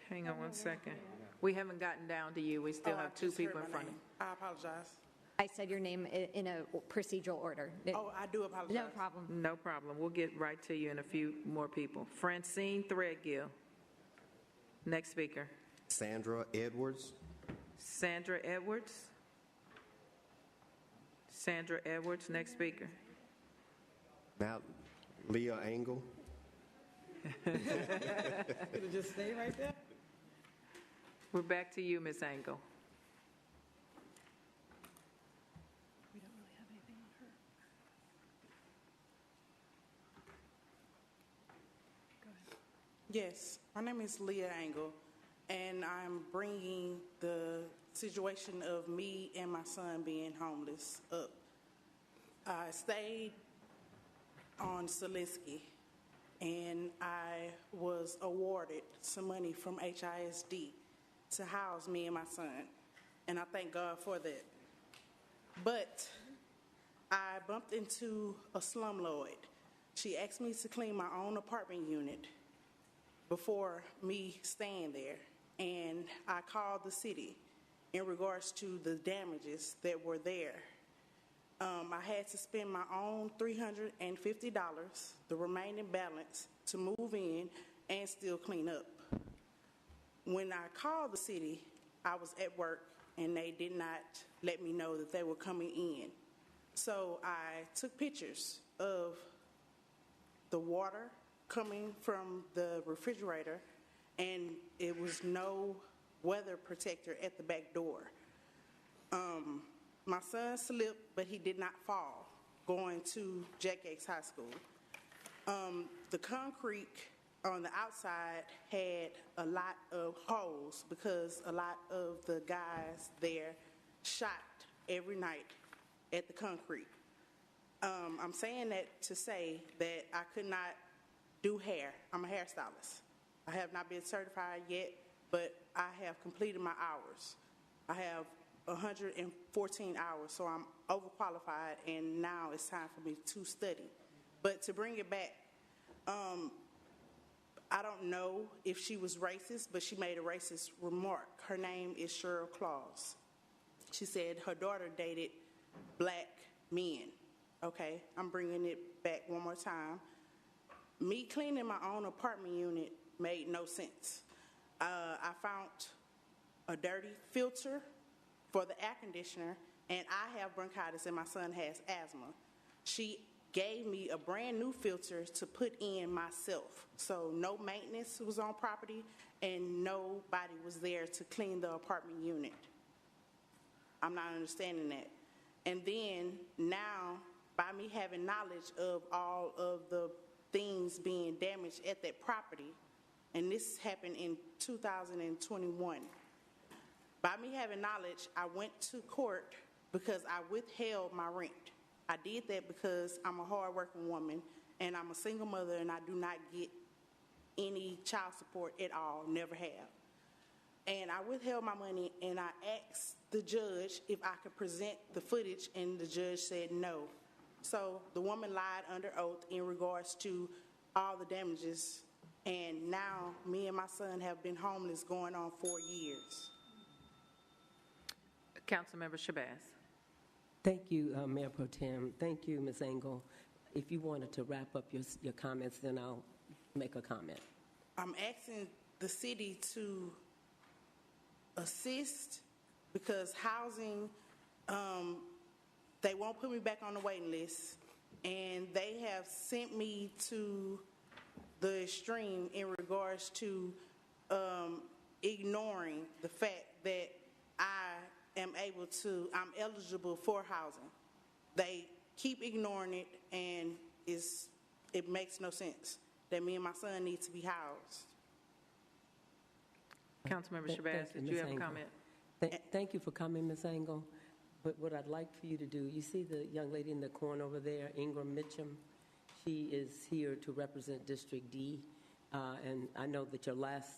Hang on one second. We haven't gotten down to you. We still have two people in front of you. I apologize. I said your name in a procedural order. Oh, I do apologize. No problem. No problem. We'll get right to you in a few more people. Francine Threadgill. Next speaker. Sandra Edwards. Sandra Edwards. Sandra Edwards, next speaker. Now, Leah Engel. Could have just stayed right there. We're back to you, Ms. Engel. We don't really have anything on her. Go ahead. Yes, my name is Leah Engel, and I'm bringing the situation of me and my son being homeless up. I stayed on Selinsky, and I was awarded some money from HISD to house me and my son, and I thank God for that. But I bumped into a slumlord. She asked me to clean my own apartment unit before me staying there, and I called the city in regards to the damages that were there. I had to spend my own $350, the remaining balance, to move in and still clean up. When I called the city, I was at work and they did not let me know that they were coming in. So I took pictures of the water coming from the refrigerator, and it was no weather protector at the back door. My son slipped, but he did not fall, going to Jack Yates High School. The concrete on the outside had a lot of holes because a lot of the guys there shot every night at the concrete. I'm saying that to say that I could not do hair. I'm a hairstylist. I have not been certified yet, but I have completed my hours. I have 114 hours, so I'm overqualified, and now it's time for me to study. But to bring it back, I don't know if she was racist, but she made a racist remark. Her name is Cheryl Claus. She said her daughter dated black men. Okay, I'm bringing it back one more time. Me cleaning my own apartment unit made no sense. I found a dirty filter for the air conditioner, and I have bronchitis and my son has asthma. She gave me a brand new filter to put in myself. So no maintenance was on property and nobody was there to clean the apartment unit. I'm not understanding that. And then now, by me having knowledge of all of the things being damaged at that property, and this happened in 2021, by me having knowledge, I went to court because I withheld my rent. I did that because I'm a hard-working woman, and I'm a single mother, and I do not get any child support at all, never have. And I withheld my money, and I asked the judge if I could present the footage, and the judge said no. So the woman lied under oath in regards to all the damages, and now me and my son have been homeless going on 4 years. Councilmember Shabazz. Thank you, Mayor Pro Tem. Thank you, Ms. Engel. If you wanted to wrap up your comments, then I'll make a comment. I'm asking the city to assist because housing, they won't put me back on the waiting list, and they have sent me to the extreme in regards to ignoring the fact that I'm eligible for housing. They keep ignoring it, and it makes no sense that me and my son need to be housed. Councilmember Shabazz, did you have a comment? Thank you for coming, Ms. Engel. But what I'd like for you to do, you see the young lady in the corner over there, Ingram Mitchum? She is here to represent District D, and I know that your last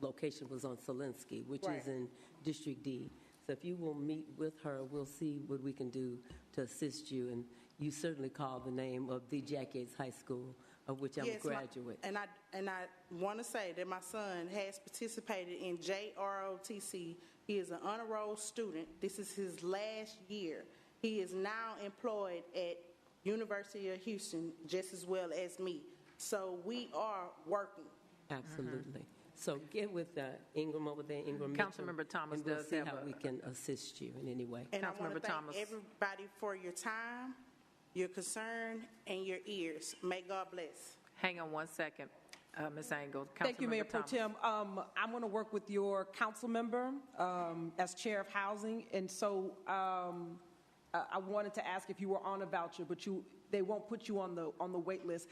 location was on Solinsky, which is in District D. So if you will meet with her, we'll see what we can do to assist you. And you certainly called the name of the Jack Yates High School, of which I'm a graduate. And I want to say that my son has participated in JROTC. He is an honor roll student. This is his last year. He is now employed at University of Houston just as well as me. So we are working. Absolutely. So get with Ingram over there, Ingram Mitchell. Councilmember Thomas and we'll does see have how we can assist you in any way. And I want to thank Thomas. everybody for your time, your concern, and your ears. May God bless. Hang on one second, Ms. Engel. Thank you, Mayor Pro Thomas. Tem. I'm going to work with your council member as chair of housing, and so I wanted to ask if you were on a voucher, but they won't put you on the wait list.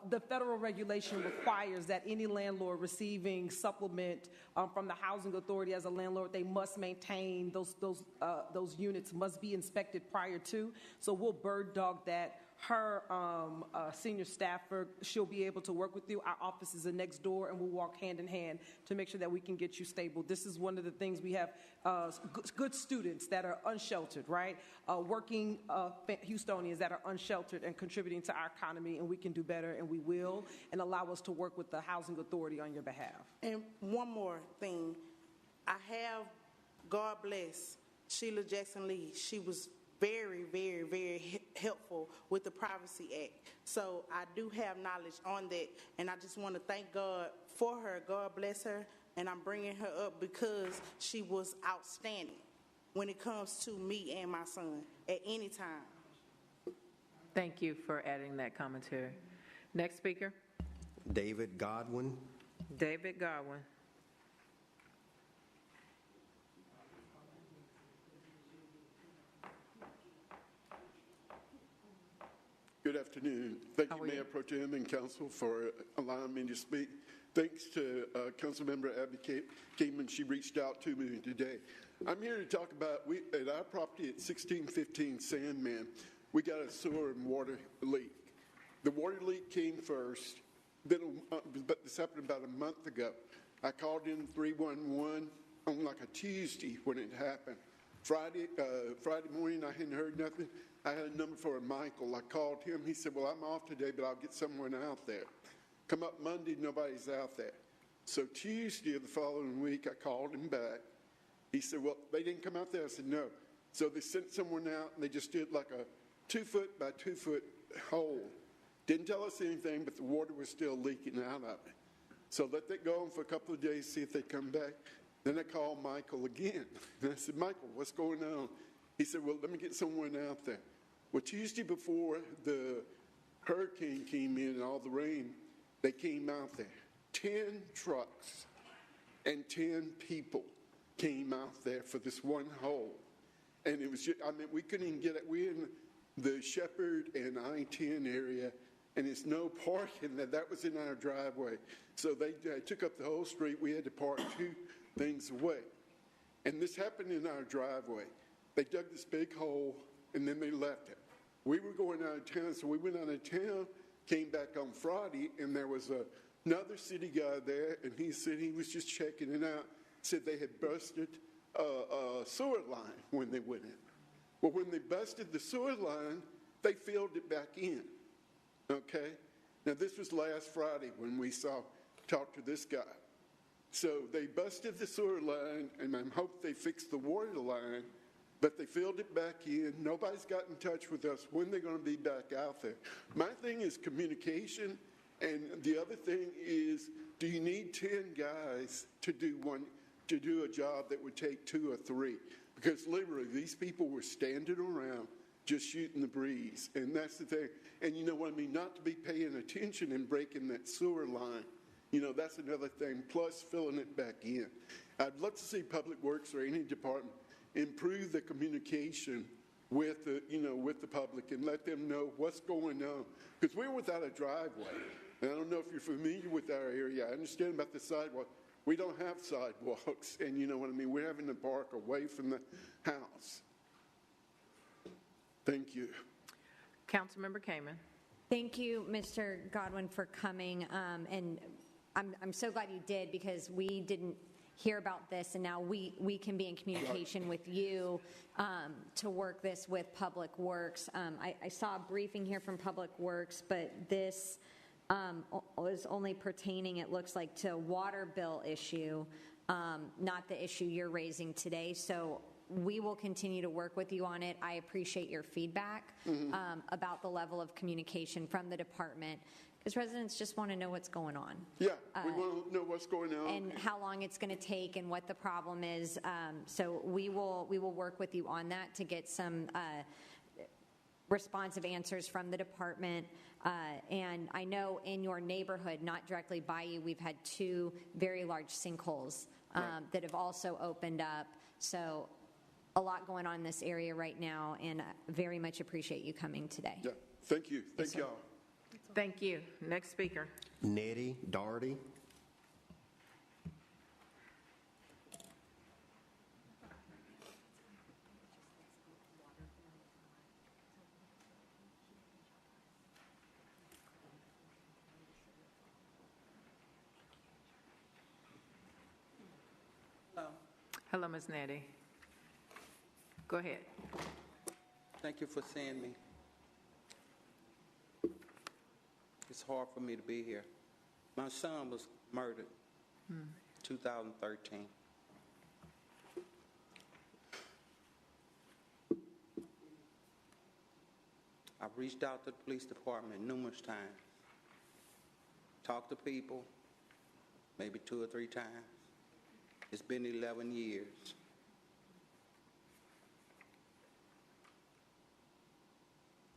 The federal regulation requires that any landlord receiving supplement from the housing authority as a landlord, they must maintain those units must be inspected prior to. So we'll bird dog that. Her senior staffer, she'll be able to work with you. Our offices are next door, and we'll walk hand in hand to make sure that we can get you stable. This is one of the things we have good students that are unsheltered, right? Working Houstonians that are unsheltered and contributing to our economy, and we can do better, and we will, and allow us to work with the housing authority on your behalf. And one more thing. I have, God bless, Sheila Jackson Lee. She was very, very, very helpful with the Privacy Act. So I do have knowledge on that, and I just want to thank God for her. God bless her, and I'm bringing her up because she was outstanding when it comes to me and my son at any time. Thank you for adding that commentary. Next speaker. David Godwin. David Godwin. Good afternoon. Thank you, Mayor Pro Tem and Council, for allowing me to speak. Thanks to Councilmember Abby Heckman. She reached out to me today. I'm here to talk about, at our property at 1615 Sandman, we got a sewer and water leak. The water leak came first, but this happened about a month ago. I called in 311 on like a Tuesday when it happened. Friday morning, I hadn't heard nothing. I had a number for Michael. I called him. He said, well, I'm off today, but I'll get someone out there. Come up Monday, nobody's out there. So Tuesday of the following week, I called him back. He said, well, they didn't come out there. I said, no. So they sent someone out, and they just did like a 2-foot by 2-foot hole. Didn't tell us anything, but the water was still leaking out of it. So let that go on for a couple of days, see if they come back. Then I called Michael again. And I said, Michael, what's going on? He said, well, let me get someone out there. Well, Tuesday before the hurricane came in and all the rain, they came out there. 10 trucks and 10 people came out there for this one hole. And it was just, we couldn't even get it. We're in the Shepherd and I-10 area, and it's no parking. That was in our driveway. So they took up the whole street. We had to park 2 things away. And this happened in our driveway. They dug this big hole, and then they left it. We were going out of town, so we went out of town, came back on Friday, and there was another city guy there, and he said he was just checking it out. Said they had busted a sewer line when they went in. Well, when they busted the sewer line, they filled it back in, okay? Now, this was last Friday when we talked to this guy. So they busted the sewer line, and I hope they fixed the water line, but they filled it back in. Nobody's got in touch with us when they're going to be back out there. My thing is communication, and the other thing is, do you need 10 guys to do a job that would take 2 or 3? Because literally, these people were standing around just shooting the breeze, and that's the thing. And you know what I mean? Not to be paying attention and breaking that sewer line. You know, that's another thing, plus filling it back in. I'd love to see Public Works or any department improve the communication with the public and let them know what's going on. Because we're without a driveway. And I don't know if you're familiar with our area. I understand about the sidewalk. We don't have sidewalks, and you know what I mean? We're having to park away from the house. Thank you. Councilmember Kamen. Thank you, Mr. Godwin, for coming. And I'm so glad you did, because we didn't hear about this, and now we can be in communication with you to work this with Public Works. I saw a briefing here from Public Works, but this was only pertaining, it looks like, to a water bill issue, not the issue you're raising today. So we will continue to work with you on it. I appreciate your feedback about the level of communication from the department, because residents just want to know what's going on. Yeah, we want to know what's going on. And how long it's going to take and what the problem is. So we will work with you on that to get some responsive answers from the department. And I know in your neighborhood, not directly by you, we've had 2 very large sinkholes that have also opened up. So a lot going on in this area right now, and very much appreciate you coming today. Yeah, thank you. Thank you all. Thank you. Next speaker. Nettie Doherty. Hello, Ms. Nettie. Go ahead. Thank you for seeing me. It's hard for me to be here. My son was murdered 2013. I've reached out to the police department numerous times, talked to people maybe 2 or 3 times. It's been 11 years.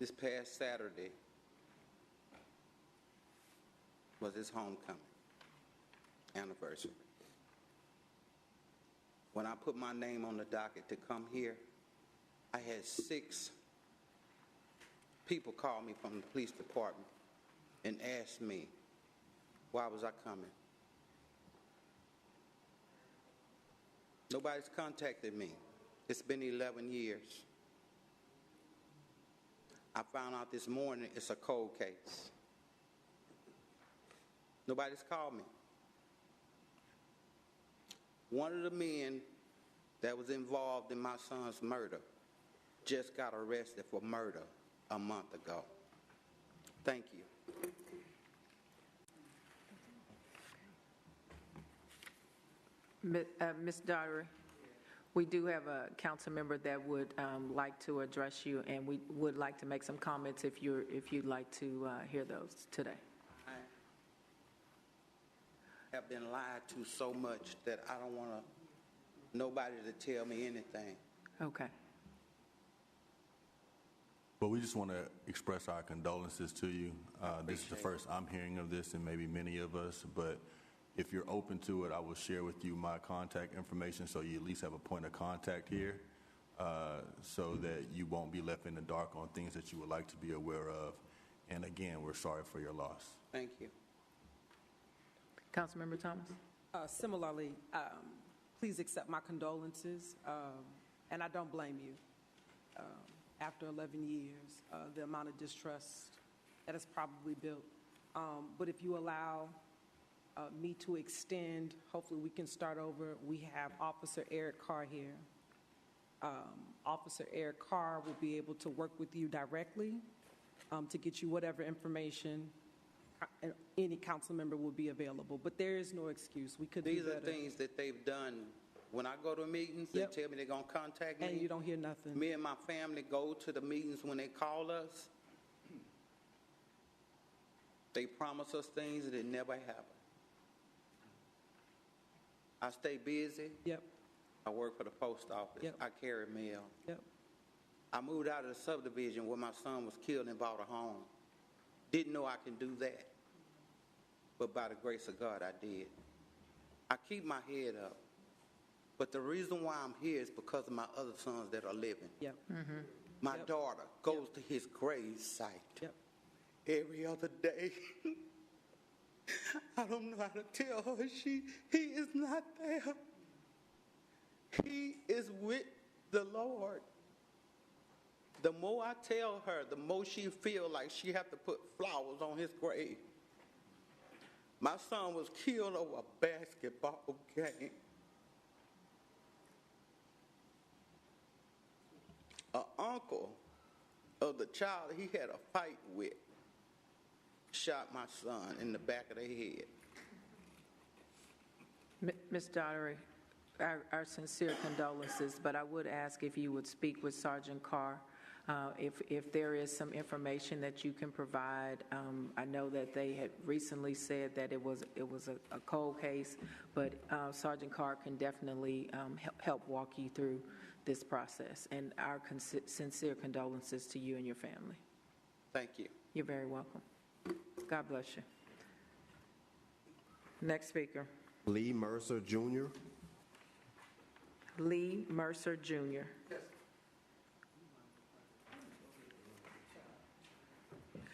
This past Saturday was his homecoming anniversary. When I put my name on the docket to come here, I had 6 people call me from the police department and ask me, why was I coming? Nobody's contacted me. It's been 11 years. I found out this morning it's a cold case. Nobody's called me. One of the men that was involved in my son's murder just got arrested for murder a month ago. Thank you. Ms. Daugherty, we do have a council member that would like to address you, and we would like to make some comments if you'd like to hear those today. I have been lied to so much that I don't want nobody to tell me anything. Okay. Well, we just want to express our condolences to you. This is the first I'm hearing of this, and maybe many of us, but if you're open to it, I will share with you my contact information so you at least have a point of contact here, so that you won't be left in the dark on things that you would like to be aware of. And again, we're sorry for your loss. Thank you. Councilmember Thomas? Similarly, please accept my condolences, and I don't blame you. After 11 years, the amount of distrust that is probably built. But if you allow me to extend, hopefully we can start over. We have Officer Eric Carr here. Officer Eric Carr will be able to work with you directly to get you whatever information any council member will be available. But there is no excuse. We could These do are better. things that they've done. When I go to meetings, Yep. they tell me they're going to contact me. And you don't hear nothing. Me and my family go to the meetings when they call us. They promise us things that never happen. I stay busy. Yep. I work for the post office. Yep. I carry mail. Yep. I moved out of the subdivision where my son was killed and bought a home. Didn't know I can do that. But by the grace of God, I did. I keep my head up. But the reason why I'm here is because of my other sons that are living. Yep. My daughter goes to his grave site every other day. I don't know how to tell her he is not there. He is with the Lord. The more I tell her, the more she feel like she have to put flowers on his grave. My son was killed over a basketball game. An uncle of the child he had a fight with shot my son in the back of the head. Ms. Daugherty, our sincere condolences, but I would ask if you would speak with Sergeant Carr. If there is some information that you can provide. I know that they had recently said that it was a cold case, but Sergeant Carr can definitely help walk you through this process. And our sincere condolences to you and your family. Thank you. You're very welcome. God bless you. Next speaker. Lee Mercer Jr. Lee Mercer Jr.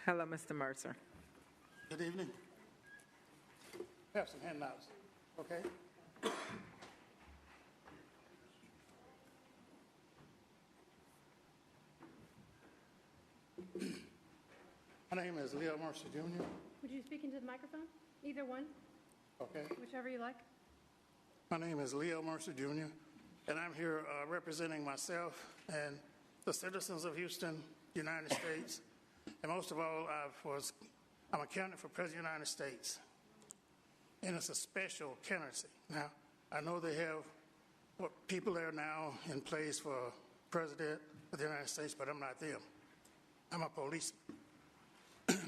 Hello, Mr. Mercer. Good evening. Have some handouts, okay? My name is Leo Mercer Jr. Would you speak into the microphone? Either one, Okay. whichever you like. My name is Leo Mercer Jr., and I'm here representing myself and the citizens of Houston, United States. And most of all, I'm a candidate for President of the United States. And it's a special candidacy. Now, I know they have people there now in place for President of the United States, but I'm not them. I'm a policeman.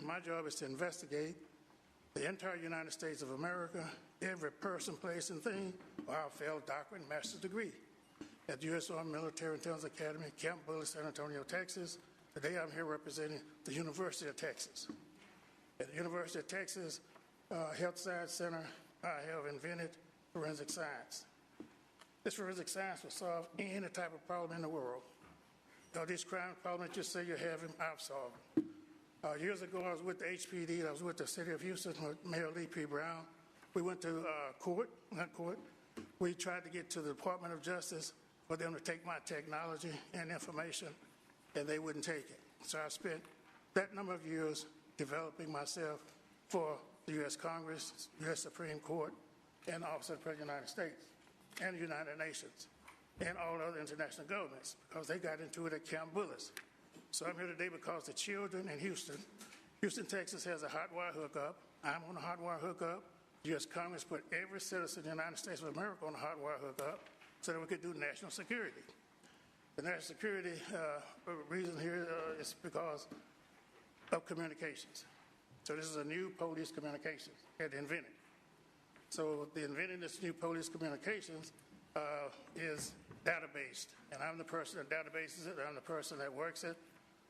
My job is to investigate the entire United States of America, every person, place, and thing, or I'll fail doctorate and master's degree at U.S. Army Military Intelligence Academy, Camp Bullis, San Antonio, Texas. Today I'm here representing the University of Texas. At the University of Texas Health Science Center, I have invented forensic science. This forensic science will solve any type of problem in the world. These crime problems that you say you're having, I've solved them. Years ago, I was with the HPD. I was with the City of Houston with Mayor Lee P. Brown. We went to we tried to get to the Department of Justice for them to take my technology and information, and they wouldn't take it. So I spent that number of years developing myself for the U.S. Congress, U.S. Supreme Court, and the Office of the President of the United States, and the United Nations, and all other international governments, because they got into it at Camp Bullis. So I'm here today because the children in Houston, Texas has a hot wire hookup. I'm on a hot wire hookup. The U.S. Congress put every citizen in the United States of America on a hot wire hookup so that we could do national security. The national security reason here is because of communications. So this is a new police communications had invented. So the inventing this new police communications is databased, and I'm the person that databases it. I'm the person that works it,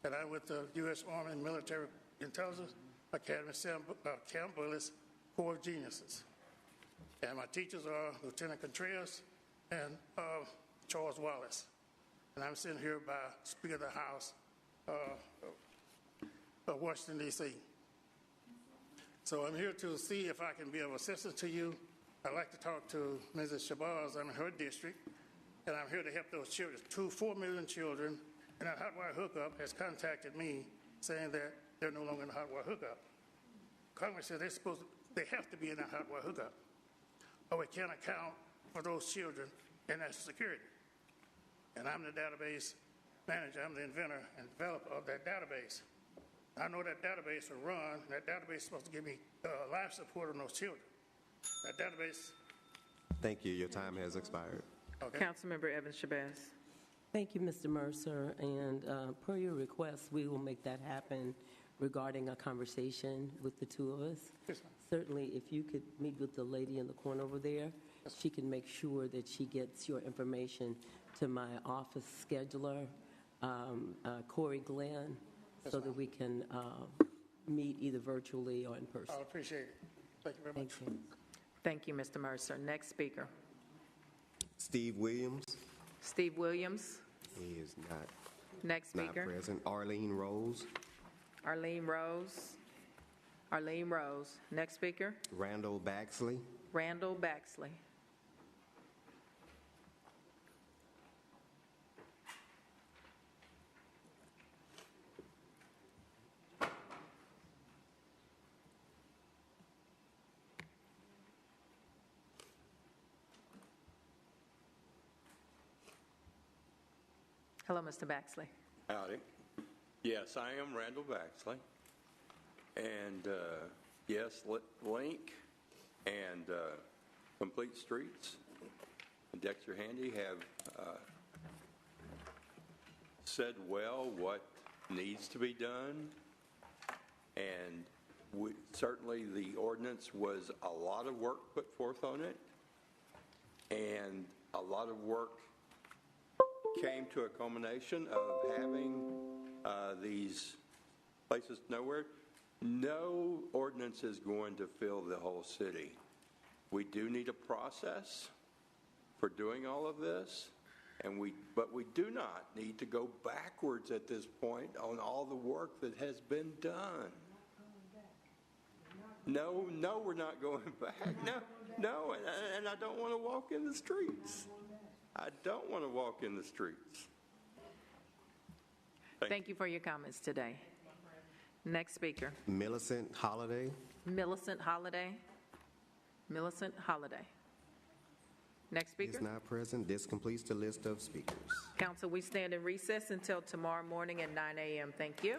and I'm with the U.S. Army Military Intelligence Academy, Camp Bullis, Corps of Geniuses. And my teachers are Lieutenant Contreras and Charles Wallace. And I'm sitting here by Speaker of the House of Washington, D.C. So I'm here to see if I can be of assistance to you. I'd like to talk to Mrs. Shabazz. I'm in her district, and I'm here to help those children. 4 million children, and that hot wire hookup has contacted me saying that they're no longer in the hot wire hookup. Congress says they have to be in that hot wire hookup, or we can't account for those children in national security. And I'm the database manager, I'm the inventor and developer of that database. I know that database will run, and that database is supposed to give me life support on those children. That database. Thank you. Your time has expired. Okay. Councilmember Evans Shabazz. Thank you, Mr. Mercer. And per your request, we will make that happen regarding a conversation with the two of us. Yes, certainly, if you could meet with the lady in the corner over there, she can make sure that she gets your information to my office scheduler, Corey Glenn, so that we can meet either virtually or in person. I appreciate it. Thank you very much. Thank you. Thank you, Mr. Mercer. Next speaker. Steve Williams. Steve Williams. He is not. Next speaker. Not present. Arlene Rose. Arlene Rose. Arlene Rose. Next speaker. Randall Baxley. Randall Baxley. Hello, Mr. Baxley. Howdy. Yes, I am Randall Baxley. And yes, Link and Complete Streets and Dexter Handy have said well what needs to be done. And certainly the ordinance was a lot of work put forth on it. And a lot of work came to a culmination of having these places nowhere. No ordinance is going to fill the whole city. We do need a process for doing all of this, but we do not need to go backwards at this point on all the work that has been done. No, we're not going back. No, and I don't want to walk in the streets. I don't want to walk in the streets. Thank you for your comments today. Next speaker. Millicent Holiday. Millicent Holiday. Millicent Holiday. Next speaker. Is not present. This completes the list of speakers. Council, we stand in recess until tomorrow morning at 9 a.m. Thank you.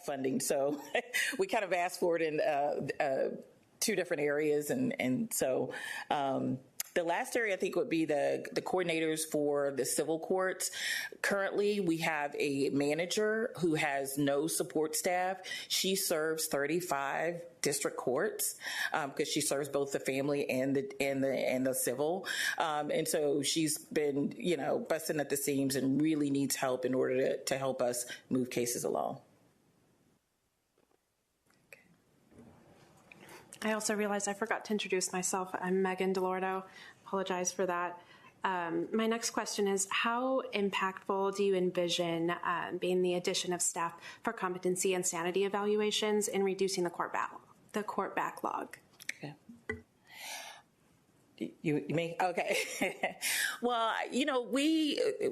Funding. So we kind of asked for it in two different areas. And so the last area I think would be the coordinators for the civil courts. Currently, we have a manager who has no support staff. She serves 35 district courts because she serves both the family and the civil. And so she's been, busting at the seams and really needs help in order to help us move cases along. I also realized I forgot to introduce myself. I'm Megan DeLordo. Apologize for that. My next question is, how impactful do you envision being the addition of staff for competency and sanity evaluations in reducing the court backlog? Okay. You may, okay. Well,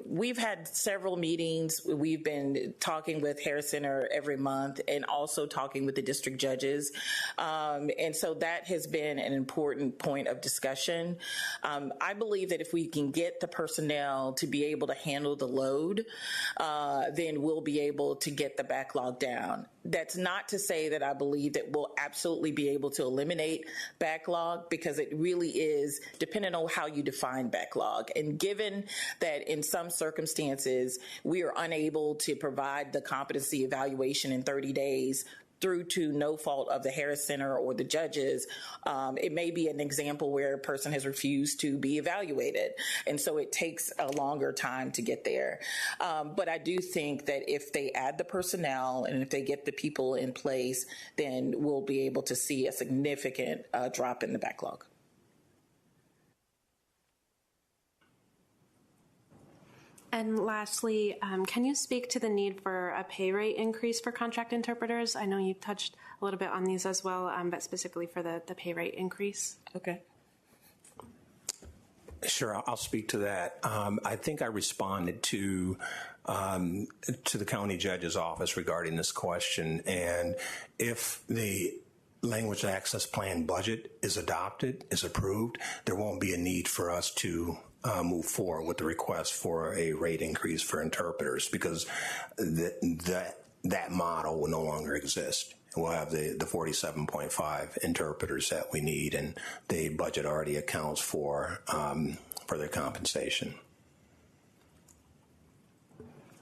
we've had several meetings. We've been talking with Harris Center every month and also talking with the district judges. And so that has been an important point of discussion. I believe that if we can get the personnel to be able to handle the load, then we'll be able to get the backlog down. That's not to say that I believe that we'll absolutely be able to eliminate backlog, because it really is dependent on how you define backlog. And given that in some circumstances we are unable to provide the competency evaluation in 30 days through to no fault of the Harris Center or the judges, it may be an example where a person has refused to be evaluated. And so it takes a longer time to get there. But I do think that if they add the personnel and if they get the people in place, then we'll be able to see a significant drop in the backlog. And lastly, can you speak to the need for a pay rate increase for contract interpreters? I know you touched a little bit on these as well, but specifically for the pay rate increase. Okay. Sure, I'll speak to that. I think I responded to the county judge's office regarding this question, and if the language access plan budget is adopted, is approved, there won't be a need for us to move forward with the request for a rate increase for interpreters, because that model will no longer exist. We'll have the 47.5 interpreters that we need, and the budget already accounts for their compensation.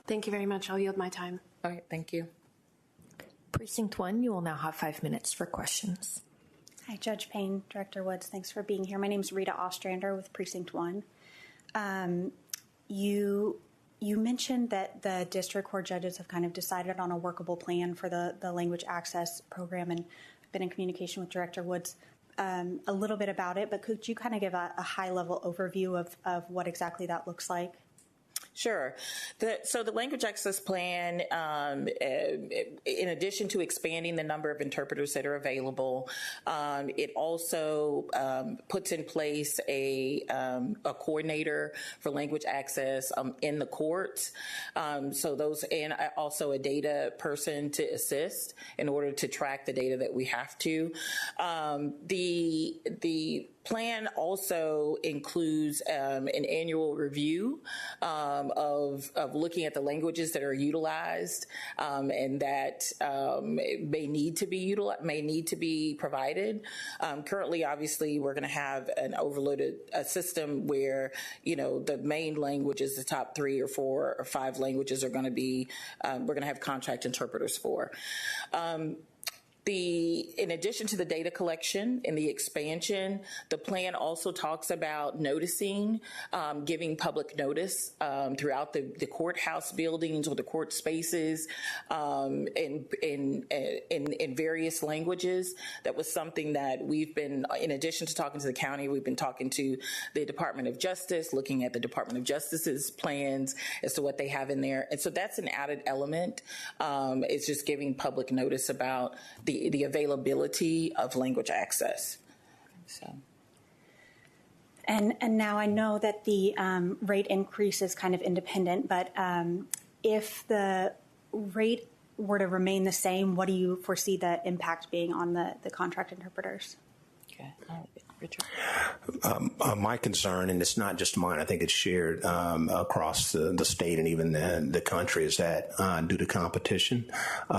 Thank you very much. I'll yield my time. All right, thank you. Precinct 1, you will now have 5 minutes for questions. Hi, Judge Payne, Director Woods. Thanks for being here. My name is Rita Ostrander with Precinct 1. You mentioned that the district court judges have kind of decided on a workable plan for the language access program, and I've been in communication with Director Woods a little bit about it, but could you kind of give a high-level overview of what exactly that looks like? Sure. So the language access plan, in addition to expanding the number of interpreters that are available, it also puts in place a coordinator for language access in the courts. So those, and also a data person to assist in order to track the data that we have to. The plan also includes an annual review of looking at the languages that are utilized and that may need to be provided. Currently, obviously, we're going to have an overloaded system where the main languages, the top 3 or 4 or 5 languages are going to be we're going to have contract interpreters for. In addition to the data collection and the expansion, the plan also talks about noticing, giving public notice throughout the courthouse buildings or the court spaces in various languages. That was something that we've been, in addition to talking to the county, we've been talking to the Department of Justice, looking at the Department of Justice's plans as to what they have in there. And so that's an added element. It's just giving public notice about the availability of language access. So. And now I know that the rate increase is kind of independent, but if the rate were to remain the same, what do you foresee the impact being on the contract interpreters? Okay. Richard? My concern, and it's not just mine, I think it's shared across the state and even the country, is that due to competition,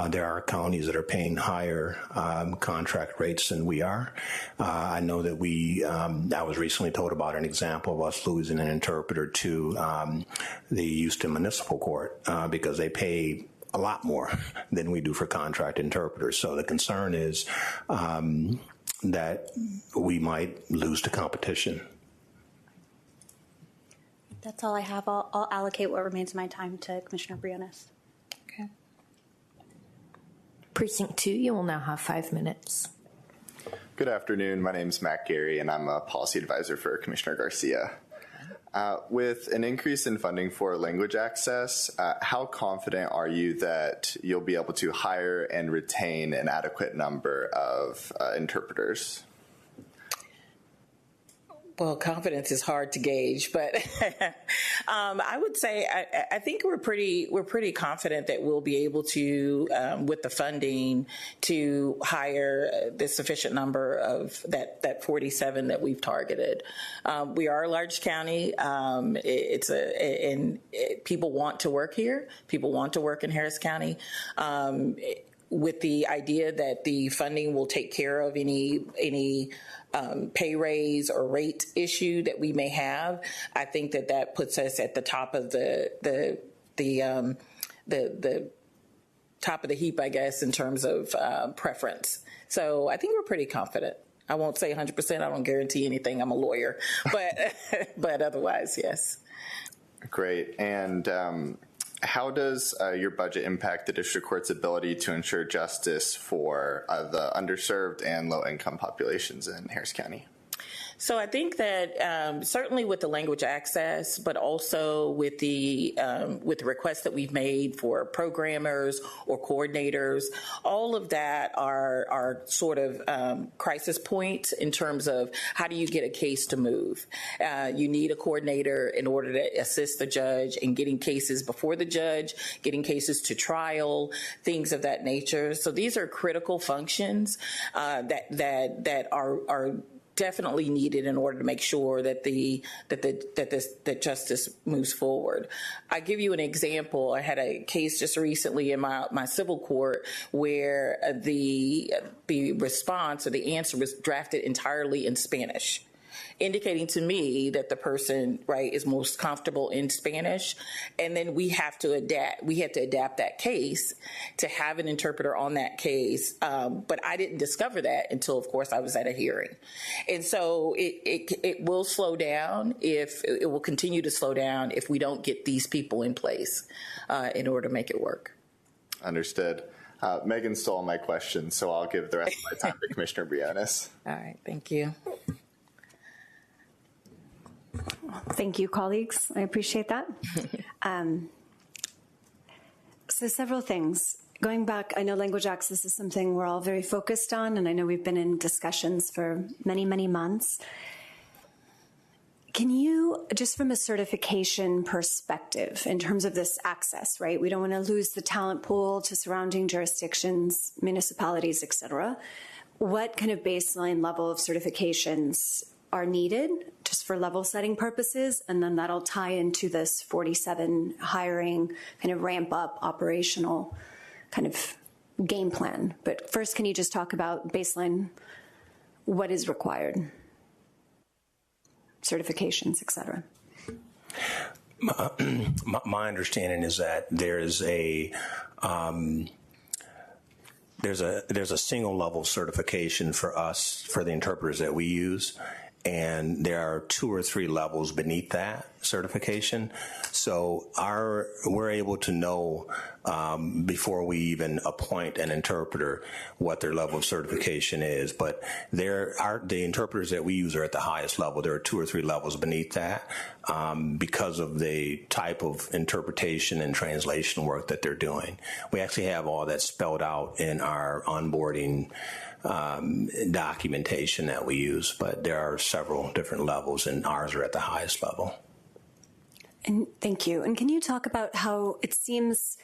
there are counties that are paying higher contract rates than we are. I know that I was recently told about an example of us losing an interpreter to the Houston Municipal Court because they pay a lot more than we do for contract interpreters. So the concern is that we might lose to competition. That's all I have. I'll allocate what remains of my time to Commissioner Briones. Okay. Precinct 2, you will now have 5 minutes. Good afternoon. My name is Matt Gary, and I'm a policy advisor for Commissioner Garcia. With an increase in funding for language access, how confident are you that you'll be able to hire and retain an adequate number of interpreters? Well, confidence is hard to gauge, but I would say I think we're pretty confident that we'll be able to, with the funding, to hire the sufficient number of that 47 that we've targeted. We are a large county. People want to work here. People want to work in Harris County. With the idea that the funding will take care of any pay raise or rate issue that we may have, I think that puts us at the top of the top of the heap, I guess, in terms of preference. So I think we're pretty confident. I won't say 100%. I don't guarantee anything. I'm a lawyer, but otherwise, yes. Great. And how does your budget impact the district court's ability to ensure justice for the underserved and low-income populations in Harris County? So I think that certainly with the language access, but also with the requests that we've made for programmers or coordinators, all of that are sort of crisis points in terms of how do you get a case to move. You need a coordinator in order to assist the judge in getting cases before the judge, getting cases to trial, things of that nature. So these are critical functions that are definitely needed in order to make sure that that justice moves forward. I give you an example. I had a case just recently in my civil court where the response or the answer was drafted entirely in Spanish. indicating to me that the person, right, is most comfortable in Spanish. And then we have to adapt that case to have an interpreter on that case. But I didn't discover that until, of course, I was at a hearing. And so it will slow down it will continue to slow down if we don't get these people in place in order to make it work. Understood. Megan stole my question, so I'll give the rest of my time to Commissioner Briones. All right, thank you. Thank you, colleagues. I appreciate that. So several things. Going back, I know language access is something we're all very focused on, and I know we've been in discussions for many, many months. Can you, just from a certification perspective, in terms of this access, right? We don't want to lose the talent pool to surrounding jurisdictions, municipalities, et cetera. What kind of baseline level of certifications are needed just for level setting purposes? And then that'll tie into this 47 hiring kind of ramp up operational kind of game plan. But first, can you just talk about baseline, what is required? Certifications, et cetera. My understanding is that there's a single level certification for us, for the interpreters that we use, and there are 2 or 3 levels beneath that certification. So we're able to know before we even appoint an interpreter what their level of certification is. But the interpreters that we use are at the highest level. There are 2 or 3 levels beneath that because of the type of interpretation and translation work that they're doing. We actually have all that spelled out in our onboarding documentation that we use, but there are several different levels, and ours are at the highest level. And thank you. And can you talk about how it seems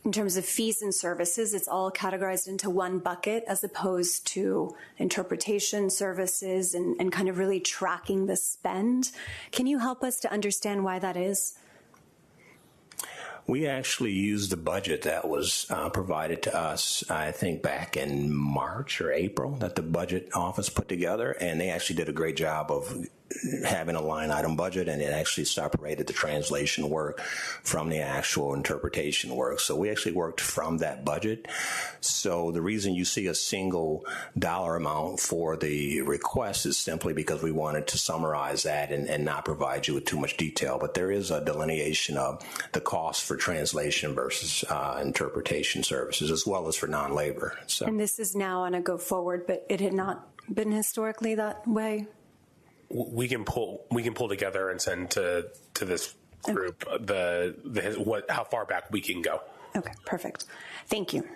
in terms of fees and services, it's all categorized into one bucket as opposed to interpretation services and kind of really tracking the spend? Can you help us to understand why that is? We actually used the budget that was provided to us, I think, back in March or April, that the budget office put together, and they actually did a great job of having a line item budget, and it actually separated the translation work from the actual interpretation work. So we actually worked from that budget. So the reason you see a single dollar amount for the request is simply because we wanted to summarize that and not provide you with too much detail. But there is a delineation of the cost for translation versus interpretation services, as well as for non-labor. So. And this is now on a go forward, but it had not been historically that way? We can pull together and send to this group how far back we can go. Okay, perfect. Thank you.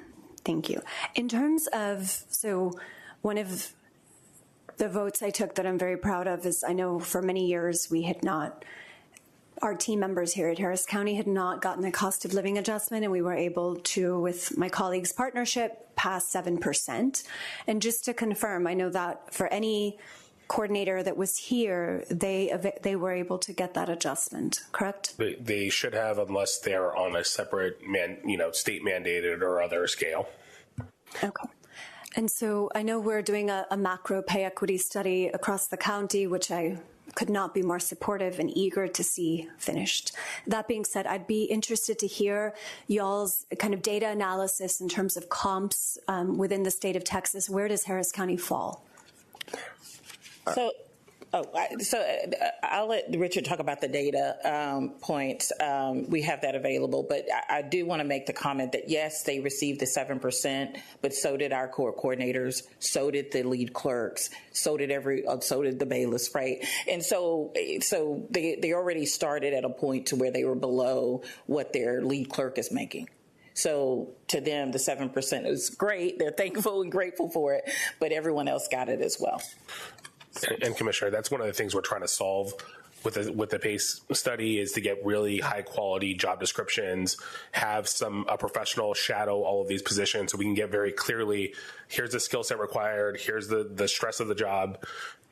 In terms of, so one of the votes I took that I'm very proud of is, I know for many years our team members here at Harris County had not gotten a cost of living adjustment, and we were able to, with my colleagues' partnership, pass 7%. And just to confirm, I know that for any coordinator that was here, they were able to get that adjustment, correct? They should have, unless they're on a separate state mandated or other scale. Okay. And so I know we're doing a macro pay equity study across the county, which I could not be more supportive and eager to see finished. That being said, I'd be interested to hear y'all's kind of data analysis in terms of comps within the state of Texas. Where does Harris County fall? So I'll let Richard talk about the data points. We have that available, but I do want to make the comment that yes, they received the 7%, but so did our core coordinators, so did the lead clerks, so did the bailiffs, right? And so they already started at a point to where they were below what their lead clerk is making. So to them, the 7% is great. They're thankful and grateful for it, but everyone else got it as well. And Commissioner, that's one of the things we're trying to solve with the PACE study, is to get really high quality job descriptions, have a professional shadow all of these positions, so we can get very clearly, here's the skill set required, here's the stress of the job,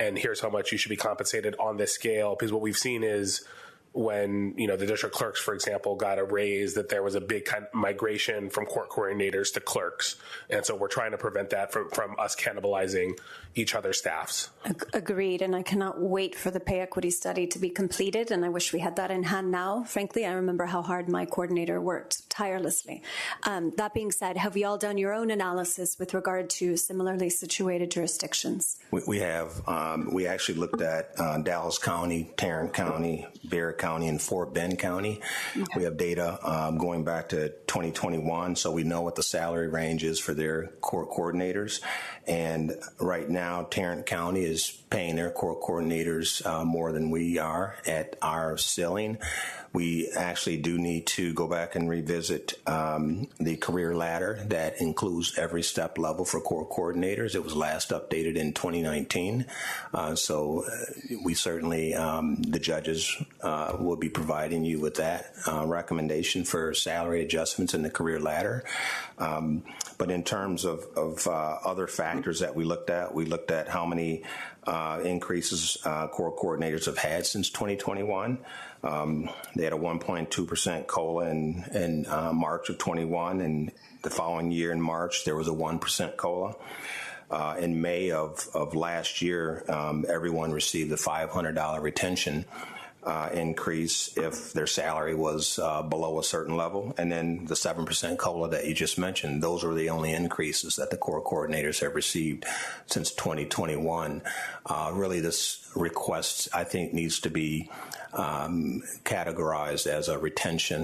and here's how much you should be compensated on this scale. Because what we've seen is, when, the district clerks, for example, got a raise, that there was a big kind of migration from court coordinators to clerks. And so we're trying to prevent that from us cannibalizing each other's staffs. Agreed. And I cannot wait for the pay equity study to be completed. And I wish we had that in hand now. Frankly, I remember how hard my coordinator worked tirelessly. That being said, have you all done your own analysis with regard to similarly situated jurisdictions? We have. We actually looked at Dallas County, Tarrant County, Bexar County, and Fort Bend County. Okay. We have data going back to 2021, so we know what the salary range is for their court coordinators. And right now, Tarrant County is paying their court coordinators more than we are at our ceiling. We actually do need to go back and revisit the career ladder that includes every step level for court coordinators. It was last updated in 2019. So we certainly, the judges will be providing you with that recommendation for salary adjustments in the career ladder. But in terms of other factors that we looked at how many increases court coordinators have had since 2021. They had a 1.2% COLA in March of 21, and the following year in March there was a 1% COLA. In May of last year, everyone received a $500 retention increase if their salary was below a certain level, and then the 7% COLA that you just mentioned. Those were the only increases that the court coordinators have received since 2021. Really, this request, I think, needs to be categorized as a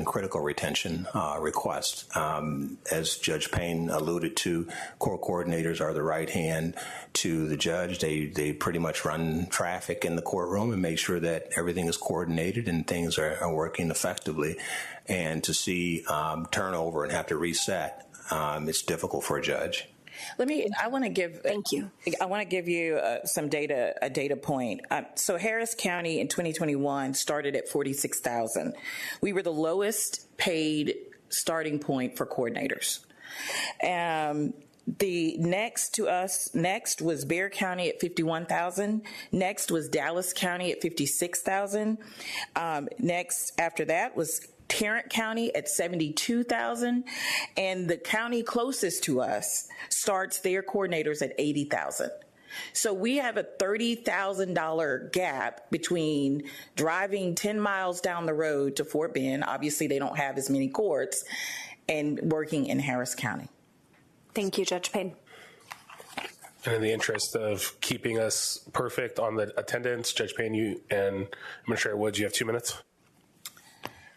critical retention request. As Judge Payne alluded to, court coordinators are the right hand to the judge. They pretty much run traffic in the courtroom and make sure that everything is coordinated and things are working effectively. And to see turnover and have to reset, it's difficult for a judge. I want to give. Thank you. I want to give you a data point. So Harris County in 2021 started at 46,000. We were the lowest paid starting point for coordinators. The next was Bexar County at 51,000. Next was Dallas County at 56,000. Next after that was Tarrant County at 72,000, and the county closest to us starts their coordinators at 80,000. So we have a $30,000 gap between driving 10 miles down the road to Fort Bend. Obviously, they don't have as many courts, and working in Harris County. Thank you, Judge Payne. And in the interest of keeping us perfect on the attendance, Judge Payne, you and Administrator Woods, you have 2 minutes.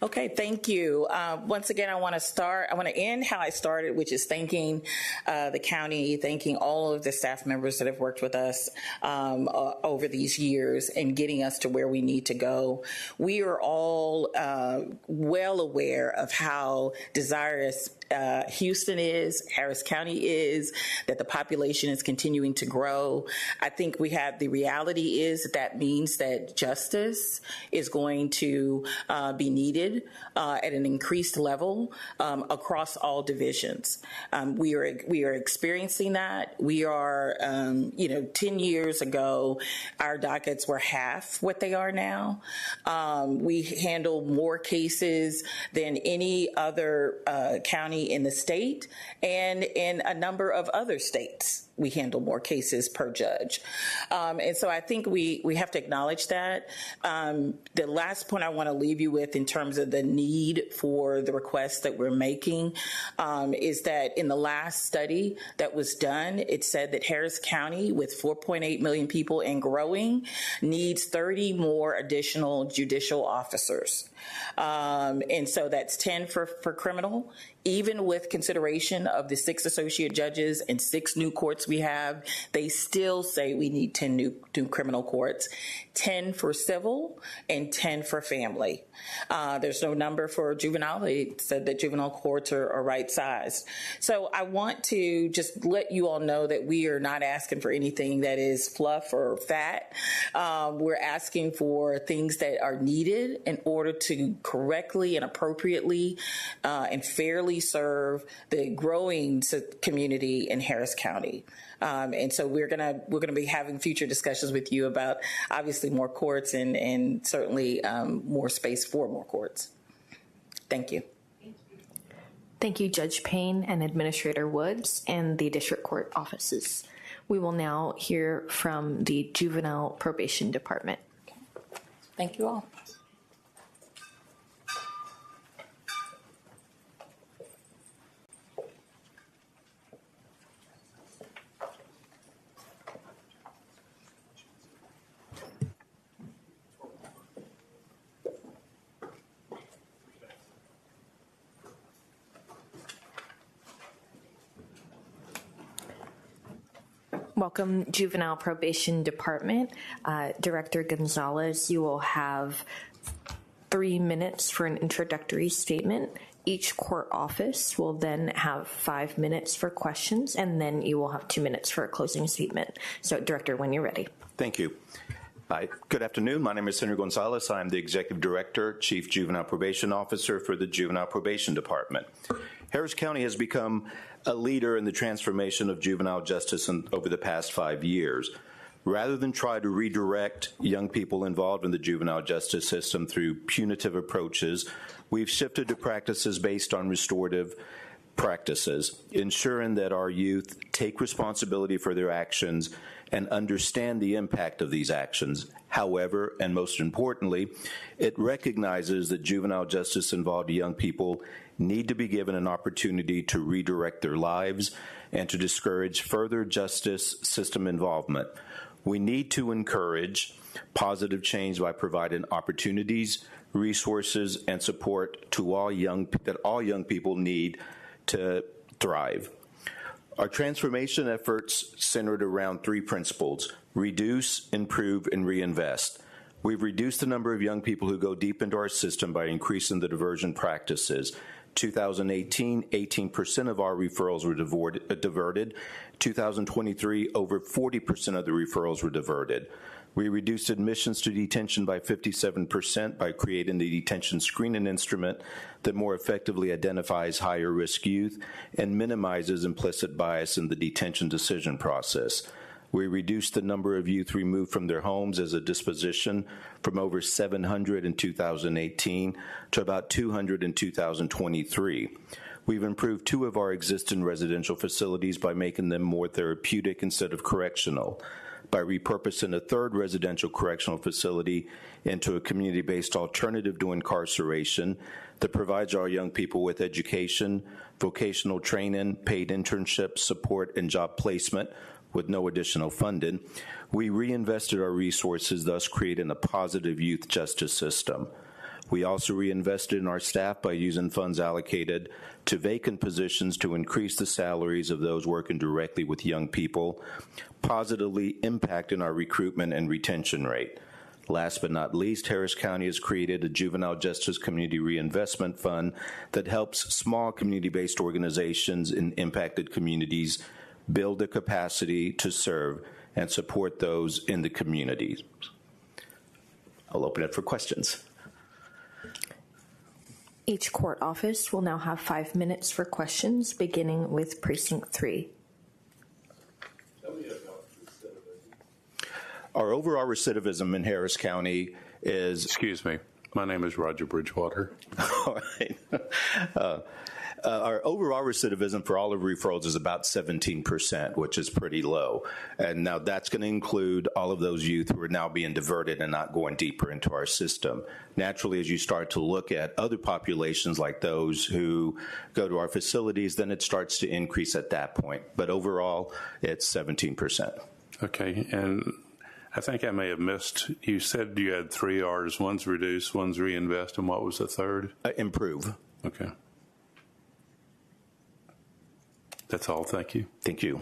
Okay, thank you. Once again, I want to end how I started, which is thanking the county, thanking all of the staff members that have worked with us over these years and getting us to where we need to go. We are all well aware of how desirous Houston is, Harris County is, that the population is continuing to grow. I think the reality is that means that justice is going to be needed at an increased level across all divisions. We are experiencing that. We are, 10 years ago, our dockets were half what they are now. We handle more cases than any other county in the state, and in a number of other states we handle more cases per judge. And so I think we have to acknowledge that. The last point I want to leave you with in terms of the need for the requests that we're making is that in the last study that was done, it said that Harris County, with 4.8 million people and growing, needs 30 more additional judicial officers. And so that's 10 for criminal. Even with consideration of the 6 associate judges and 6 new courts we have, they still say we need 10 new criminal courts, 10 for civil and 10 for family. There's no number for juvenile. They said that juvenile courts are right sized. So I want to just let you all know that we are not asking for anything that is fluff or fat. We're asking for things that are needed in order to correctly and appropriately and fairly fully serve the growing community in Harris County. And so we're gonna be having future discussions with you about obviously more courts and certainly more space for more courts. Thank you. Thank you, Judge Payne and Administrator Woods and the District Court offices. We will now hear from the Juvenile Probation Department. Thank you all. Welcome, Juvenile Probation Department. Director Gonzalez, you will have 3 minutes for an introductory statement. Each court office will then have 5 minutes for questions, and then you will have 2 minutes for a closing statement. So, Director, when you're ready. Thank you. Good afternoon. My name is Senator Gonzalez. I'm the Executive Director, Chief Juvenile Probation Officer for the Juvenile Probation Department. Harris County has become a leader in the transformation of juvenile justice over the past 5 years. Rather than try to redirect young people involved in the juvenile justice system through punitive approaches, we've shifted to practices based on restorative practices, ensuring that our youth take responsibility for their actions and understand the impact of these actions. However, and most importantly, it recognizes that juvenile justice involved young people need to be given an opportunity to redirect their lives and to discourage further justice system involvement. We need to encourage positive change by providing opportunities, resources, and support to all young people need to thrive. Our transformation efforts centered around 3 principles: reduce, improve, and reinvest. We've reduced the number of young people who go deep into our system by increasing the diversion practices. 2018, 18% of our referrals were diverted. 2023, over 40% of the referrals were diverted. We reduced admissions to detention by 57% by creating the detention screening instrument that more effectively identifies higher risk youth and minimizes implicit bias in the detention decision process. We reduced the number of youth removed from their homes as a disposition from over 700 in 2018 to about 200 in 2023. We've improved 2 of our existing residential facilities by making them more therapeutic instead of correctional, by repurposing a 3rd residential correctional facility into a community-based alternative to incarceration that provides our young people with education, vocational training, paid internships, support, and job placement with no additional funding. We reinvested our resources, thus creating a positive youth justice system. We also reinvested in our staff by using funds allocated to vacant positions to increase the salaries of those working directly with young people, positively impacting our recruitment and retention rate. Last but not least, Harris County has created a Juvenile Justice Community Reinvestment Fund that helps small community-based organizations in impacted communities build the capacity to serve and support those in the communities. I'll open it for questions. Each court office will now have 5 minutes for questions, beginning with Precinct 3. Our overall recidivism in Harris County is... Excuse me. My name is Roger Bridgewater. All right. Our overall recidivism for all of referrals is about 17%, which is pretty low. And now that's going to include all of those youth who are now being diverted and not going deeper into our system. Naturally, as you start to look at other populations like those who go to our facilities, then it starts to increase at that point. But overall, it's 17%. Okay. And I think I may have missed, you said you had 3 R's. One's reduce, one's reinvest, and what was the third? Improve. Okay. That's all. Thank you. Thank you.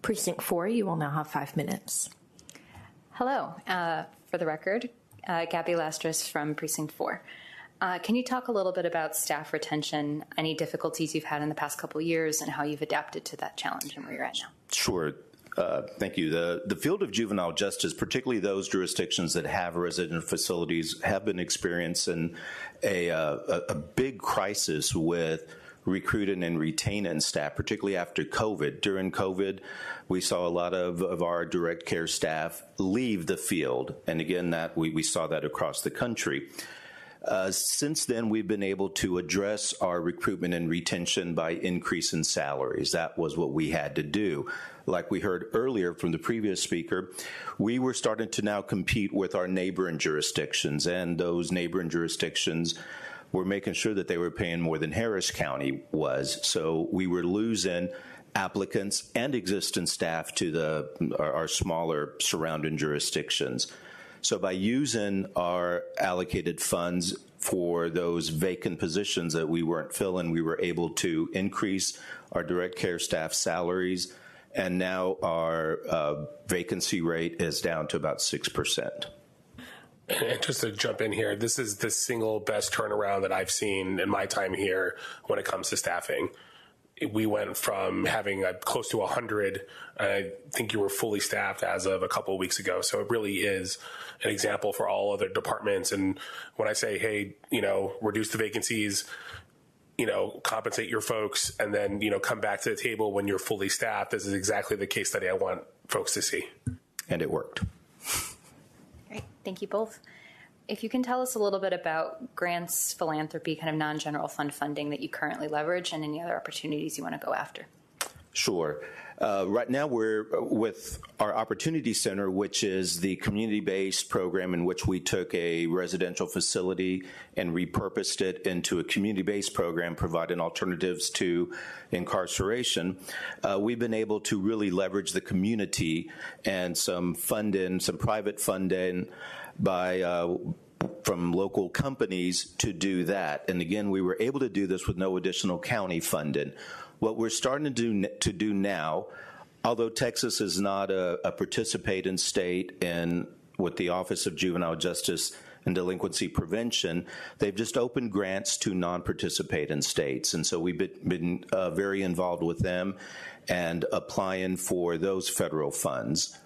Precinct 4, you will now have 5 minutes. Hello. For the record, Gabby Lastris from Precinct 4. Can you talk a little bit about staff retention, any difficulties you've had in the past couple of years, and how you've adapted to that challenge and where you're at now? Sure. Thank you. The field of juvenile justice, particularly those jurisdictions that have resident facilities, have been experiencing a big crisis with recruiting and retaining staff, particularly after COVID. During COVID, we saw a lot of our direct care staff leave the field. And again, that we saw that across the country. Since then, we've been able to address our recruitment and retention by increasing salaries. That was what we had to do. Like we heard earlier from the previous speaker, we were starting to now compete with our neighboring jurisdictions, and those neighboring jurisdictions were making sure that they were paying more than Harris County was. So we were losing applicants and existing staff to our smaller surrounding jurisdictions. So by using our allocated funds for those vacant positions that we weren't filling, we were able to increase our direct care staff salaries, and now our vacancy rate is down to about 6%. And just to jump in here, this is the single best turnaround that I've seen in my time here when it comes to staffing. We went from having close to 100, I think you were fully staffed as of a couple of weeks ago. So it really is an example for all other departments. And when I say, hey, reduce the vacancies, compensate your folks, and then, come back to the table when you're fully staffed, this is exactly the case study I want folks to see. And it worked. Great. Thank you both. If you can tell us a little bit about grants, philanthropy, kind of non-general fund funding that you currently leverage, and any other opportunities you want to go after. Sure. Right now we're with our Opportunity Center, which is the community-based program in which we took a residential facility and repurposed it into a community-based program providing alternatives to incarceration. We've been able to really leverage the community and some funding, some private funding from local companies to do that. And again, we were able to do this with no additional county funding. What we're starting to do now, although Texas is not a participating state in with the Office of Juvenile Justice and Delinquency Prevention, they've just opened grants to non-participating states. And so we've been very involved with them and applying for those federal funds.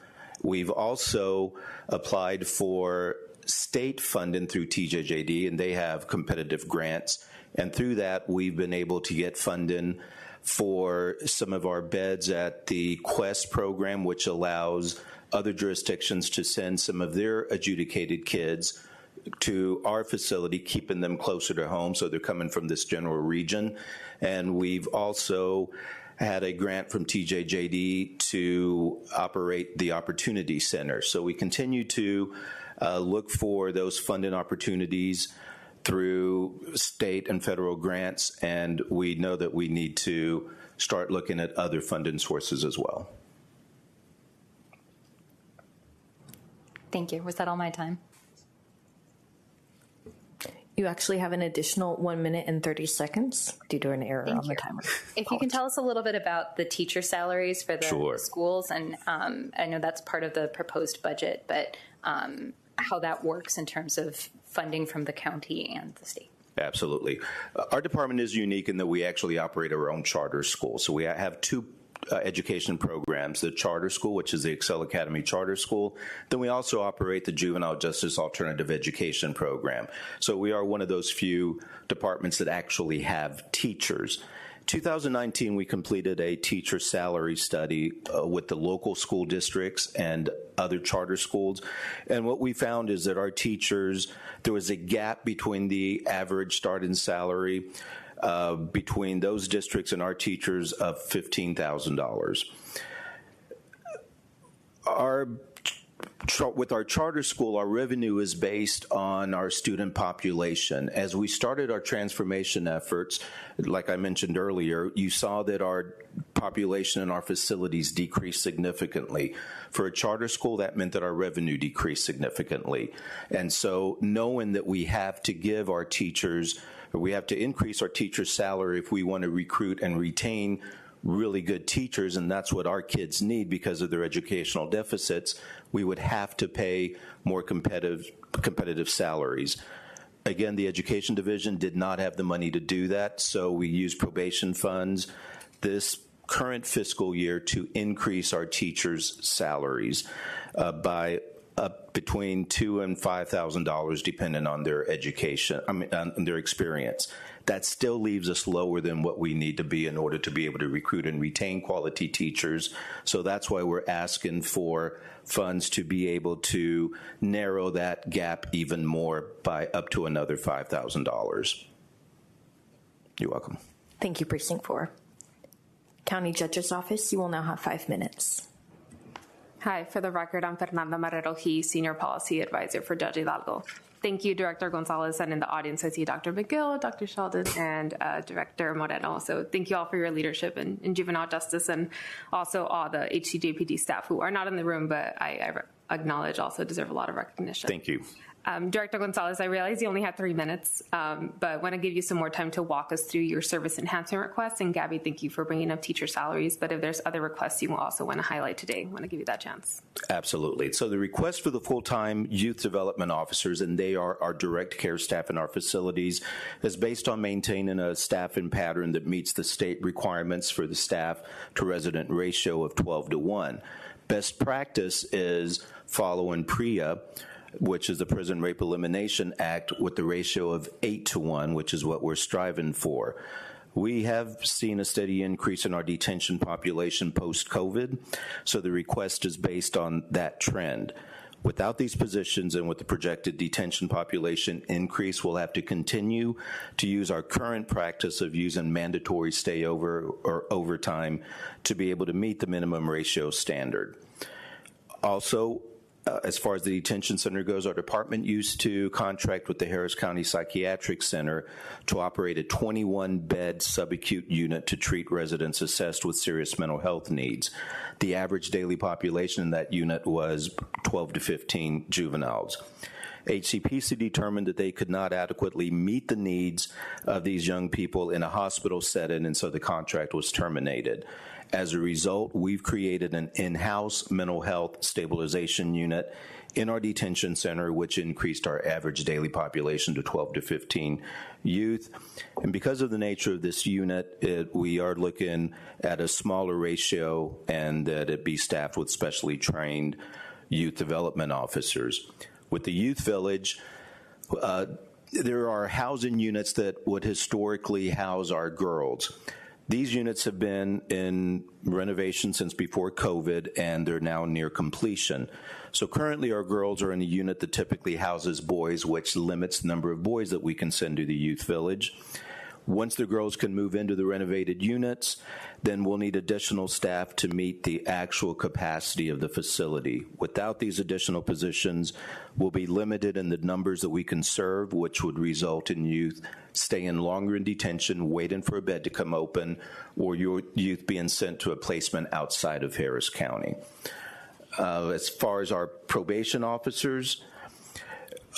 We've also applied for state funding through TJJD, and they have competitive grants. And through that, we've been able to get funding for some of our beds at the Quest program, which allows other jurisdictions to send some of their adjudicated kids to our facility, keeping them closer to home, so they're coming from this general region. And we've also had a grant from TJJD to operate the Opportunity Center. So we continue to look for those funding opportunities through state and federal grants, and we know that we need to start looking at other funding sources as well. Thank you. Was that all my time? You actually have an additional 1 minute and 30 seconds due to an error on the timer. If you can tell us a little bit about the teacher salaries for the schools, and I know that's part of the proposed budget, but how that works in terms of funding from the county and the state. Absolutely. Our department is unique in that we actually operate our own charter school. So we have two education programs, the charter school, which is the Excel Academy Charter School. Then we also operate the Juvenile Justice Alternative Education Program. So we are one of those few departments that actually have teachers. 2019, we completed a teacher salary study with the local school districts and other charter schools. And what we found is that our teachers, there was a gap between the average starting salary between those districts and our teachers of $15,000. With our charter school, our revenue is based on our student population. As we started our transformation efforts, like I mentioned earlier, you saw that our population in our facilities decreased significantly. For a charter school, that meant that our revenue decreased significantly. And so knowing that we have to give our teachers, or we have to increase our teachers' salary if we want to recruit and retain really good teachers, and that's what our kids need because of their educational deficits, we would have to pay more competitive salaries. Again, the education division did not have the money to do that, so we used probation funds. This current fiscal year to increase our teachers' salaries by up between $2,000 and $5,000, depending on their education, on their experience. That still leaves us lower than what we need to be in order to be able to recruit and retain quality teachers. So that's why we're asking for funds to be able to narrow that gap even more by up to another $5,000. You're welcome. Thank you, Precinct 4. County Judge's Office, you will now have 5 minutes. Hi, for the record, I'm Fernanda Marrero He, Senior Policy Advisor for Judge Hidalgo. Thank you, Director Gonzalez, and in the audience I see Dr. McGill, Dr. Sheldon, and Director Moreno. So thank you all for your leadership in juvenile justice, and also all the HCJPD staff who are not in the room, but I acknowledge also deserve a lot of recognition. Thank you. Director Gonzalez, I realize you only have 3 minutes, but I want to give you some more time to walk us through your service enhancement requests. And Gabby, thank you for bringing up teacher salaries. But if there's other requests you will also want to highlight today, I want to give you that chance. Absolutely. So the request for the full-time youth development officers, and they are our direct care staff in our facilities, is based on maintaining a staffing pattern that meets the state requirements for the staff to resident ratio of 12-1. Best practice is following PREA, which is the Prison Rape Elimination Act, with the ratio of 8-1, which is what we're striving for. We have seen a steady increase in our detention population post-COVID, so the request is based on that trend. Without these positions and with the projected detention population increase, we'll have to continue to use our current practice of using mandatory stayover or overtime to be able to meet the minimum ratio standard. Also, as far as the detention center goes, our department used to contract with the Harris County Psychiatric Center to operate a 21-bed subacute unit to treat residents assessed with serious mental health needs. The average daily population in that unit was 12 to 15 juveniles. HCPC determined that they could not adequately meet the needs of these young people in a hospital setting, and so the contract was terminated. As a result, we've created an in-house mental health stabilization unit in our detention center, which increased our average daily population to 12 to 15 youth. And because of the nature of this unit, we are looking at a smaller ratio and that it be staffed with specially trained youth development officers. With the youth village, there are housing units that would historically house our girls. These units have been in renovation since before COVID, and they're now near completion. So currently our girls are in a unit that typically houses boys, which limits the number of boys that we can send to the youth village. Once the girls can move into the renovated units, then we'll need additional staff to meet the actual capacity of the facility. Without these additional positions, we'll be limited in the numbers that we can serve, which would result in youth staying longer in detention, waiting for a bed to come open, or your youth being sent to a placement outside of Harris County. As far as our probation officers,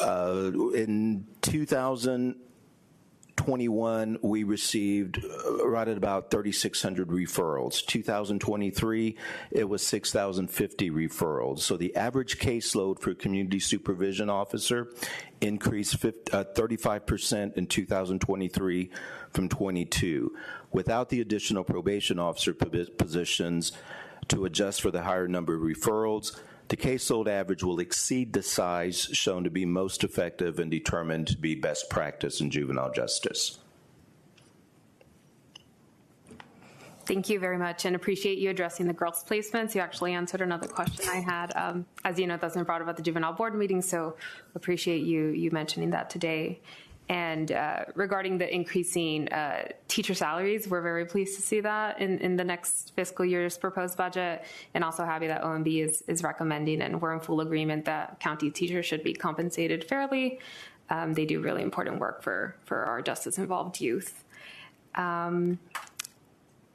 in 2021, we received right at about 3,600 referrals. 2023, it was 6,050 referrals. So the average caseload for a community supervision officer increased 35% in 2023 from 22. Without the additional probation officer positions to adjust for the higher number of referrals, the caseload average will exceed the size shown to be most effective and determined to be best practice in juvenile justice. Thank you very much, and appreciate you addressing the girls' placements. You actually answered another question I had. As you know, that's been brought up at the juvenile board meeting, so appreciate you mentioning that today. And regarding the increasing teacher salaries, we're very pleased to see that in the next fiscal year's proposed budget, and also happy that OMB is recommending, and we're in full agreement that county teachers should be compensated fairly. They do really important work for our justice-involved youth.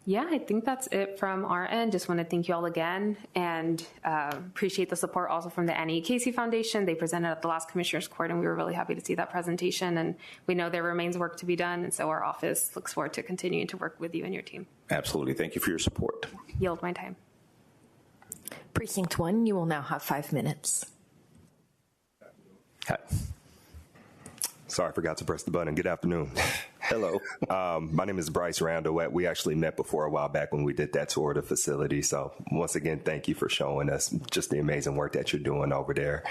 Yeah, I think that's it from our end. Just want to thank you all again, and appreciate the support also from the Annie Casey Foundation. They presented at the last Commissioners Court, and we were really happy to see that presentation. And we know there remains work to be done, and so our office looks forward to continuing to work with you and your team. Absolutely. Thank you for your support. Yield my time. Precinct 1, you will now have 5 minutes. Hi. Sorry, I forgot to press the button. Good afternoon. Hello. My name is Bryce Randall. We actually met before a while back when we did that tour of the facility. So once again, thank you for showing us just the amazing work that you're doing over there.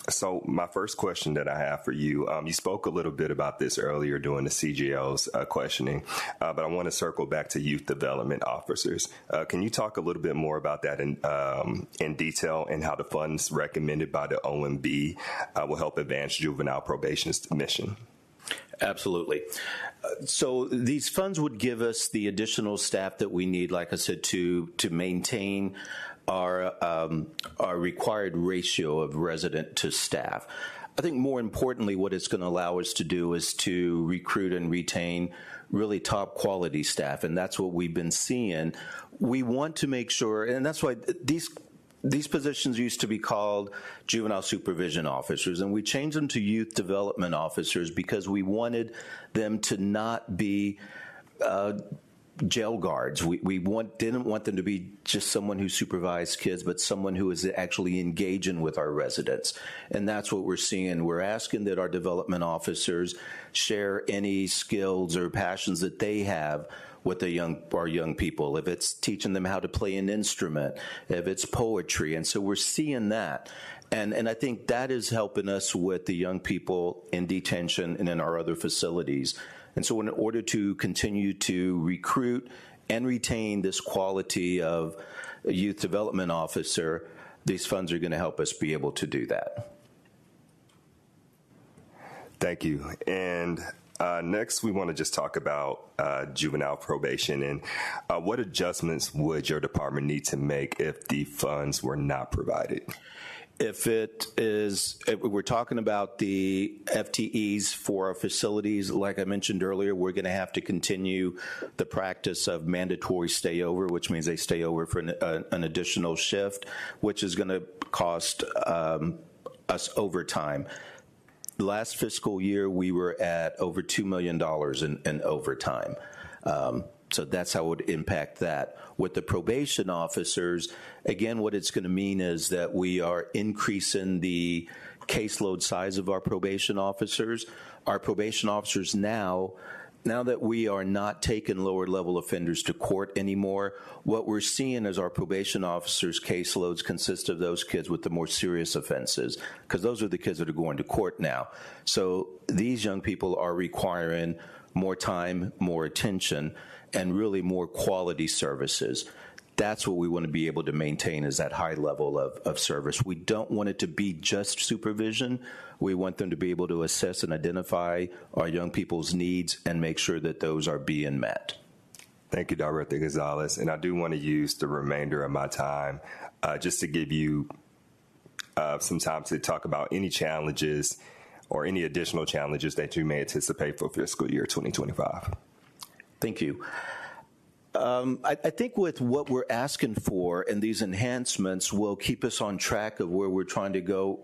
So my first question that I have for you, you spoke a little bit about this earlier during the CGL's questioning, but I want to circle back to youth development officers. Can you talk a little bit more about that in detail and how the funds recommended by the OMB will help advance juvenile probation's mission? Absolutely. So these funds would give us the additional staff that we need, like I said, to maintain our required ratio of resident to staff. I think more importantly, what it's going to allow us to do is to recruit and retain really top quality staff, and that's what we've been seeing. We want to make sure, and that's why these positions used to be called juvenile supervision officers, and we changed them to youth development officers because we wanted them to not be jail guards. We didn't want them to be just someone who supervised kids, but someone who is actually engaging with our residents. And that's what we're seeing. We're asking that our development officers share any skills or passions that they have with our young people, if it's teaching them how to play an instrument, if it's poetry. And so we're seeing that. And I think that is helping us with the young people in detention and in our other facilities. And so in order to continue to recruit and retain this quality of a youth development officer, these funds are going to help us be able to do that. Thank you. And next, we want to just talk about juvenile probation and what adjustments would your department need to make if the funds were not provided? If we're talking about the FTEs for our facilities, like I mentioned earlier, we're going to have to continue the practice of mandatory stay over, which means they stay over for an additional shift, which is going to cost us overtime. Last fiscal year, we were at over $2 million in overtime. So that's how it would impact that. With the probation officers, again, what it's going to mean is that we are increasing the caseload size of our probation officers. Our probation officers now that we are not taking lower level offenders to court anymore, what we're seeing is our probation officers' caseloads consist of those kids with the more serious offenses, because those are the kids that are going to court now. So these young people are requiring more time, more attention, and really more quality services. That's what we want to be able to maintain, is that high level of service. We don't want it to be just supervision. We want them to be able to assess and identify our young people's needs and make sure that those are being met. Thank you, Director Gonzalez. And I do want to use the remainder of my time just to give you some time to talk about any challenges or any additional challenges that you may anticipate for fiscal year 2025. Thank you. I think with what we're asking for and these enhancements will keep us on track of where we're trying to go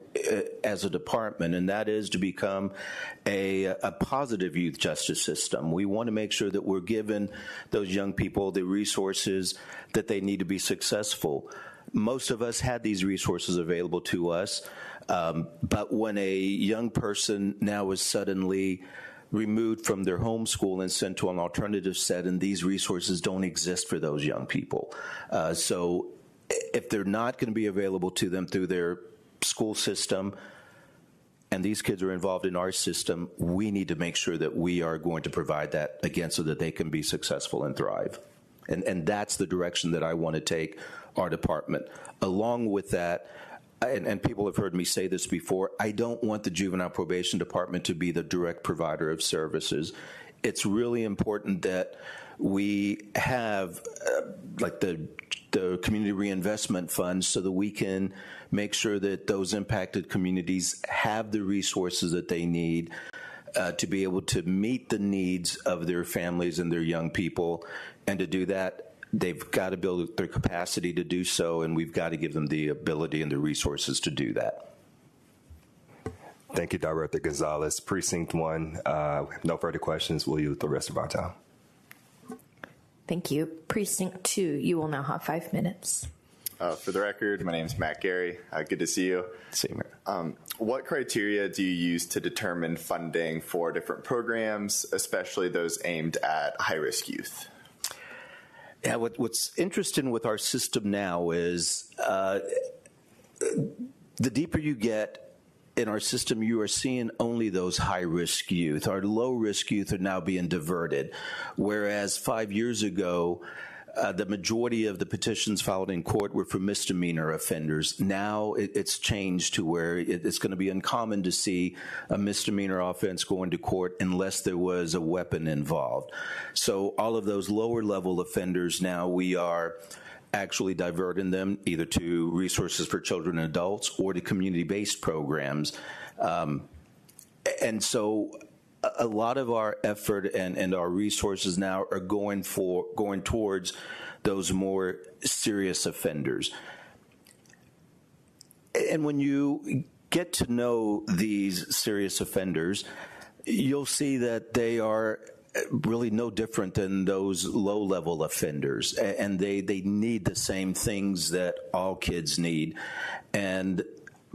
as a department, and that is to become a positive youth justice system. We want to make sure that we're giving those young people the resources that they need to be successful. Most of us had these resources available to us, but when a young person now is suddenly removed from their home school and sent to an alternative setting, these resources don't exist for those young people. So if they're not going to be available to them through their school system, and these kids are involved in our system, we need to make sure that we are going to provide that again so that they can be successful and thrive. And that's the direction that I want to take our department. Along with that, and people have heard me say this before, I don't want the Juvenile Probation Department to be the direct provider of services. It's really important that we have like the Community Reinvestment Fund so that we can make sure that those impacted communities have the resources that they need to be able to meet the needs of their families and their young people. And to do that, they've got to build their capacity to do so, and we've got to give them the ability and the resources to do that. Thank you, Director Gonzalez. Precinct 1, no further questions. We'll use the rest of our time. Thank you. Precinct 2, you will now have 5 minutes. For the record, my name is Matt Gary. Good to see you. Same here. What criteria do you use to determine funding for different programs, especially those aimed at high-risk youth? Yeah, what's interesting with our system now is the deeper you get in our system, you are seeing only those high-risk youth. Our low-risk youth are now being diverted, whereas 5 years ago, the majority of the petitions filed in court were for misdemeanor offenders. Now it's changed to where it's going to be uncommon to see a misdemeanor offense going to court unless there was a weapon involved. So all of those lower level offenders now, we are actually diverting them either to resources for children and adults or to community-based programs. And so a lot of our effort and our resources now are going towards those more serious offenders. And when you get to know these serious offenders, you'll see that they are really no different than those low-level offenders, and they need the same things that all kids need. And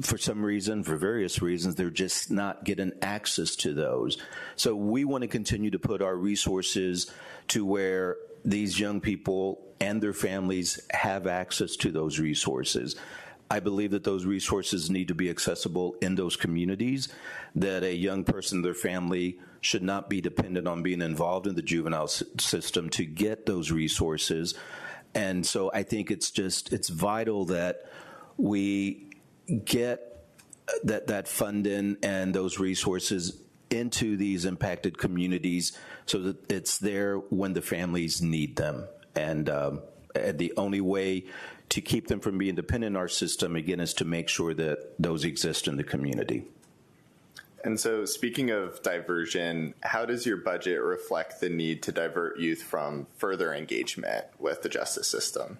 for some reason, for various reasons, they're just not getting access to those. So we want to continue to put our resources to where these young people and their families have access to those resources. I believe that those resources need to be accessible in those communities, that a young person, their family, should not be dependent on being involved in the juvenile system to get those resources. And so I think it's vital that we get that funding and those resources into these impacted communities so that it's there when the families need them. And the only way to keep them from being dependent on our system, again, is to make sure that those exist in the community. And so speaking of diversion, how does your budget reflect the need to divert youth from further engagement with the justice system?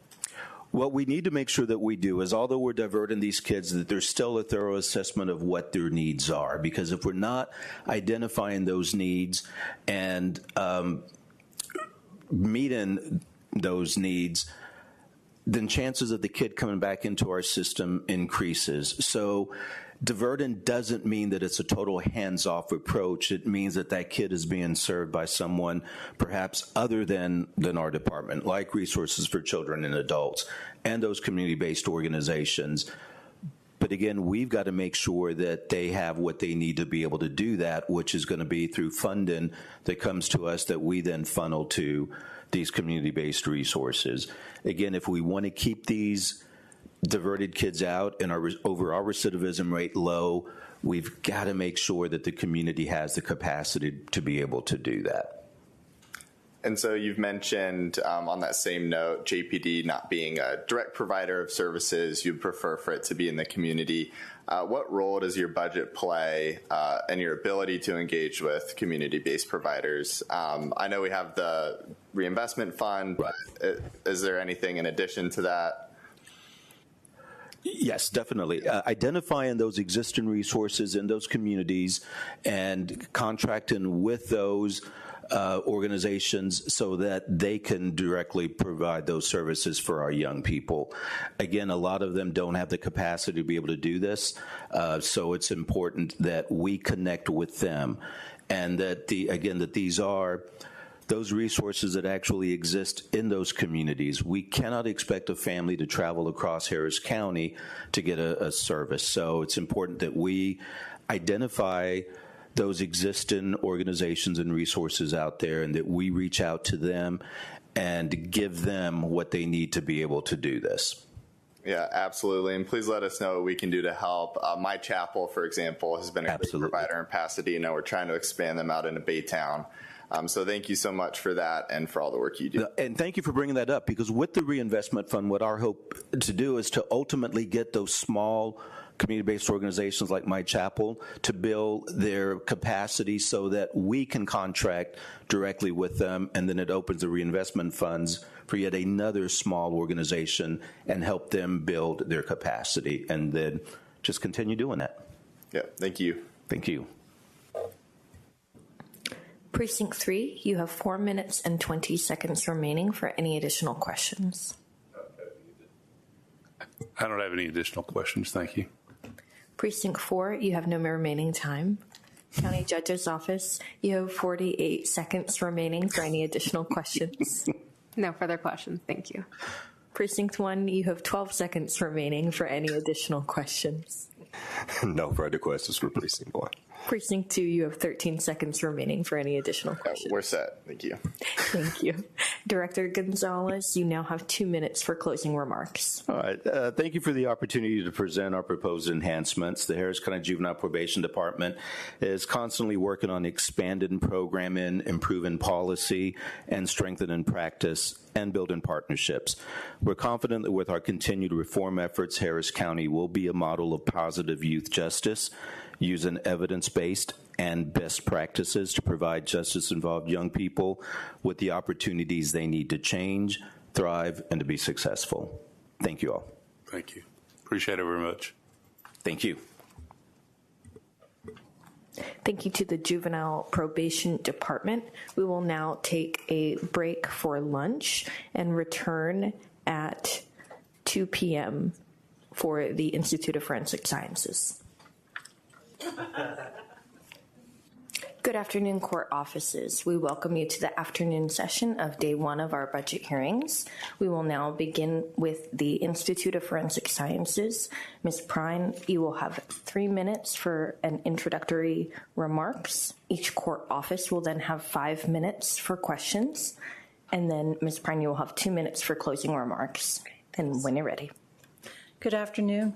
What we need to make sure that we do is, although we're diverting these kids, that there's still a thorough assessment of what their needs are. Because if we're not identifying those needs and meeting those needs, then chances of the kid coming back into our system increases. So diverting doesn't mean that it's a total hands-off approach. It means that that kid is being served by someone perhaps other than our department, like Resources for Children and Adults and those community-based organizations. But again, we've got to make sure that they have what they need to be able to do that, which is going to be through funding that comes to us that we then funnel to these community-based resources. Again, if we want to keep these diverted kids out and our overall recidivism rate low, we've got to make sure that the community has the capacity to be able to do that. And so you've mentioned on that same note, JPD not being a direct provider of services, you'd prefer for it to be in the community. What role does your budget play in your ability to engage with community-based providers? I know we have the reinvestment fund, but is there anything in addition to that? Yes, definitely. Identifying those existing resources in those communities and contracting with those organizations so that they can directly provide those services for our young people. Again, a lot of them don't have the capacity to be able to do this, so it's important that we connect with them, and that that these are those resources that actually exist in those communities. We cannot expect a family to travel across Harris County to get a service, so it's important that we identify those existing organizations and resources out there, and that we reach out to them and give them what they need to be able to do this. Yeah, absolutely. And please let us know what we can do to help. My chapel, for example, has been a great provider in Pasadena. We're trying to expand them out into Baytown. So thank you so much for that and for all the work you do. And thank you for bringing that up, because with the reinvestment fund, what our hope to do is to ultimately get those small community-based organizations like My Chapel to build their capacity so that we can contract directly with them, and then it opens the reinvestment funds for yet another small organization and help them build their capacity, and then just continue doing that. Yeah, thank you. Thank you. Precinct 3, you have 4 minutes and 20 seconds remaining for any additional questions. I don't have any additional questions. Thank you. Precinct 4, you have no remaining time. County Judge's Office, you have 48 seconds remaining for any additional questions. No further questions. Thank you. Precinct 1, you have 12 seconds remaining for any additional questions. No further questions for Precinct 1. Precinct 2, you have 13 seconds remaining for any additional questions. We're set. Thank you. Thank you. Director Gonzalez, you now have 2 minutes for closing remarks. All right. Thank you for the opportunity to present our proposed enhancements. The Harris County Juvenile Probation Department is constantly working on expanding programming, improving policy, and strengthening practice and building partnerships. We're confident that with our continued reform efforts, Harris County will be a model of positive youth justice, using evidence-based and best practices to provide justice-involved young people with the opportunities they need to change, thrive, and to be successful. Thank you all. Thank you. Appreciate it very much. Thank you. Thank you to the Juvenile Probation Department. We will now take a break for lunch and return at 2 p.m. for the Institute of Forensic Sciences. Good afternoon, court offices. We welcome you to the afternoon session of day 1 of our budget hearings. We will now begin with the Institute of Forensic Sciences. Ms. Prine, you will have 3 minutes for an introductory remarks. Each court office will then have 5 minutes for questions. And then Ms. Prine, you will have 2 minutes for closing remarks. And when you're ready. Good afternoon.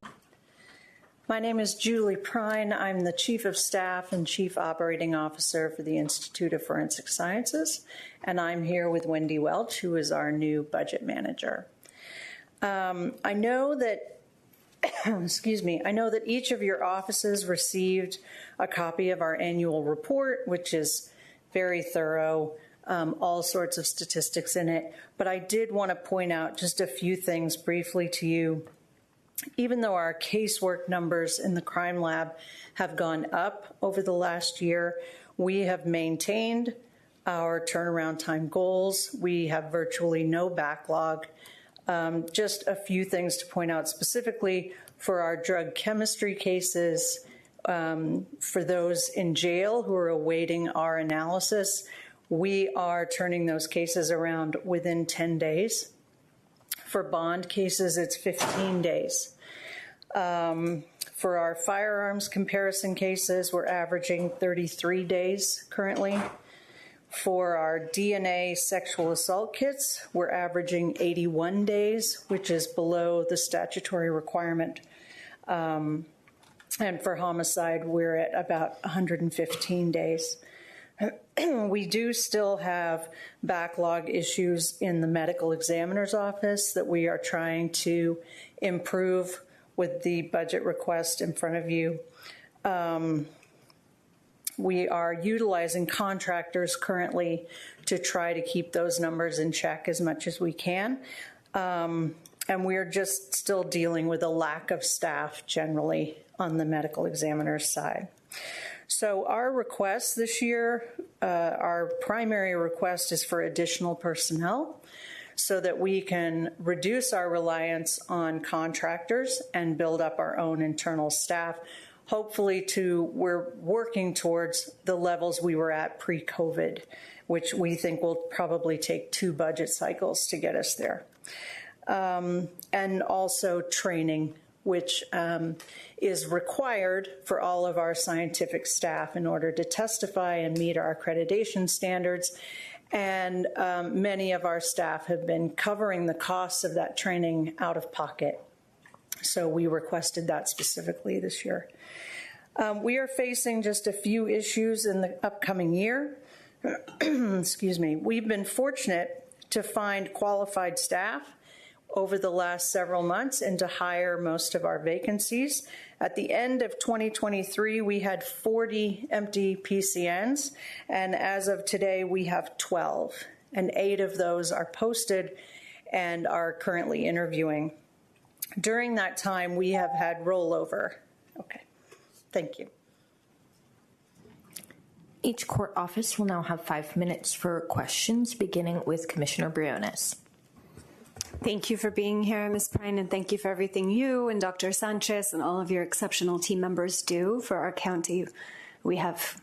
My name is Julie Prine. I'm the Chief of Staff and Chief Operating Officer for the Institute of Forensic Sciences, and I'm here with Wendy Welch, who is our new budget manager. I know that, I know that each of your offices received a copy of our annual report, which is very thorough, all sorts of statistics in it, but I did want to point out just a few things briefly to you. Even though our casework numbers in the crime lab have gone up over the last year, we have maintained our turnaround time goals. We have virtually no backlog. Just a few things to point out specifically for our drug chemistry cases, for those in jail who are awaiting our analysis, we are turning those cases around within 10 days. For bond cases, it's 15 days. For our firearms comparison cases, we're averaging 33 days currently. For our DNA sexual assault kits, we're averaging 81 days, which is below the statutory requirement. And for homicide, we're at about 115 days. We do still have backlog issues in the medical examiner's office that we are trying to improve with the budget request in front of you. We are utilizing contractors currently to try to keep those numbers in check as much as we can. And we're just still dealing with a lack of staff generally on the medical examiner's side. So our request this year, our primary request is for additional personnel so that we can reduce our reliance on contractors and build up our own internal staff. Hopefully we're working towards the levels we were at pre-COVID, which we think will probably take 2 budget cycles to get us there. And also training, which is required for all of our scientific staff in order to testify and meet our accreditation standards. And many of our staff have been covering the costs of that training out of pocket. So we requested that specifically this year. We are facing just a few issues in the upcoming year. Excuse me. We've been fortunate to find qualified staff over the last several months and to hire most of our vacancies. At the end of 2023, we had 40 empty PCNs, and as of today, we have 12, and 8 of those are posted and are currently interviewing. During that time, we have had rollover. Okay, thank you. Each court office will now have 5 minutes for questions, beginning with Commissioner Briones. Thank you for being here, Ms. Prine, and thank you for everything you and Dr. Sanchez and all of your exceptional team members do for our county. We have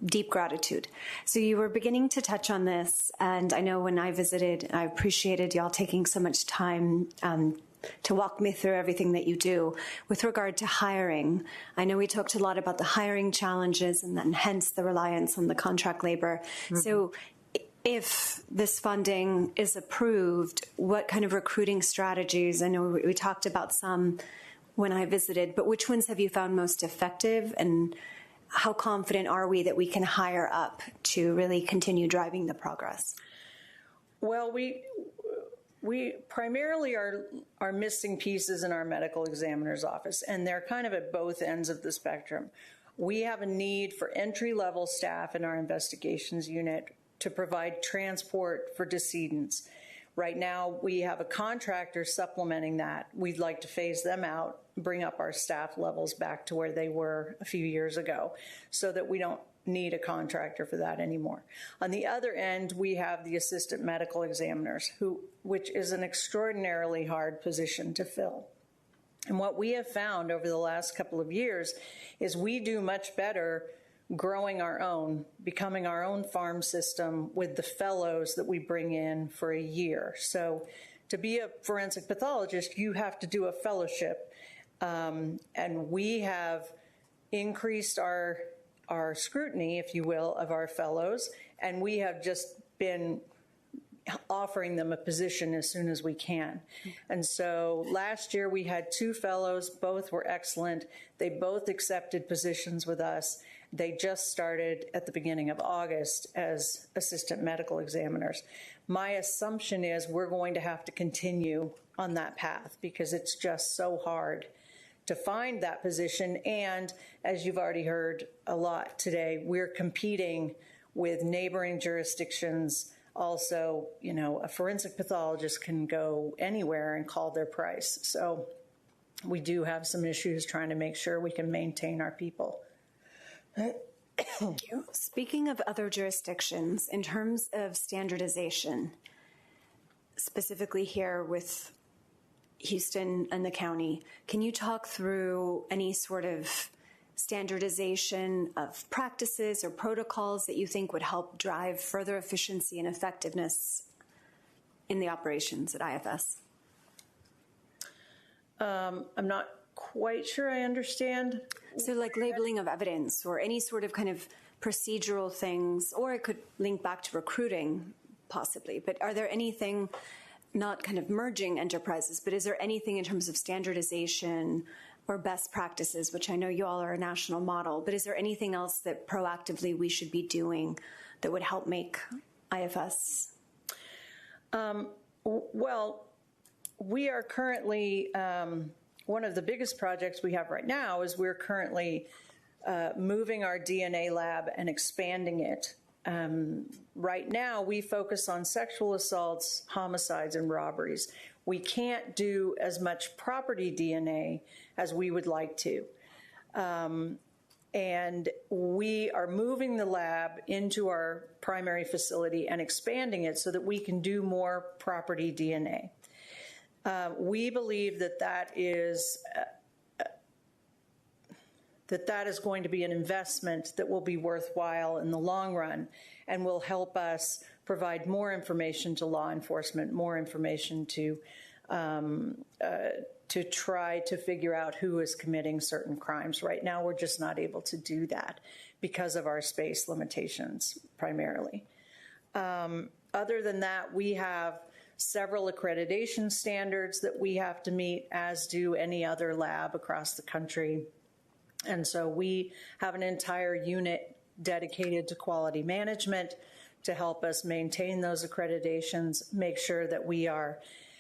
deep gratitude. So you were beginning to touch on this, and I know when I visited, I appreciated y'all taking so much time to walk me through everything that you do. With regard to hiring, I know we talked a lot about the hiring challenges and then hence the reliance on the contract labor. Mm-hmm. So if this funding is approved, what kind of recruiting strategies? I know we talked about some when I visited, but which ones have you found most effective, and how confident are we that we can hire up to really continue driving the progress? Well, we primarily are missing pieces in our medical examiner's office, and they're kind of at both ends of the spectrum. We have a need for entry-level staff in our investigations unit to provide transport for decedents. Right now, we have a contractor supplementing that. We'd like to phase them out, bring up our staff levels back to where they were a few years ago, so that we don't need a contractor for that anymore. On the other end, we have the assistant medical examiners, which is an extraordinarily hard position to fill. And what we have found over the last couple of years is we do much better growing our own, becoming our own farm system with the fellows that we bring in for a year. So to be a forensic pathologist, you have to do a fellowship. And we have increased our scrutiny, if you will, of our fellows, and we have just been offering them a position as soon as we can. And so last year we had 2 fellows, both were excellent. They both accepted positions with us. They just started at the beginning of August as assistant medical examiners. My assumption is we're going to have to continue on that path because it's just so hard to find that position. And as you've already heard a lot today, we're competing with neighboring jurisdictions. Also, you know, a forensic pathologist can go anywhere and call their price. So we do have some issues trying to make sure we can maintain our people. Thank you. Speaking of other jurisdictions, in terms of standardization, specifically here with Houston and the county, can you talk through any sort of standardization of practices or protocols that you think would help drive further efficiency and effectiveness in the operations at IFS? I'm not quite sure I understand. So like labeling of evidence or any sort of kind of procedural things, or it could link back to recruiting possibly, but are there anything, not kind of merging enterprises, but is there anything in terms of standardization or best practices, which I know you all are a national model, but is there anything else that proactively we should be doing that would help make IFS? Well, we are currently, one of the biggest projects we have right now is we're currently moving our DNA lab and expanding it. Right now, we focus on sexual assaults, homicides, and robberies. We can't do as much property DNA as we would like to. And we are moving the lab into our primary facility and expanding it so that we can do more property DNA. We believe that that is going to be an investment that will be worthwhile in the long run and will help us provide more information to law enforcement, more information to try to figure out who is committing certain crimes. Right now, we're just not able to do that because of our space limitations, primarily. Other than that, we have several accreditation standards that we have to meet, as do any other lab across the country. And so we have an entire unit dedicated to quality management to help us maintain those accreditations, make sure that we are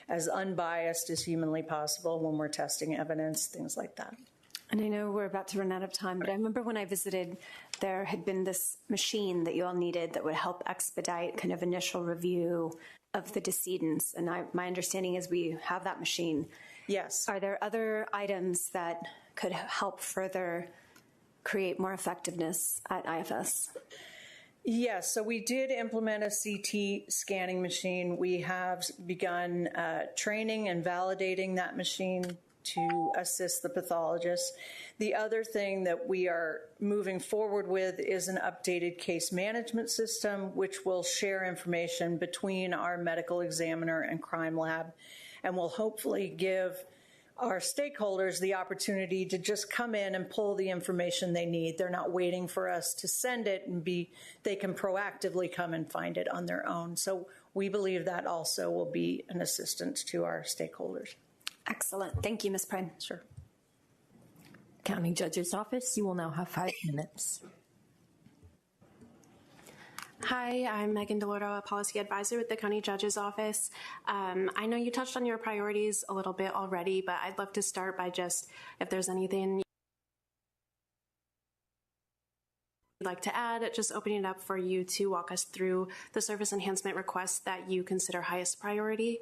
as unbiased as humanly possible when we're testing evidence, things like that. And I know we're about to run out of time, but I remember when I visited, there had been this machine that you all needed that would help expedite kind of initial review of the decedents. And my understanding is we have that machine. Yes. Are there other items that could help further create more effectiveness at IFS? Yes, so we did implement a CT scanning machine. We have begun training and validating that machine to assist the pathologists. The other thing that we are moving forward with is an updated case management system, which will share information between our medical examiner and crime lab, and will hopefully give our stakeholders the opportunity to just come in and pull the information they need. They're not waiting for us to send it, and they can proactively come and find it on their own. So we believe that also will be an assistance to our stakeholders. Excellent. Thank you, Ms. Prime. Sure. County Judge's Office, you will now have 5 minutes. Hi, I'm Megan Delorto, a policy advisor with the County Judge's Office. I know you touched on your priorities a little bit already, but I'd love to start by just if there's anything you'd like to add, just opening it up for you to walk us through the service enhancement requests that you consider highest priority.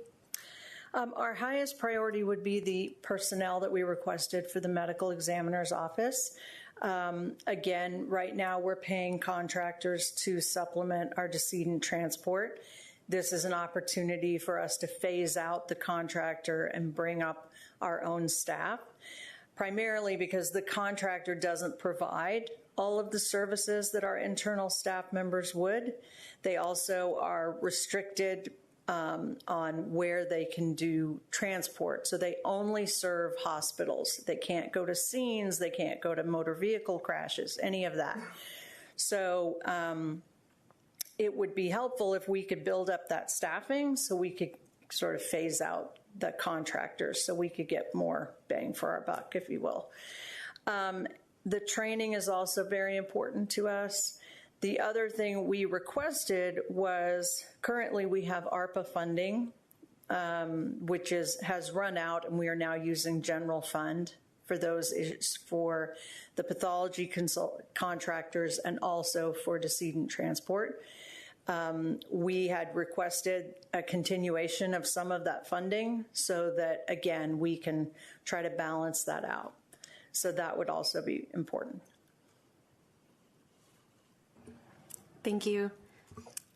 Our highest priority would be the personnel that we requested for the medical examiner's office. Again, right now we're paying contractors to supplement our decedent transport. This is an opportunity for us to phase out the contractor and bring up our own staff, primarily because the contractor doesn't provide all of the services that our internal staff members would. They also are restricted on where they can do transport. So they only serve hospitals. They can't go to scenes. They can't go to motor vehicle crashes, any of that. So it would be helpful if we could build up that staffing so we could sort of phase out the contractors so we could get more bang for our buck, if you will. The training is also very important to us. The other thing we requested was, currently we have ARPA funding, which has run out, and we are now using general fund for those for the pathology contractors and also for decedent transport. We had requested a continuation of some of that funding so that, again, we can try to balance that out. So that would also be important. Thank you.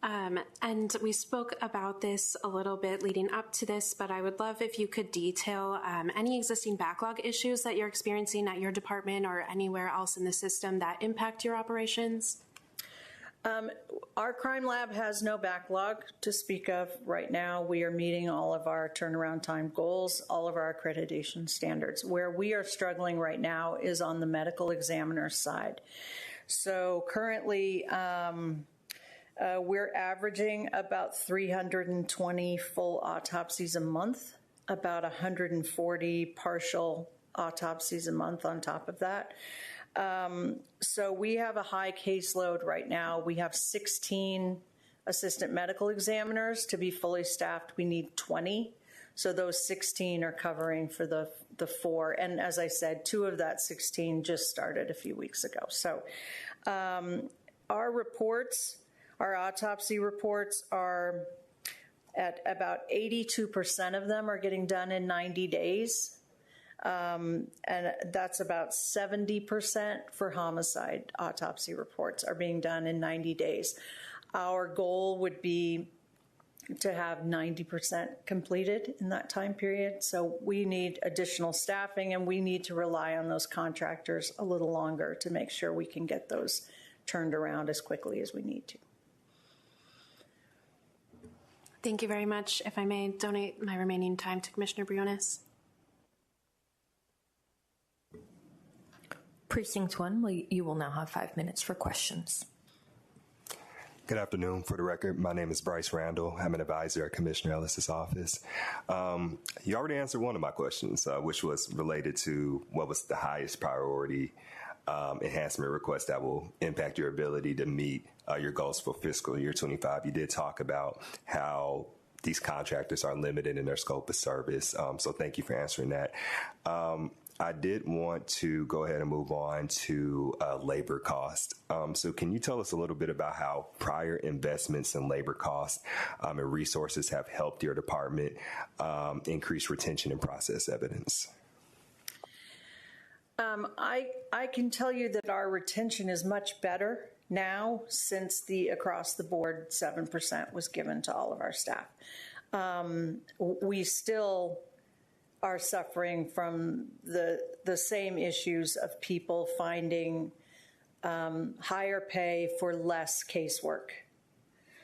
And we spoke about this a little bit leading up to this, but I would love if you could detail any existing backlog issues that you're experiencing at your department or anywhere else in the system that impact your operations. Our crime lab has no backlog to speak of right now. We are meeting all of our turnaround time goals, all of our accreditation standards. Where we are struggling right now is on the medical examiner side. So currently, we're averaging about 320 full autopsies a month, about 140 partial autopsies a month on top of that. So we have a high caseload right now. We have 16 assistant medical examiners. To be fully staffed, we need 20. So those 16 are covering for the 4. And as I said, 2 of that 16 just started a few weeks ago. So our reports, our autopsy reports are at about 82% of them are getting done in 90 days. And that's about 70% for homicide autopsy reports are being done in 90 days. Our goal would be to have 90% completed in that time period. So we need additional staffing, and we need to rely on those contractors a little longer to make sure we can get those turned around as quickly as we need to. Thank you very much. If I may donate my remaining time to Commissioner Briones. Precinct 1, you will now have 5 minutes for questions. Good afternoon. For the record, my name is Bryce Randall. I'm an advisor at Commissioner Ellis's office. You already answered one of my questions, which was related to what was the highest priority enhancement request that will impact your ability to meet your goals for fiscal year 25. You did talk about how these contractors are limited in their scope of service. So thank you for answering that. I did want to go ahead and move on to labor cost. So can you tell us a little bit about how prior investments in labor costs and resources have helped your department increase retention and process evidence? I can tell you that our retention is much better now since the across the board 7% was given to all of our staff. We still are suffering from the same issues of people finding higher pay for less casework.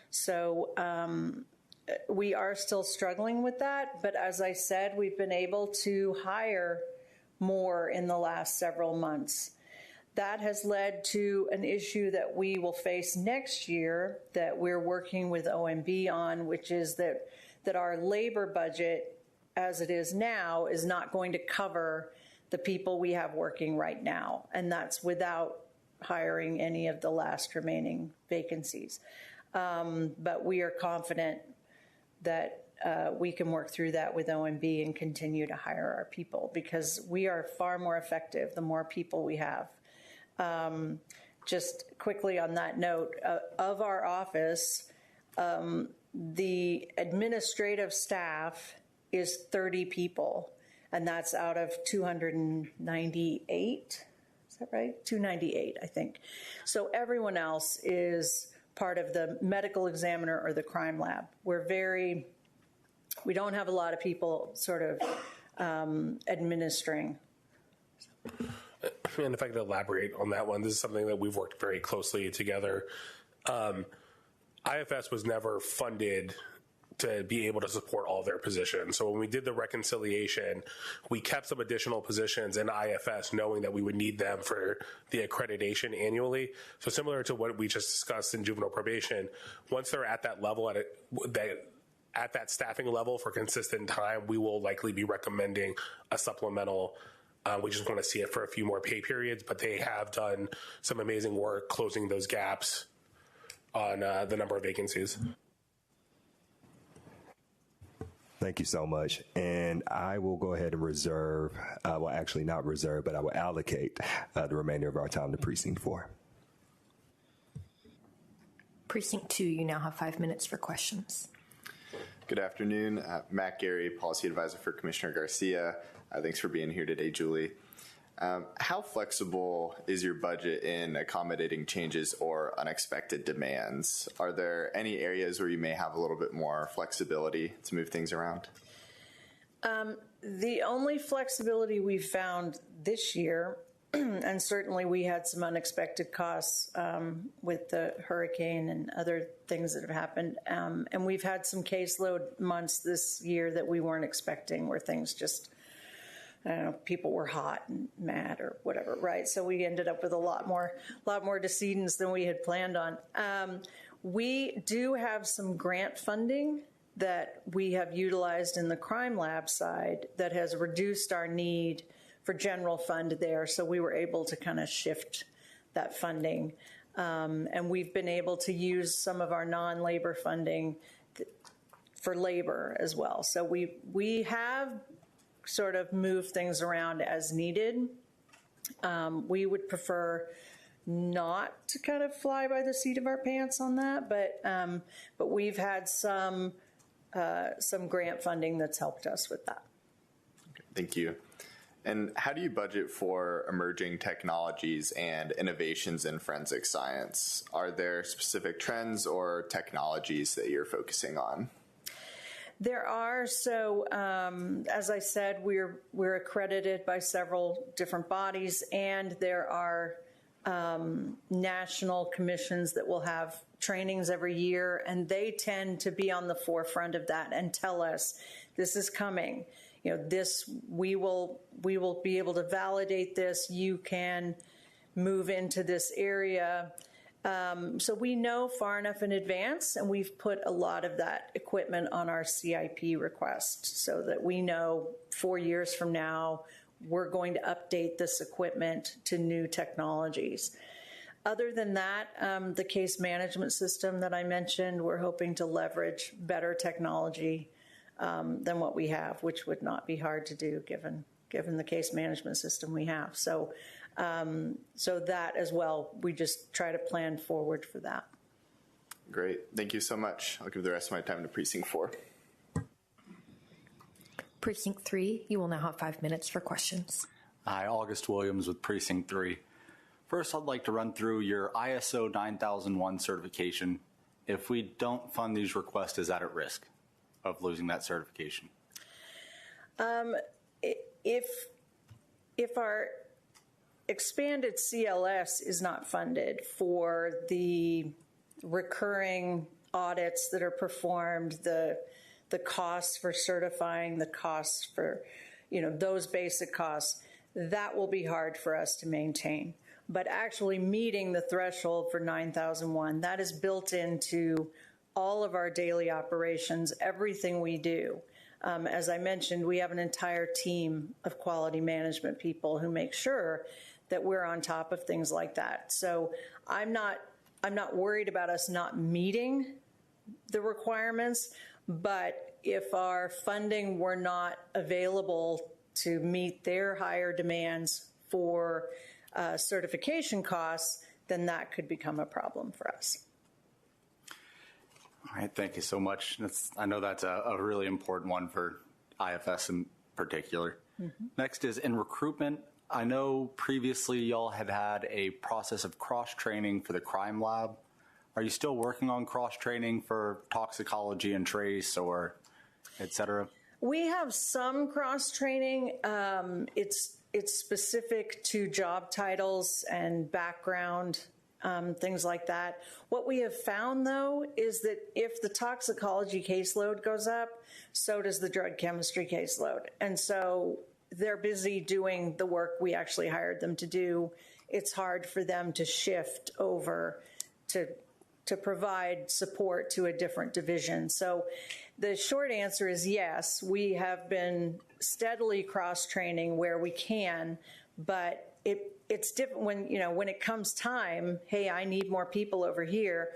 So we are still struggling with that, but as I said, we've been able to hire more in the last several months. That has led to an issue that we will face next year that we're working with OMB on, which is that our labor budget, as it is now, is not going to cover the people we have working right now, and that's without hiring any of the last remaining vacancies. But we are confident that we can work through that with OMB and continue to hire our people, because we are far more effective the more people we have. Just quickly on that note, of our office, the administrative staff is 30 people, and that's out of 298. Is that right? 298, I think. So everyone else is part of the medical examiner or the crime lab. We don't have a lot of people sort of administering. And if I could elaborate on that one, this is something that we've worked very closely together. IFS was never funded to be able to support all their positions. So when we did the reconciliation, we kept some additional positions in IFS knowing that we would need them for the accreditation annually. So similar to what we just discussed in juvenile probation, once they're at that level, at that staffing level for consistent time, we will likely be recommending a supplemental. We just want to see it for a few more pay periods, but they have done some amazing work closing those gaps on the number of vacancies. Thank you so much. And I will go ahead and reserve, well, actually not reserve, but I will allocate the remainder of our time to Precinct 4. Precinct 2, you now have 5 minutes for questions. Good afternoon. Matt Gary, Policy Advisor for Commissioner Garcia. Thanks for being here today, Julie. How flexible is your budget in accommodating changes or unexpected demands? Are there any areas where you may have a little bit more flexibility to move things around? The only flexibility we've found this year, and certainly we had some unexpected costs with the hurricane and other things that have happened, and we've had some caseload months this year that we weren't expecting, where things just, I don't know, people were hot and mad or whatever, right? So we ended up with a lot more decedents than we had planned on. We do have some grant funding that we have utilized in the crime lab side that has reduced our need for general fund there. So we were able to kind of shift that funding. And we've been able to use some of our non-labor funding for labor as well. So we have sort of move things around as needed. We would prefer not to kind of fly by the seat of our pants on that, but we've had some grant funding that's helped us with that. Okay, thank you. And how do you budget for emerging technologies and innovations in forensic science? Are there specific trends or technologies that you're focusing on? There are. So, as I said, we're accredited by several different bodies, and there are national commissions that will have trainings every year, and they tend to be on the forefront of that and tell us this is coming. You know, this we will be able to validate this. You can move into this area. So we know far enough in advance, and we've put a lot of that equipment on our CIP request so that we know 4 years from now we're going to update this equipment to new technologies. Other than that, the case management system that I mentioned, we're hoping to leverage better technology than what we have, which would not be hard to do given the case management system we have. So that as well, we just try to plan forward for that. Great. Thank you so much. I'll give the rest of my time to Precinct 4. Precinct 3, you will now have 5 minutes for questions. Hi, August Williams with Precinct 3. First, I'd like to run through your ISO 9001 certification. If we don't fund these requests, is that at risk of losing that certification? If our expanded CLS is not funded for the recurring audits that are performed, the costs for certifying, the costs for, those basic costs, that will be hard for us to maintain. But actually meeting the threshold for 9001, that is built into all of our daily operations, everything we do. As I mentioned, we have an entire team of quality management people who make sure that we're on top of things like that. So I'm not worried about us not meeting the requirements, but if our funding were not available to meet their higher demands for certification costs, then that could become a problem for us. All right, thank you so much. I know that's a really important one for IFS in particular. Mm-hmm. Next is in recruitment. I know previously y'all had a process of cross-training for the crime lab. Are you still working on cross-training for toxicology and trace or et cetera? We have some cross-training. It's specific to job titles and background, things like that. What we have found, though, is that if the toxicology caseload goes up, so does the drug chemistry caseload. And so they're busy doing the work we actually hired them to do. It's hard for them to shift over to provide support to a different division. So the short answer is yes, we have been steadily cross-training where we can, but it's different when it comes time, hey, I need more people over here,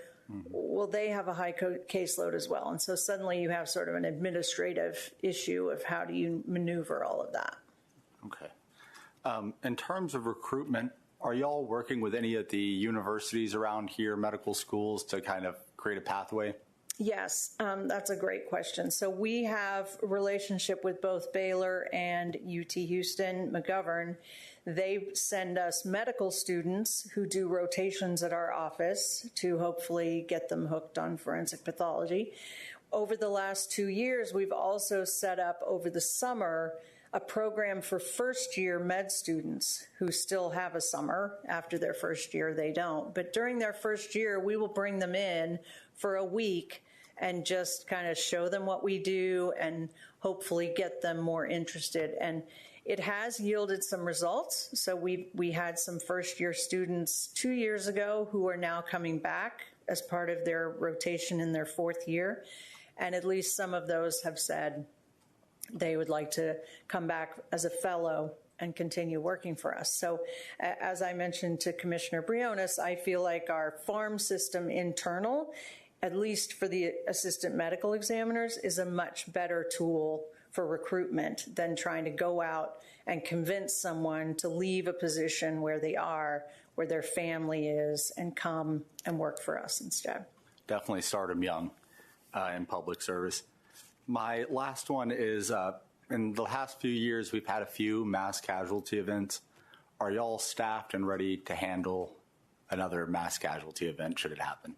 well, they have a high caseload as well. And so suddenly you have sort of an administrative issue of how do you maneuver all of that. Okay. In terms of recruitment, are y'all working with any of the universities around here, medical schools, to kind of create a pathway? Yes, that's a great question. So we have a relationship with both Baylor and UT Houston McGovern. They send us medical students who do rotations at our office to hopefully get them hooked on forensic pathology. Over the last 2 years, we've also set up over the summer a program for first-year med students who still have a summer. After their first year, they don't. But during their first year, we will bring them in for a week and just kind of show them what we do and hopefully get them more interested. And it has yielded some results. So we had some first-year students 2 years ago who are now coming back as part of their rotation in their fourth year. And at least some of those have said they would like to come back as a fellow and continue working for us. So as I mentioned to Commissioner Briones, I feel like our farm system internal, at least for the assistant medical examiners, is a much better tool for recruitment than trying to go out and convince someone to leave a position where they are, where their family is, and come and work for us instead. Definitely start them young in public service. My last one is, in the last few years, we've had a few mass casualty events. Are y'all staffed and ready to handle another mass casualty event should it happen?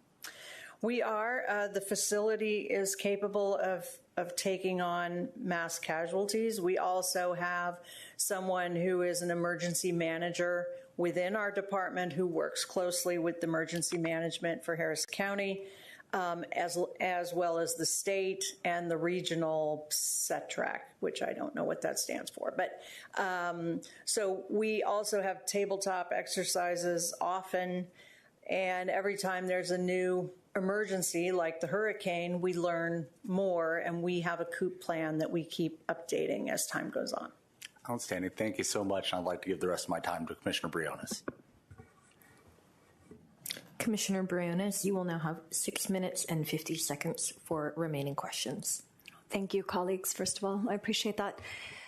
We are. The facility is capable of taking on mass casualties. We also have someone who is an emergency manager within our department who works closely with the emergency management for Harris County, as well as the state and the regional SETRAC, which I don't know what that stands for. But so we also have tabletop exercises often, and every time there's a new emergency like the hurricane, we learn more, and we have a COOP plan that we keep updating as time goes on. Outstanding. Thank you so much. I'd like to give the rest of my time to Commissioner Briones. Commissioner Briones, you will now have 6 minutes and 50 seconds for remaining questions. Thank you, colleagues, first of all. I appreciate that.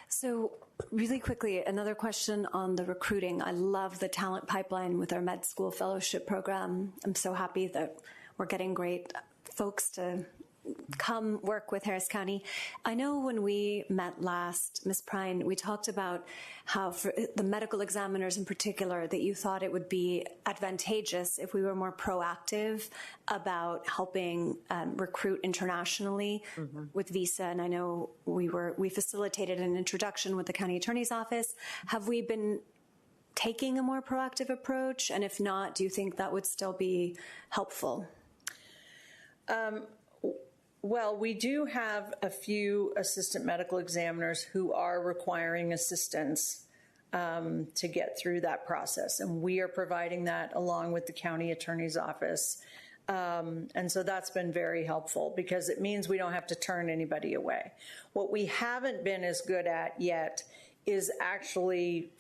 So really quickly, another question on the recruiting. I love the talent pipeline with our med school fellowship program. I'm so happy that we're getting great folks to come work with Harris County. I know when we met last, Ms. Prine, we talked about how for the medical examiners in particular, that you thought it would be advantageous if we were more proactive about helping recruit internationally with visa. And I know we facilitated an introduction with the county attorney's office. Have we been taking a more proactive approach? And if not, do you think that would still be helpful? Well, we do have a few assistant medical examiners who are requiring assistance to get through that process. And we are providing that along with the county attorney's office. And so that's been very helpful because it means we don't have to turn anybody away. What we haven't been as good at yet is actually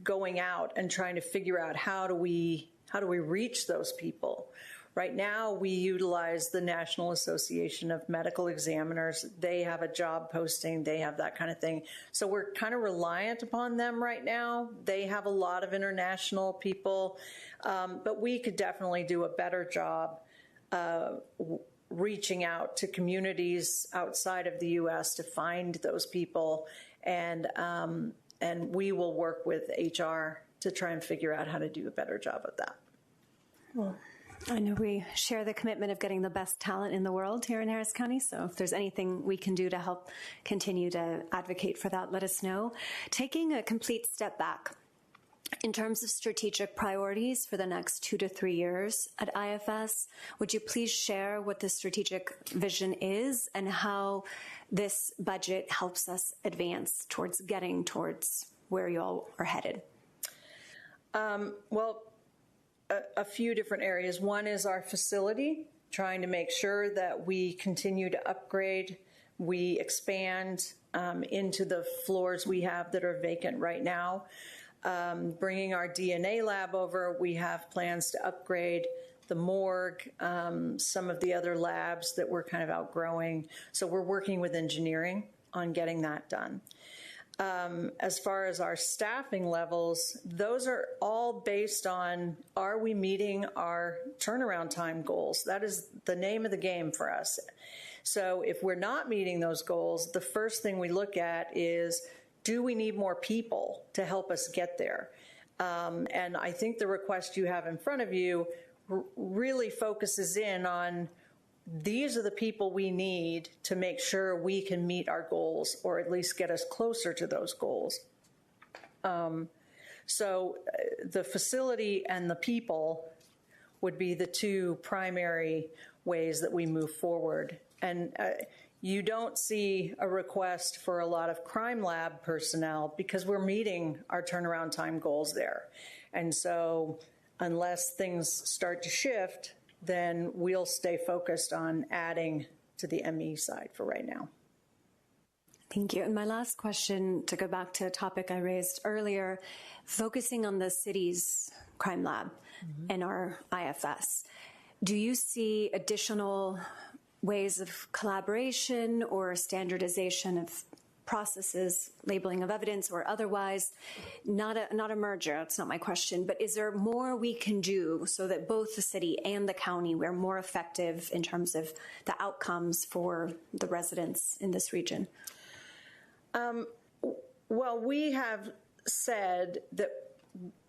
going out and trying to figure out how do we reach those people. Right now, we utilize the National Association of Medical Examiners. They have a job posting. They have that kind of thing. So we're kind of reliant upon them right now. They have a lot of international people, but we could definitely do a better job reaching out to communities outside of the U.S. to find those people, and we will work with HR to try and figure out how to do a better job of that. Well, I know we share the commitment of getting the best talent in the world here in Harris County, so if there's anything we can do to help continue to advocate for that, let us know. Taking a complete step back, in terms of strategic priorities for the next 2 to 3 years at IFS, would you please share what the strategic vision is and how this budget helps us advance towards getting towards where you all are headed? Well, a few different areas. One is our facility, trying to make sure that we continue to upgrade, we expand into the floors we have that are vacant right now. Bringing our DNA lab over, we have plans to upgrade the morgue, some of the other labs that we're kind of outgrowing. So we're working with engineering on getting that done. As far as our staffing levels, those are all based on, are we meeting our turnaround time goals? That is the name of the game for us. So if we're not meeting those goals, the first thing we look at is, do we need more people to help us get there? And I think the request you have in front of you really focuses in on, these are the people we need to make sure we can meet our goals, or at least get us closer to those goals. So the facility and the people would be the two primary ways that we move forward. And you don't see a request for a lot of crime lab personnel because we're meeting our turnaround time goals there. And so unless things start to shift, then we'll stay focused on adding to the ME side for right now. Thank you. And my last question, to go back to a topic I raised earlier, focusing on the city's crime lab and our IFS. Do you see additional ways of collaboration or standardization of processes, labeling of evidence or otherwise? Not a merger, that's not my question, but is there more we can do so that both the city and the county were more effective in terms of the outcomes for the residents in this region? Well, we have said that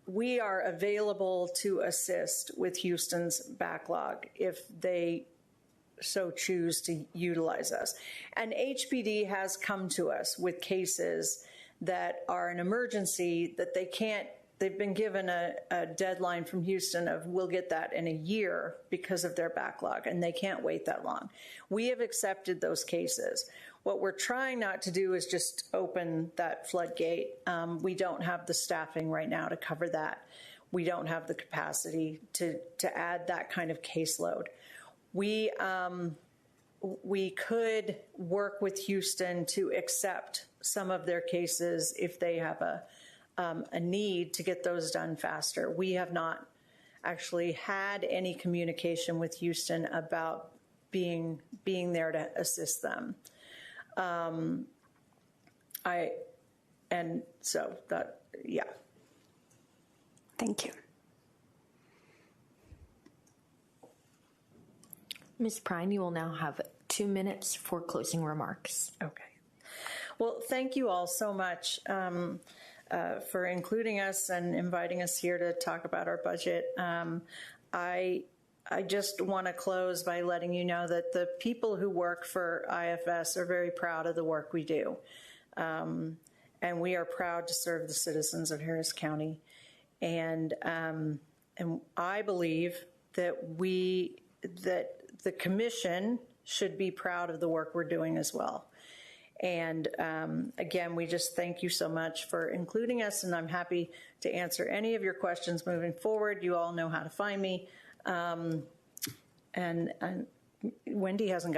we are available to assist with Houston's backlog if they so choose to utilize us. And HPD has come to us with cases that are an emergency that they've been given a deadline from Houston of, we'll get that in a year because of their backlog, and they can't wait that long. We have accepted those cases. What we're trying not to do is just open that floodgate. We don't have the staffing right now to cover that. We don't have the capacity to add that kind of caseload. We could work with Houston to accept some of their cases if they have a need to get those done faster. We have not actually had any communication with Houston about being there to assist them. Yeah. Thank you. Ms. Prine, you will now have 2 minutes for closing remarks. Okay. Well, thank you all so much for including us and inviting us here to talk about our budget. I just want to close by letting you know that the people who work for IFS are very proud of the work we do. And we are proud to serve the citizens of Harris County. And I believe that the commission should be proud of the work we're doing as well. And again, we just thank you so much for including us, and I'm happy to answer any of your questions moving forward. You all know how to find me. And Wendy hasn't got